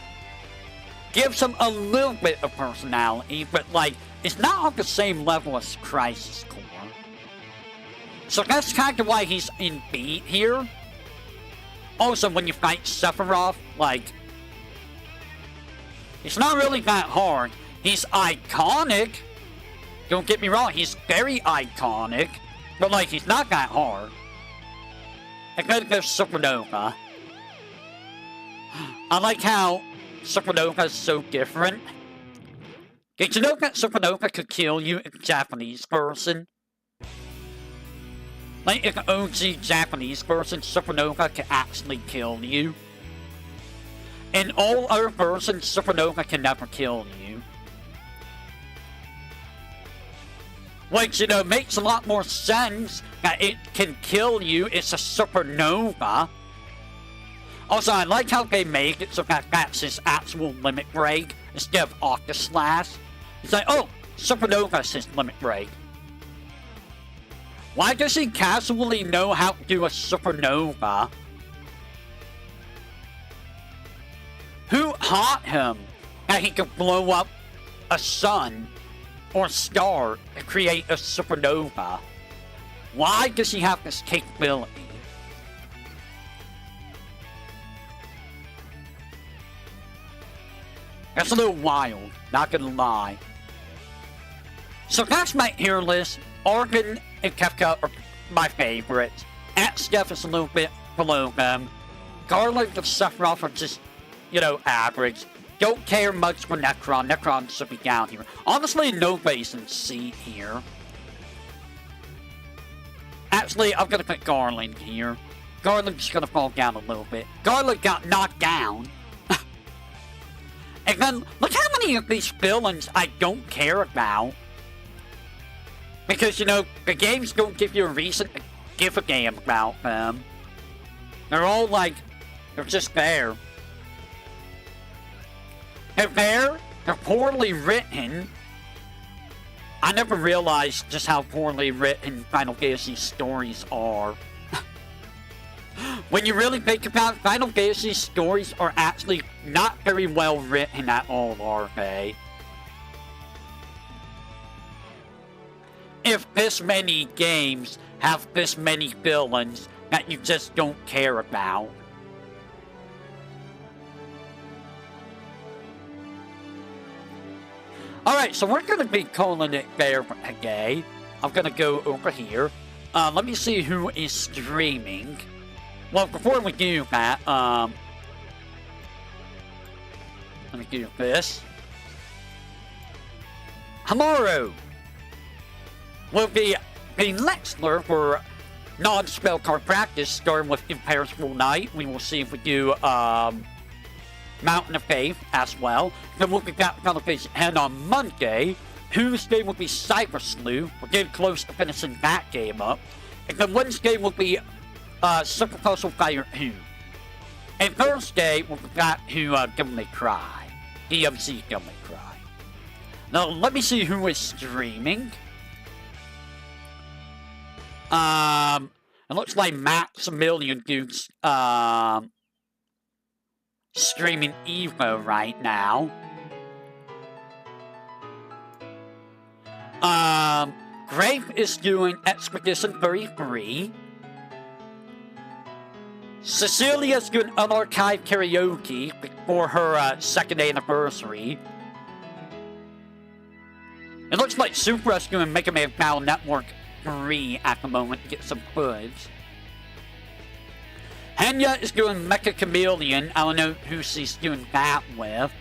gives him a little bit of personality, but, like, it's not on the same level as Crisis Core. So that's kind of why he's in B here. Also, when you fight Sephiroth, like, it's not really that hard. He's iconic. Don't get me wrong, he's very iconic. But, like, he's not that hard. And then there's Supernova. I like how Supernova is so different. Did you know that Supernova could kill you in Japanese version? Like, in the OG Japanese version, Supernova can actually kill you. In all other versions, Supernova can never kill you. Which, you know, makes a lot more sense that it can kill you. It's a Supernova. Also, I like how they make it so that that's his actual limit break instead of Octaslash. It's like, oh, Supernova's his limit break. Why does he casually know how to do a Supernova? Who taught him that he could blow up a sun or star to create a Supernova? Why does he have this capability? That's a little wild, not gonna lie. So that's my tier list. Argon and Kefka are my favorites. Steph is a little bit below them. Garland and Sephiroth are just, you know, average. Don't care much for Necron. Necron should be down here. Honestly, nobody's in C here. Actually, I'm gonna put Garland here. Garland's gonna fall down a little bit. Garland got knocked down. And then, look how many of these villains I don't care about. Because, you know, the games don't give you a reason to give a damn about them. They're all like, they're just there. They're there, they're poorly written, I never realized just how poorly written Final Fantasy's stories are. When you really think about it, Final Fantasy's stories are actually not very well written at all, are they? If this many games have this many villains that you just don't care about. Alright, so we're going to be calling it there for today. I'm going to go over here. Let me see who is streaming. Well, before we do that, let me do this. Tomorrow will be the Lexler for non-spell card practice, starting with Imperishable Night. We will see if we do Mountain of Faith as well. Then we'll be back on the page. And on Monday, Tuesday will be Cyber Sleuth. We're getting close to finishing that game up. And then Wednesday will be Super Puzzle Fighter 2. And Thursday, we'll be back to Devil May Cry. DMC Devil May Cry. Now, let me see who is streaming. It looks like Maximilian Duke's, streaming Evo right now. Grape is doing Expedition 33. Cecilia's doing Unarchived Karaoke for her second anniversary. It looks like Supra's doing Mega Man Battle Network 3 at the moment to get some footage. Henya is doing Mecha Chameleon. I don't know who she's doing that with.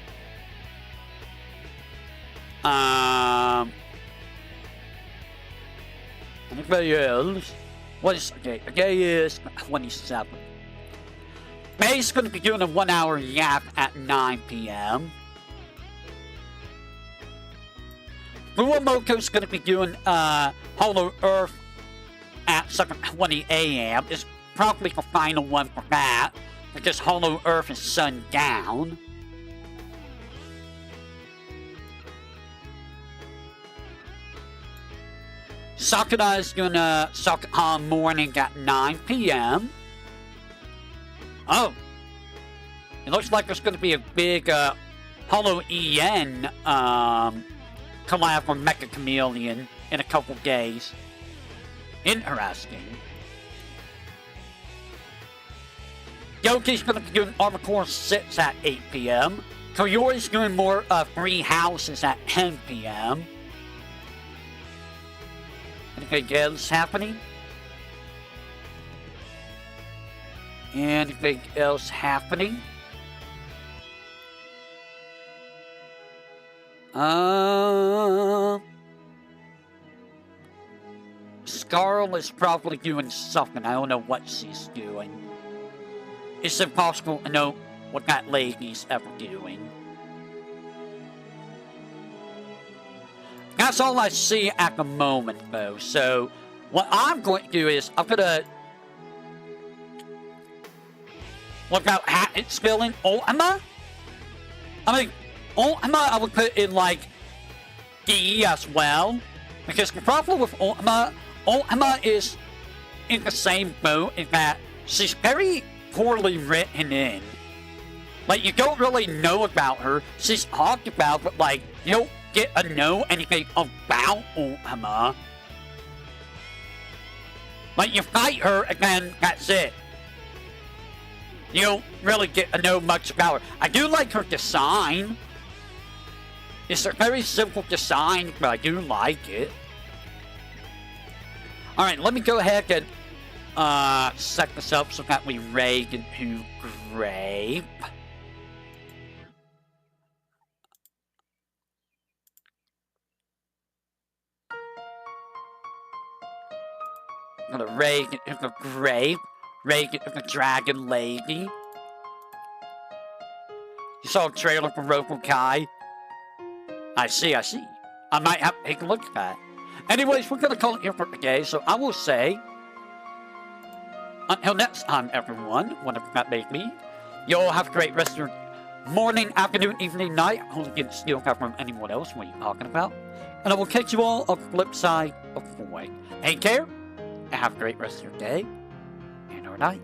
Anybody else? What is... Okay, today is 27. May's going to be doing a 1-hour yap at 9 p.m. Buamoko's going to be doing Hollow Earth at 7:20 a.m. It's probably the final one for that, because Hollow Earth is sundown. Sakura is gonna Sakura morning at 9 p.m. Oh, it looks like there's gonna be a big Hollow EN collab with Mecha Chameleon in a couple days. Interesting. Yoki's gonna be doing Armor Core 6 at 8 p.m. Koyori's doing more Free Houses at 10 p.m. Anything else happening? Anything else happening? Scarl is probably doing something. I don't know what she's doing. It's impossible to know what that lady's ever doing. That's all I see at the moment, though. So, what I'm going to do is, I'm going to... What about hat spilling Ultima? I mean, Ultima I would put in, like, D as well. Because the problem with Ultima is in the same boat in that she's very poorly written in. Like, you don't really know about her. She's talked about, but, like, you don't get to know anything about Ultima. Like, you fight her, and then that's it. You don't really get to know much about her. I do like her design. It's a very simple design, but I do like it. Alright, let me go ahead and set this up so that we raid into Grape. I'm gonna raid into Grape. Raid into the Dragon Lady. You saw a trailer for Roku Kai? I see. I might have to take a look at that. Anyways, we're gonna call it here for today, so I will say, until next time, everyone, whatever that may be, you all have a great rest of your morning, afternoon, evening, night. I only get steal crap from anyone else. What are you talking about? And I will catch you all on the flip side of the way. Take care, and have a great rest of your day and or night.